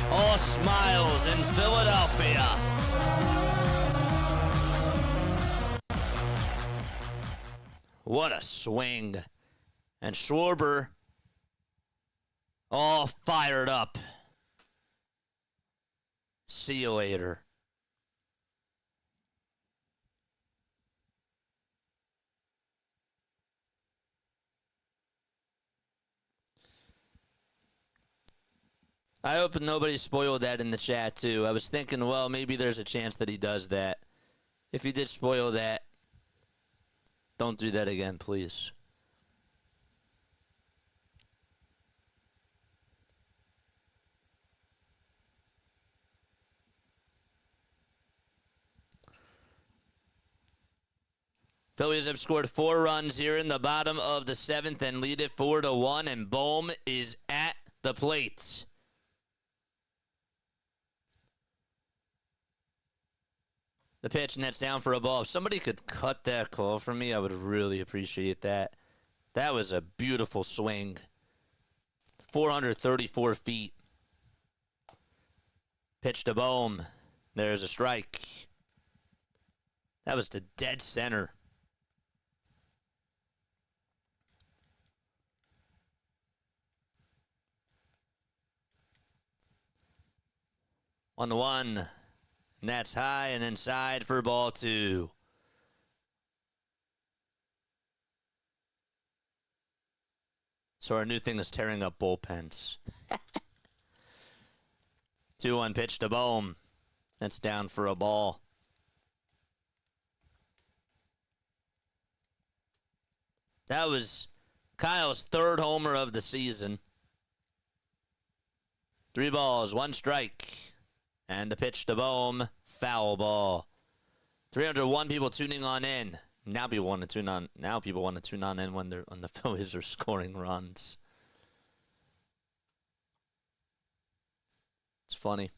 All smiles in Philadelphia. What a swing. And Schwarber all fired up. See you later. I hope nobody spoiled that in the chat, too. I was thinking, well, maybe there's a chance that he does that. If you did spoil that, don't do that again, please. Phillies have scored 4 runs here in the bottom of the 7th and lead it 4-1, and Bohm is at the plate. The pitch, and that's down for a ball. If somebody could cut that call for me, I would really appreciate that. That was a beautiful swing. 434 feet. Pitch to Bohm. There's a strike. That was to dead center. One to one. And that's high and inside for ball 2. So our new thing is tearing up bullpens. 2-1 pitch to Bohm. That's down for a ball. That was Kyle's 3rd homer of the season. 3 balls, 1 strike. And the pitch to Bohm, foul ball. 301 people tuning on in. Now people want to tune on. Now people want to tune on in when the Phillies are scoring runs. It's funny.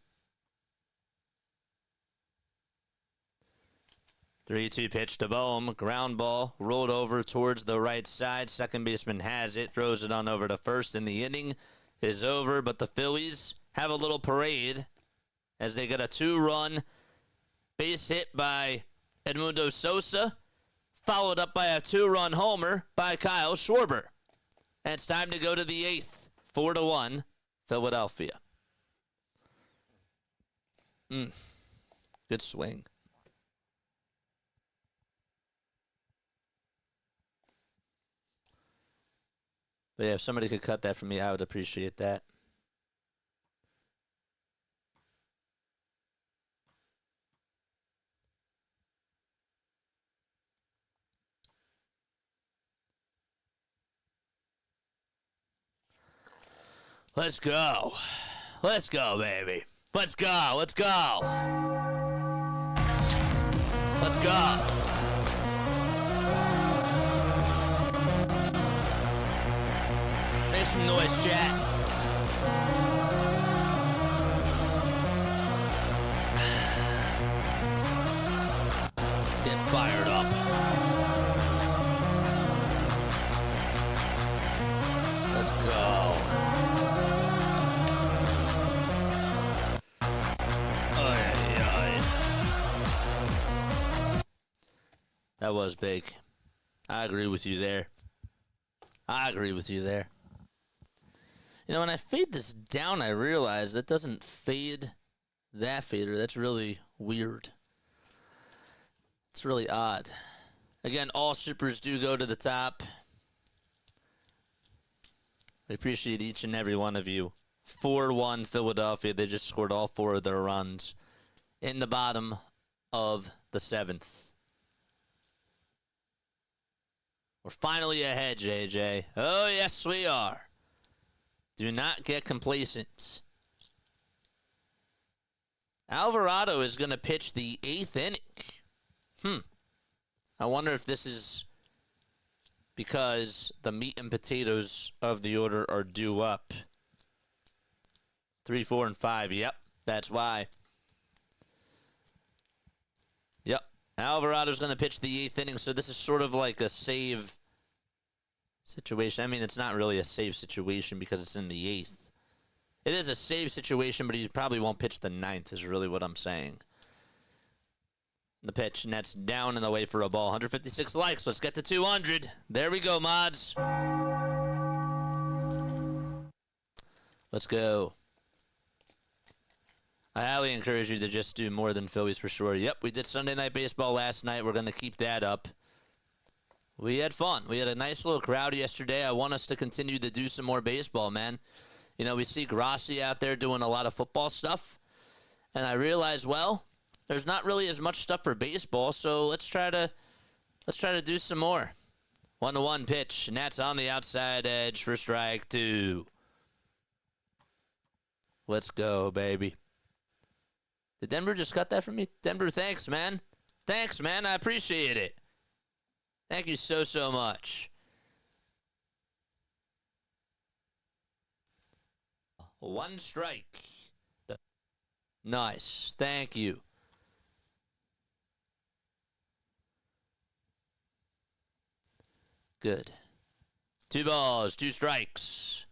3-2 pitch to Bohm, ground ball, rolled over towards the right side. Second baseman has it, throws it on over to first, and the inning is over. But the Phillies have a little parade as they get a 2-run base hit by Edmundo Sosa, followed up by a 2-run homer by Kyle Schwarber. And it's time to go to the 8th. 4-1, Philadelphia. Good swing. But yeah, if somebody could cut that for me, I would appreciate that. Let's go. Let's go, baby. Let's go. Let's go. Let's go. some noise, chat. Get fired up. Let's go. That was big. I agree with you there. You know, when I fade this down, I realize that doesn't fade that fader. That's really weird. It's really odd. Again, all supers do go to the top. I appreciate each and every one of you. 4-1 Philadelphia. They just scored all 4 of their runs in the bottom of the 7th. We're finally ahead, JJ. Oh, yes, we are. Do not get complacent. Alvarado is going to pitch the 8th inning. I wonder if this is because the meat and potatoes of the order are due up. 3, 4, and 5. Yep, that's why. Yep. Alvarado's going to pitch the 8th inning, so this is sort of like a save situation. I mean, it's not really a save situation because it's in the 8th. It is a save situation, but he probably won't pitch the 9th is really what I'm saying. The pitch, and that's down and away for a ball. 156 likes. Let's get to 200. There we go, mods. Let's go. I highly encourage you to just do more than Phillies for sure. Yep, we did Sunday Night Baseball last night. We're going to keep that up. We had fun. We had a nice little crowd yesterday. I want us to continue to do some more baseball, man. You know, we see Grassi out there doing a lot of football stuff. And I realize, well, there's not really as much stuff for baseball, so let's try to do some more. 1-1 pitch, and that's on the outside edge for strike 2. Let's go, baby. Did Denver just cut that from me? Denver, thanks, man. Thanks, man. I appreciate it. Thank you so, so much. One strike. Nice. Thank you. Good. 2 balls, 2 strikes.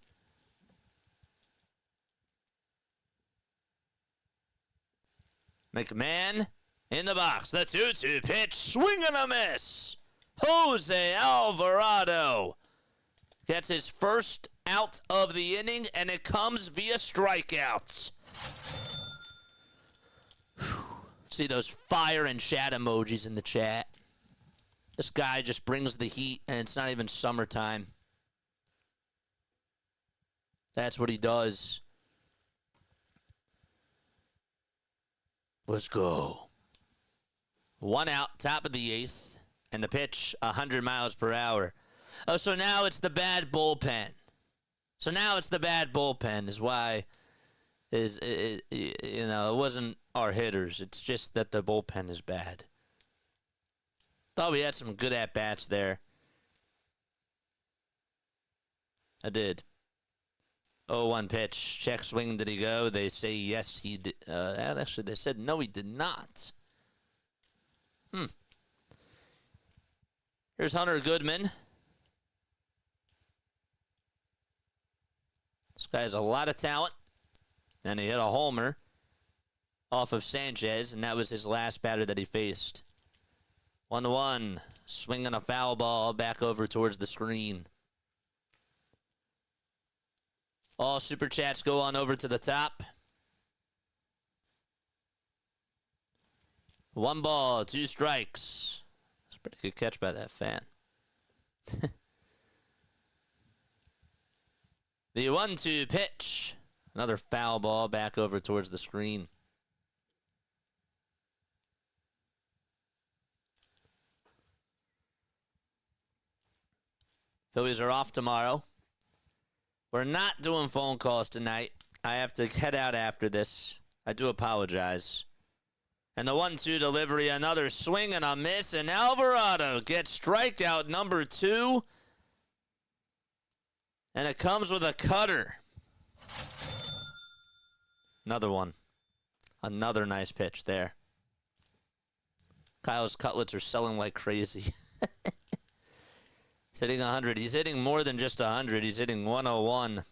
McMahon in the box. The 2-2 pitch. Swing and a miss. Jose Alvarado gets his first out of the inning, and it comes via strikeouts. See those fire and chat emojis in the chat. This guy just brings the heat, and it's not even summertime. That's what he does. Let's go. 1 out, top of the 8th, and the pitch 100 miles per hour. Oh, so now it's the bad bullpen. Is why it wasn't our hitters. It's just that the bullpen is bad. Thought we had some good at-bats there. I did. 0-1 pitch. Check swing. Did he go? They say yes, he did. Actually, they said no, he did not. Here's Hunter Goodman. This guy has a lot of talent. And he hit a homer off of Sanchez, and that was his last batter that he faced. 1-1. Swinging a foul ball back over towards the screen. All super chats go on over to the top. 1 ball, 2 strikes. That's a pretty good catch by that fan. The 1-2 pitch. Another foul ball back over towards the screen. Phillies are off tomorrow. We're not doing phone calls tonight. I have to head out after this. I do apologize. And the 1-2 delivery, another swing and a miss, and Alvarado gets strikeout number 2. And it comes with a cutter. Another one. Another nice pitch there. Kyle's cutlets are selling like crazy. He's hitting 100. He's hitting more than just 100. He's hitting 101.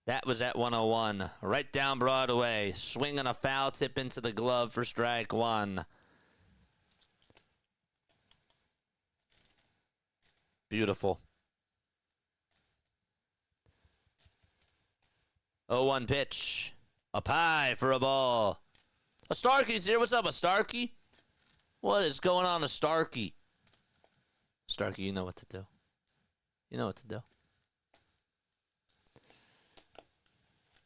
That was at 101. Right down Broadway. Swinging a foul tip into the glove for strike one. Beautiful. 0-1 pitch. Up high for a ball. A Starkey's here. What's up, a Starkey? What is going on, a Starkey? Starkey, you know what to do. You know what to do.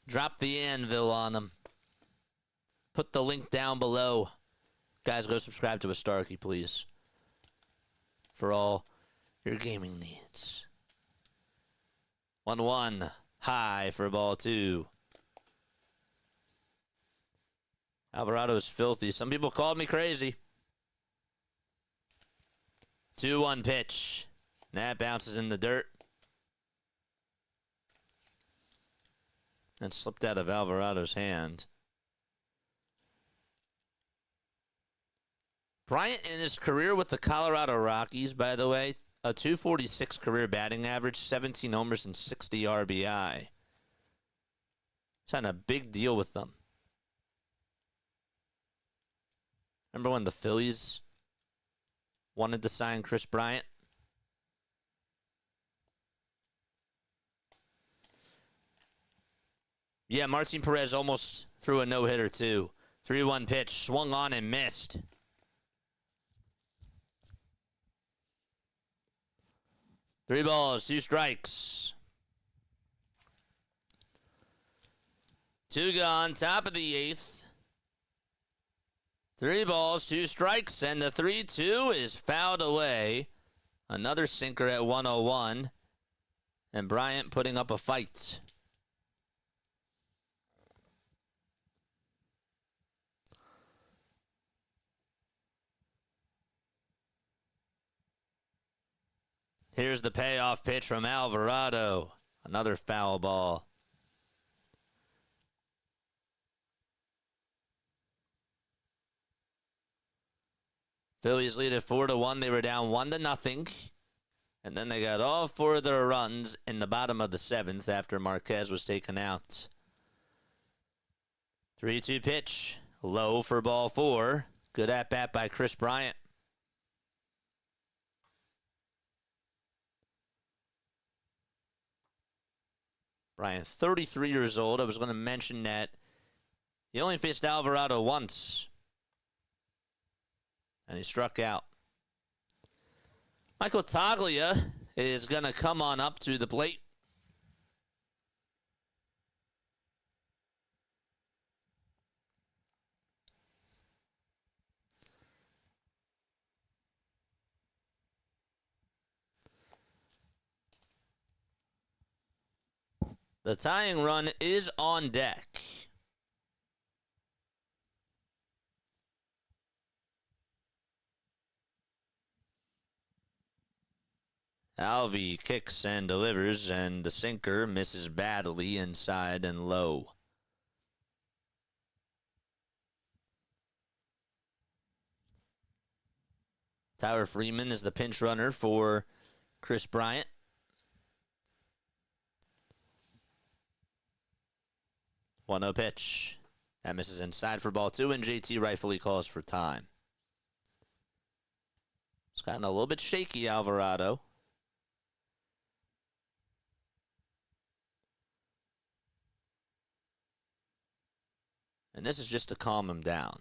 Drop the anvil on him. Put the link down below. Guys, go subscribe to a Starkey, please. For all your gaming needs. 1-1. High for ball two. Alvarado is filthy. Some people called me crazy. 2-1 pitch. That bounces in the dirt. And slipped out of Alvarado's hand. Bryant in his career with the Colorado Rockies, by the way, a 246 career batting average, 17 homers and 60 RBI. He's had a big deal with them. Remember when the Phillies wanted to sign Kris Bryant? Yeah, Martin Perez almost threw a no-hitter too. 3-1 pitch, swung on and missed. Three balls, two strikes. Two gone, top of the eighth. Three balls, two strikes, and the 3-2 is fouled away. Another sinker at 101. And Bryant putting up a fight. Here's the payoff pitch from Alvarado. Another foul ball. Phillies lead at 4-1. They were down 1-0. And then they got all four of their runs in the bottom of the seventh after Marquez was taken out. 3-2 pitch. Low for ball four. Good at bat by Kris Bryant. Bryant, 33 years old. I was going to mention that he only faced Alvarado once. And he struck out. Michael Toglia is going to come on up to the plate. The tying run is on deck. Alvey kicks and delivers, and the sinker misses badly inside and low. Tyler Freeman is the pinch runner for Kris Bryant. One 0 pitch. That misses inside for ball two, and JT rightfully calls for time. It's gotten a little bit shaky, Alvarado. And this is just to calm him down.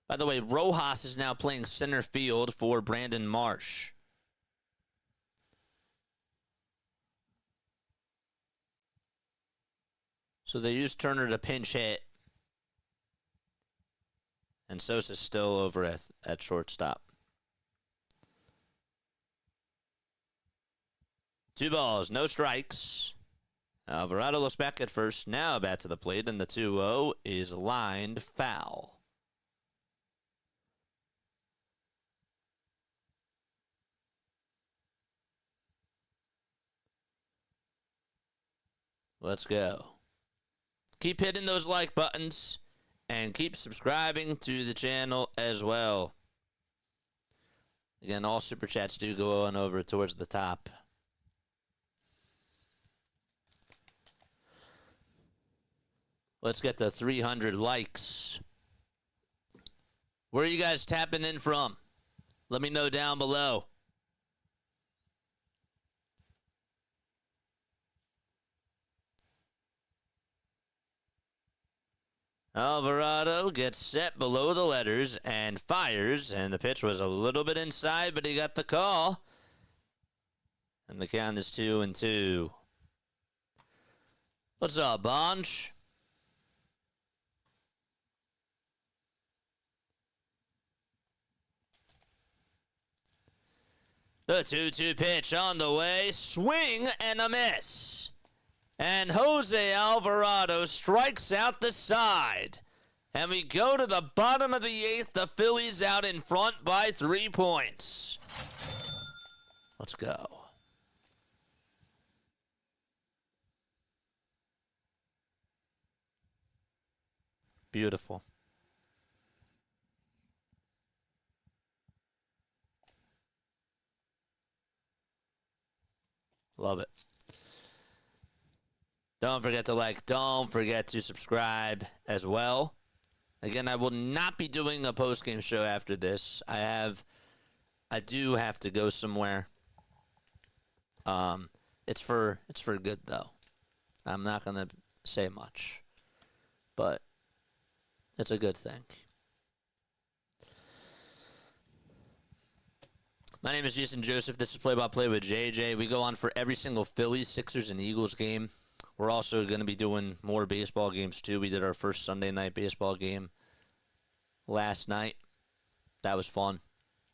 By the way, Rojas is now playing center field for Brandon Marsh. So they used Turner to pinch hit. And Sosa's still over at shortstop. 2 balls, no strikes. Alvarado looks back at first. Now back to the plate, and the 2-0 is lined foul. Let's go. Keep hitting those like buttons and keep subscribing to the channel as well. Again, all super chats do go on over towards the top. Let's get to 300 likes. Where are you guys tapping in from? Let me know down below. Alvarado gets set below the letters and fires, and the pitch was a little bit inside, but he got the call. And the count is 2-2. What's up, Bonch? The 2-2 pitch on the way. Swing and a miss. And Jose Alvarado strikes out the side. And we go to the bottom of the 8th. The Phillies out in front by 3 points. Let's go. Beautiful. Love it. Don't forget to like. Don't forget to subscribe as well. Again, I will not be doing a post-game show after this. I do have to go somewhere. It's for good though. I'm not gonna say much, but it's a good thing. My name is Jason Joseph. This is Play-by-Play with JJ. We go on for every single Phillies, Sixers, and Eagles game. We're also going to be doing more baseball games, too. We did our first Sunday night baseball game last night. That was fun.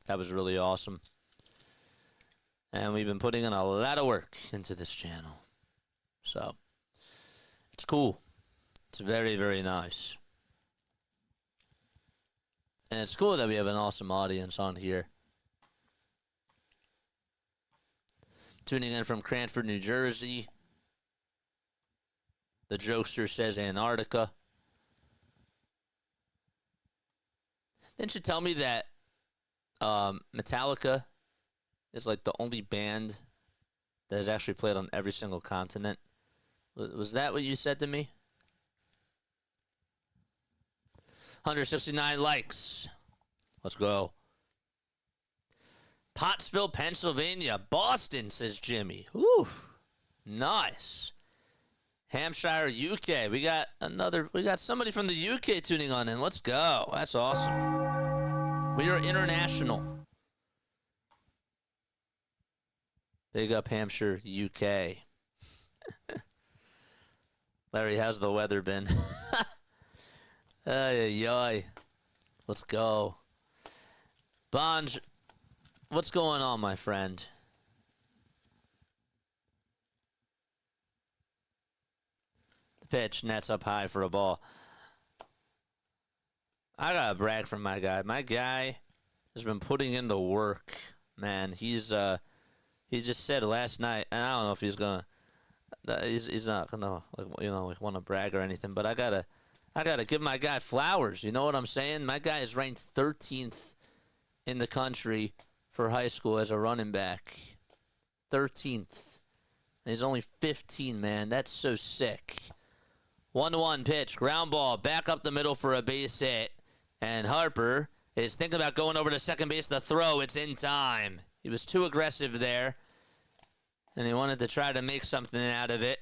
That was really awesome. And we've been putting in a lot of work into this channel. So, it's cool. It's very, very nice. And it's cool that we have an awesome audience on here. Tuning in from Cranford, New Jersey. The jokester says Antarctica. Didn't you tell me that Metallica is like the only band that has actually played on every single continent? Was that what you said to me? 169 likes. Let's go. Pottsville, Pennsylvania. Boston, says Jimmy. Whew. Nice. Hampshire, UK. We got somebody from the UK tuning on in. Let's go. That's awesome. We are international. Big up Hampshire, UK. Larry, how's the weather been? Ay, ay, ay. Let's go. Bonj, what's going on, my friend? The pitch, nets up high for a ball. I gotta brag for my guy. My guy has been putting in the work, man. He just said last night, and I don't know if he's gonna, he's not gonna, like want to brag or anything, but I gotta give my guy flowers. You know what I'm saying? My guy is ranked 13th in the country for high school as a running back. 13th. And he's only 15, man. That's so sick. 1-1 pitch, ground ball, back up the middle for a base hit. And Harper is thinking about going over to second base. The throw, it's in time. He was too aggressive there. And he wanted to try to make something out of it.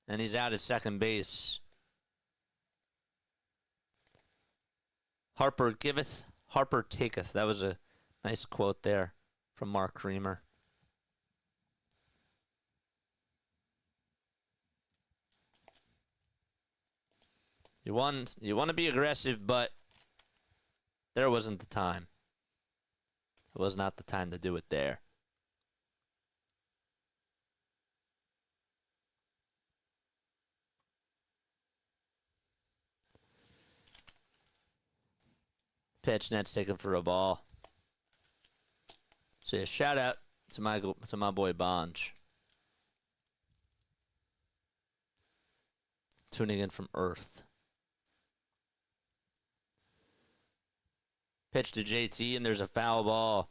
And he's out at second base. Harper giveth, Harper taketh. That was a nice quote there from Mark Creamer. You want to be aggressive, but there wasn't the time. It was not the time to do it there. Pitch, net's taken for a ball. So yeah, shout out to my boy Bonj. tuning in from Earth. Pitch to JT, and there's a foul ball.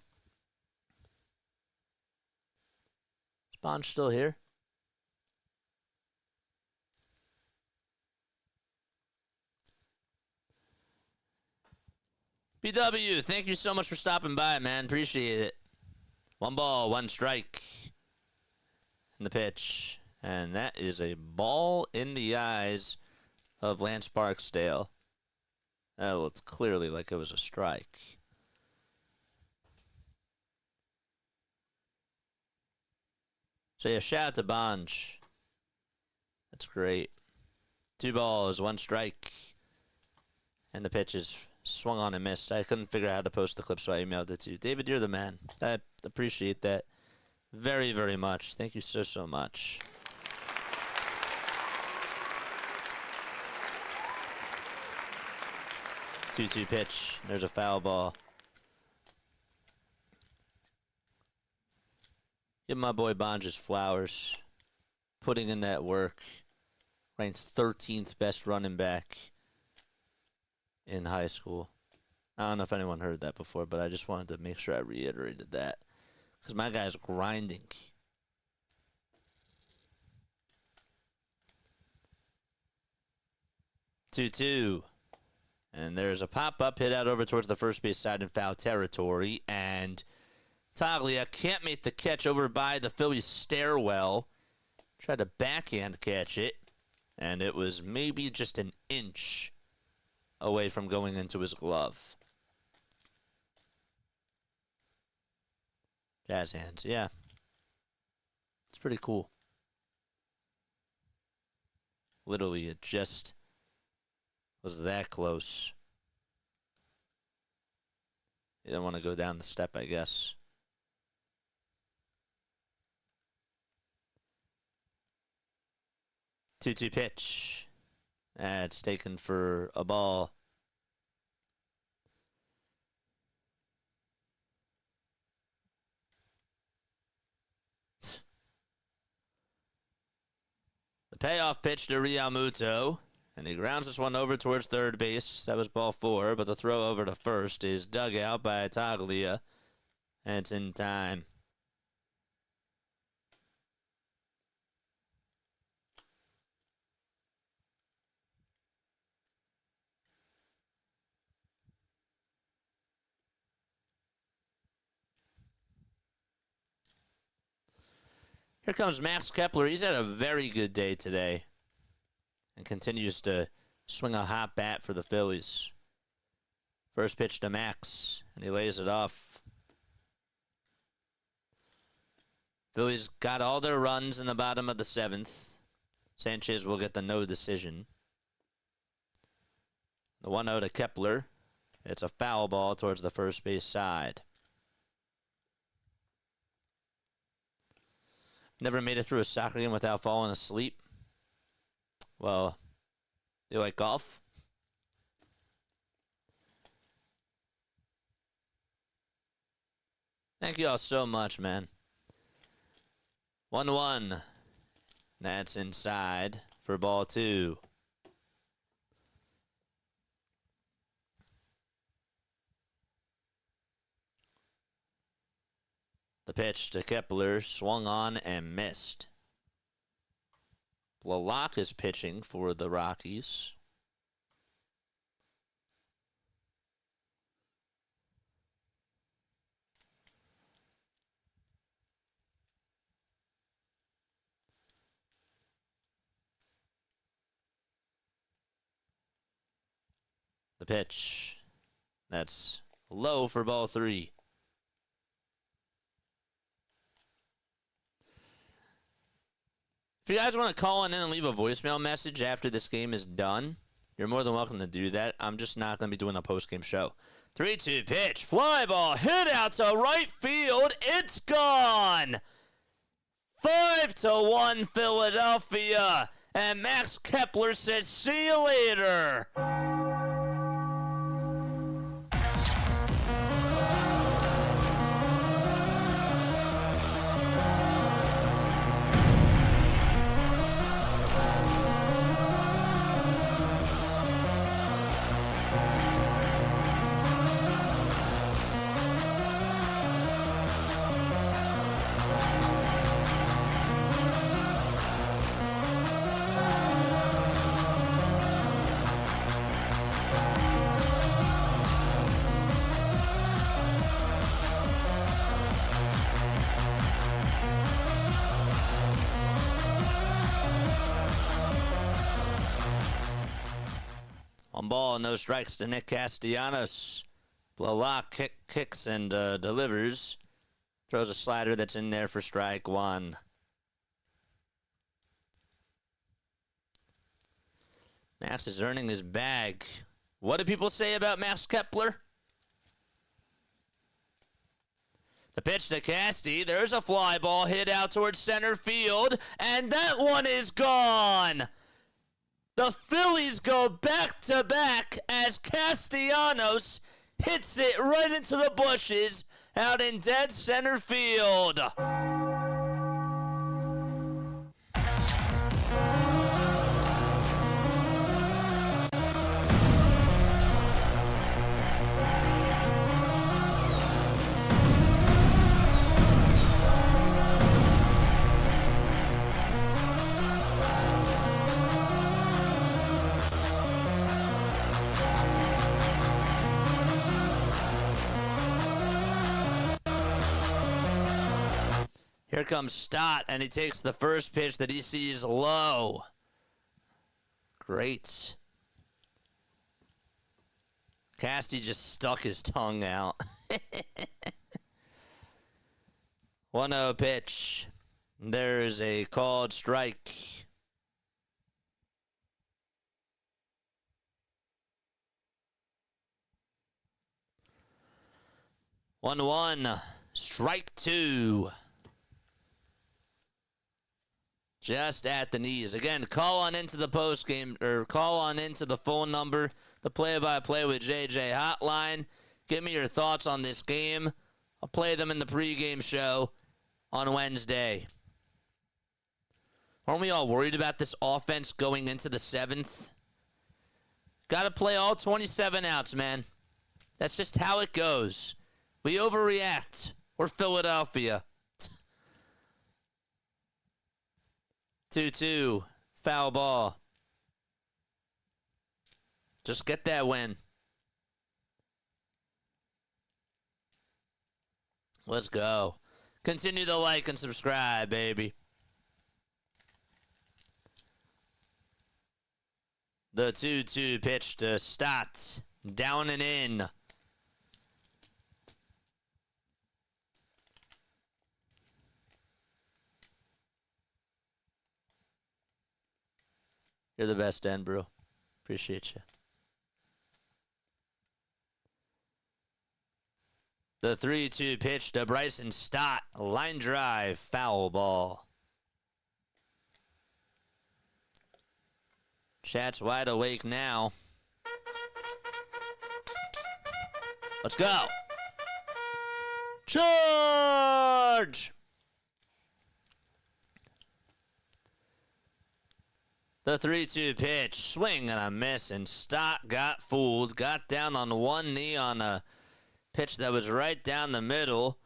Is Bond still here? BW, thank you so much for stopping by, man. Appreciate it. 1 ball, 1 strike. In the pitch. And that is a ball in the eyes of Lance Barksdale. That looked clearly like it was a strike. So yeah, shout out to Bonge. That's great. 2 balls, 1 strike. And the pitch is swung on and missed. I couldn't figure out how to post the clip, so I emailed it to you. David, you're the man. I appreciate that very, very much. Thank you so, so much. Two-two pitch. There's a foul ball. Give my boy Bonge his flowers. Putting in that work. Ranked 13th best running back in high school. I don't know if anyone heard that before, but I just wanted to make sure I reiterated that. Because my guy's grinding. 2-2. And there's a pop-up hit out over towards the first base side in foul territory. And Taglia can't make the catch over by the Phillies stairwell. Tried to backhand catch it. And it was maybe just an inch away from going into his glove. Jazz hands, yeah. It's pretty cool. Literally, it just was that close. You don't want to go down the step, I guess. Two-two pitch. It's taken for a ball. The payoff pitch to realmuto. And he grounds this one over towards third base. That was ball 4, but the throw over to first is dug out by Taglia. And it's in time. Here comes Max Kepler. He's had a very good day today. And continues to swing a hot bat for the Phillies. First pitch to Max, and he lays it off. Phillies got all their runs in the bottom of the 7th. Sanchez will get the no decision. The 1-0 to Kepler. It's a foul ball towards the first base side. Never made it through a soccer game without falling asleep. Well, you like golf? Thank you all so much, man. 1-1. That's inside for ball 2. The pitch to Kepler swung on and missed. Lalak is pitching for the Rockies. The pitch. That's low for ball 3. If you guys want to call in and leave a voicemail message after this game is done, you're more than welcome to do that. I'm just not going to be doing a post-game show. 3-2 pitch. Fly ball. Hit out to right field. It's gone. 5-1 Philadelphia. And Max Kepler says, see you later. 1 ball, no strikes to Nick Castellanos. Blow lock, kicks, and delivers. Throws a slider that's in there for strike 1. Max is earning his bag. What do people say about Max Kepler? The pitch to Casty. There's a fly ball hit out towards center field, and that one is gone. The Phillies go back-to-back as Castellanos hits it right into the bushes out in dead center field. Here comes Stott, and he takes the first pitch that he sees low. Great. Casty just stuck his tongue out. 1-0 pitch. There's a called strike. One, strike 2. Just at the knees. Again, call on into the post game, or call on into the phone number, the play-by-play with JJ hotline. Give me your thoughts on this game. I'll play them in the pregame show on Wednesday. Aren't we all worried about this offense going into the 7th? Got to play all 27 outs, man. That's just how it goes. We overreact. We're Philadelphia. 2-2. Foul ball. Just get that win. Let's go. Continue to like and subscribe, baby. The 2-2 pitch to Stott. Down and in. You're the best, Dan, bro. Appreciate you. The 3-2 pitch to Bryson Stott. Line drive. Foul ball. Chat's wide awake now. Let's go. Charge! The 3-2 pitch, swing and a miss, and Stott got fooled. Got down on one knee on a pitch that was right down the middle.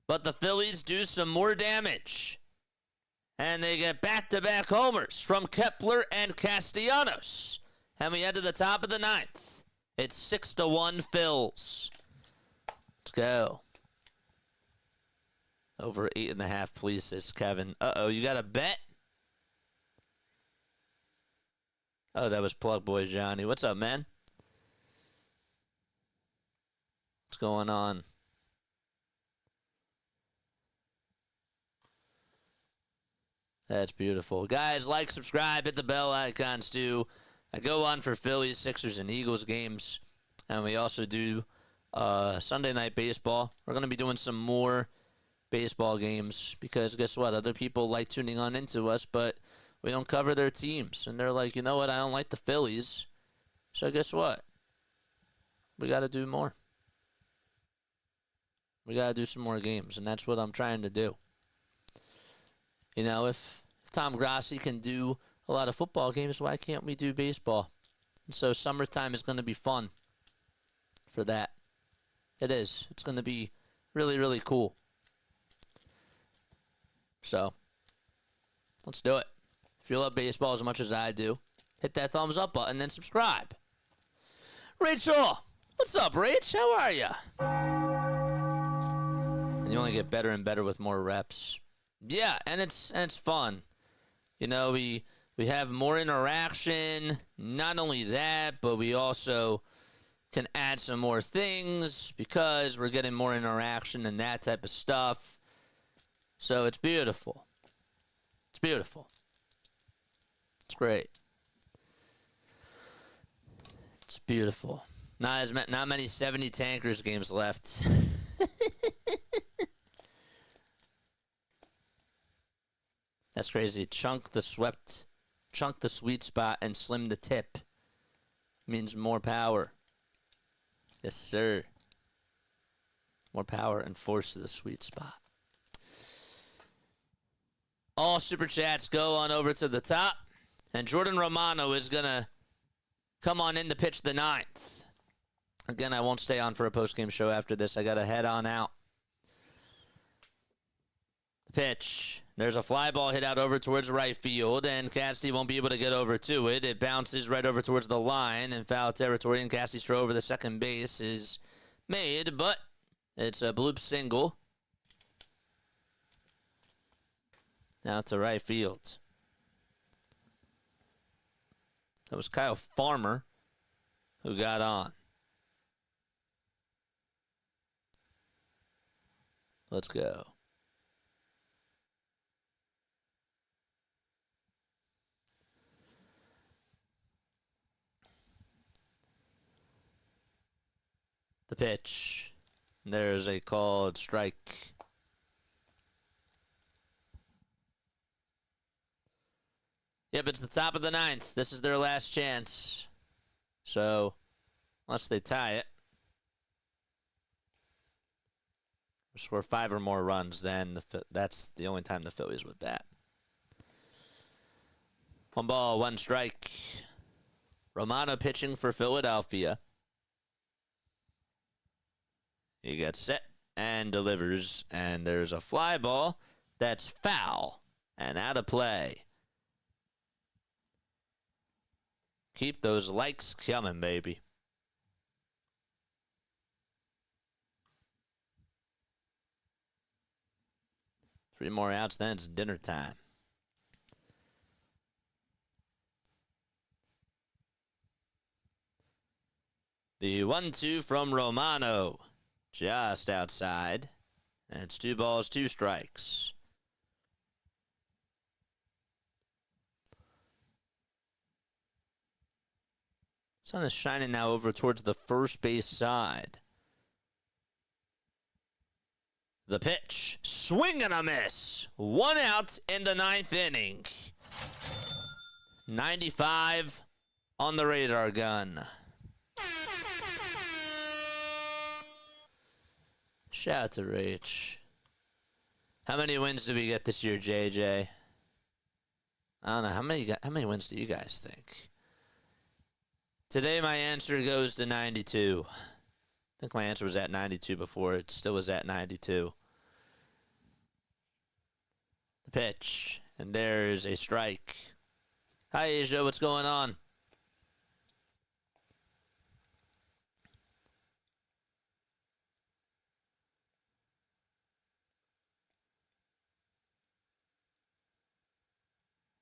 But the Phillies do some more damage. And they get back-to-back homers from Kepler and Castellanos. And we head to the top of the 9th. It's 6-1 Phils. Let's go. Over 8.5, please, says Kevin. Uh-oh, you got a bet? Oh, that was Plug Boy Johnny. What's up, man? What's going on? That's beautiful. Guys, like, subscribe, hit the bell icons too. I go on for Phillies, Sixers, and Eagles games. And we also do Sunday Night Baseball. We're going to be doing some more baseball games because guess what? Other people like tuning on into us, but we don't cover their teams. And they're like, you know what? I don't like the Phillies. So guess what? We got to do more. We got to do some more games, and that's what I'm trying to do. You know, if Tom Grassi can do a lot of football games, why can't we do baseball? And so summertime is going to be fun for that. It is. It's going to be really, really cool. So, let's do it. If you love baseball as much as I do, hit that thumbs up button and subscribe. Rachel! What's up, Rach? How are you? And you only get better and better with more reps. Yeah, and it's fun. You know, we We have more interaction. Not only that, but we also can add some more things because we're getting more interaction and that type of stuff. So it's beautiful. It's beautiful. It's great. It's beautiful. Not many 70 tankers games left. That's crazy. Chunk the sweet spot and slim the tip means more power. Yes, sir. More power and force to the sweet spot. All super chats go on over to the top. And Jordan Romano is going to come on in to pitch the 9th. Again, I won't stay on for a post-game show after this. I got to head on out. The pitch. There's a fly ball hit out over towards right field, and Casty won't be able to get over to it. It bounces right over towards the line in foul territory, and Casty's throw over the second base is made, but it's a bloop single. Now to right field. That was Kyle Farmer who got on. Let's go. The pitch. There's a called strike. Yep, it's the top of the 9th. This is their last chance. So, unless they tie it, or score 5 or more runs, then that's the only time the Phillies would bat. 1 ball, 1 strike. Romano pitching for Philadelphia. He gets set and delivers, and there's a fly ball that's foul and out of play. Keep those likes coming, baby. Three more outs, then it's dinner time. The 1-2 from Romano. Just outside. And it's 2 balls, 2 strikes. Sun is shining now over towards the first base side. The pitch. Swing and a miss. 1 out in the 9th inning. 95 on the radar gun. Shout out to Rach. How many wins did we get this year, JJ? I don't know. How many wins do you guys think? Today my answer goes to 92. I think my answer was at 92 before. It still was at 92. The pitch. And there's a strike. Hi, Asia. What's going on?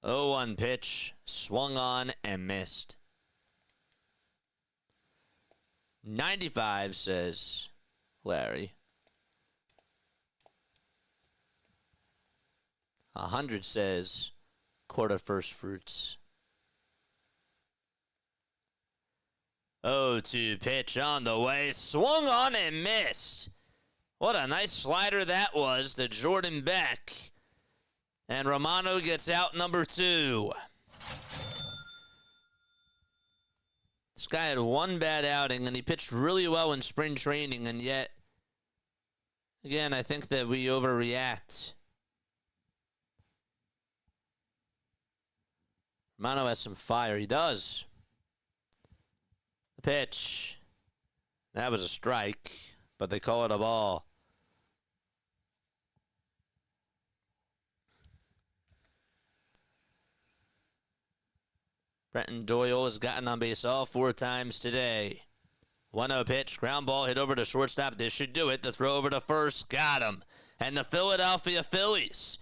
Oh, 1 pitch. Swung on and missed. 95, says Larry. 100 says quarter first fruits. 0-2 pitch on the way. Swung on and missed. What a nice slider that was to Jordan Beck. And Romano gets out number 2. This guy had 1 bad outing, and he pitched really well in spring training, and yet, again, I think that we overreact. Romano has some fire. He does. The pitch. That was a strike, but they call it a ball. Brenton Doyle has gotten on base all 4 times today. 1-0 pitch, ground ball hit over to shortstop. This should do it. The throw over to first, got him. And the Philadelphia Phillies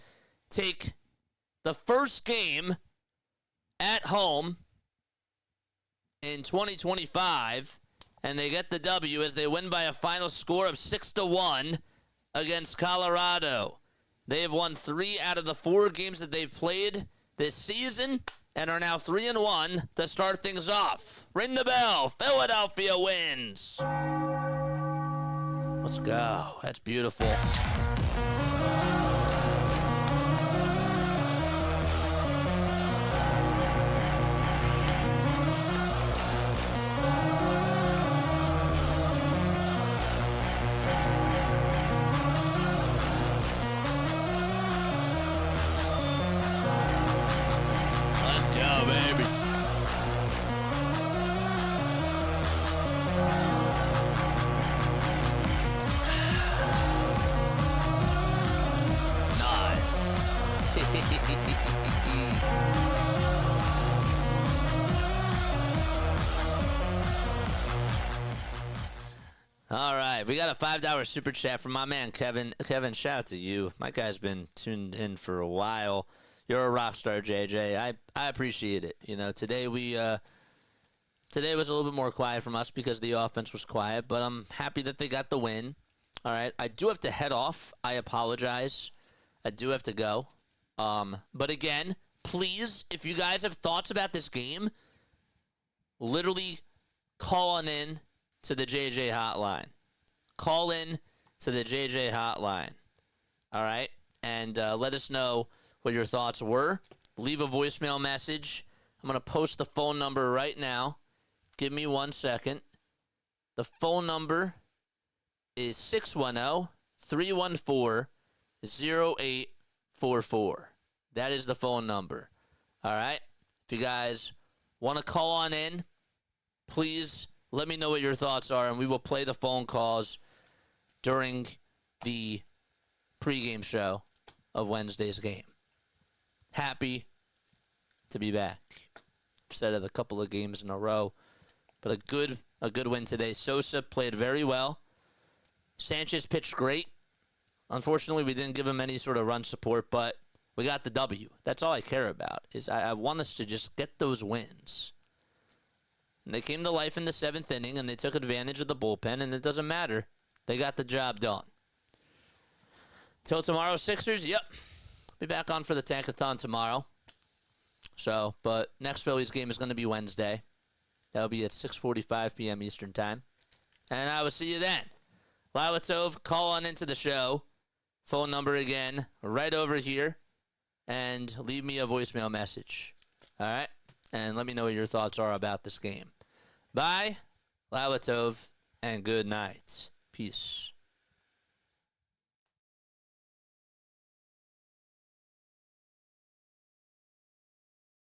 take the first game at home in 2025, and they get the W as they win by a final score of 6-1 against Colorado. They have won 3 out of the 4 games that they've played this season and are now 3-1 to start things off. Ring the bell. Philadelphia wins. Let's go. That's beautiful. Let's go, baby. All right, we got a $5 super chat from my man Kevin. Kevin, shout out to you. My guy's been tuned in for a while. You're a rock star, JJ. I appreciate it. You know, today was a little bit more quiet from us because the offense was quiet, but I'm happy that they got the win. All right, I do have to head off. I apologize. I do have to go. But again, please, if you guys have thoughts about this game, literally call on in to the JJ hotline. Call in to the JJ hotline. All right? And let us know what your thoughts were. Leave a voicemail message. I'm going to post the phone number right now. Give me 1 second. The phone number is 610-314-0844. That is the phone number. All right? If you guys want to call on in, please let me know what your thoughts are, and we will play the phone calls during the pregame show of Wednesday's game. Happy to be back. I've said it a couple of games in a row, but a good win today. Sosa played very well. Sanchez pitched great. Unfortunately, we didn't give him any sort of run support, but we got the W. That's all I care about. Is I want us to just get those wins. And they came to life in the 7th inning, and they took advantage of the bullpen, and it doesn't matter. They got the job done. Till tomorrow, Sixers, yep. Be back on for the Tankathon tomorrow. So, but next Phillies game is going to be Wednesday. That'll be at 6:45 p.m. Eastern Time. And I will see you then. Lila Tove, call on into the show. Phone number again, right over here. And leave me a voicemail message. All right? And let me know what your thoughts are about this game. Bye, Lila Tove, and good night. Peace.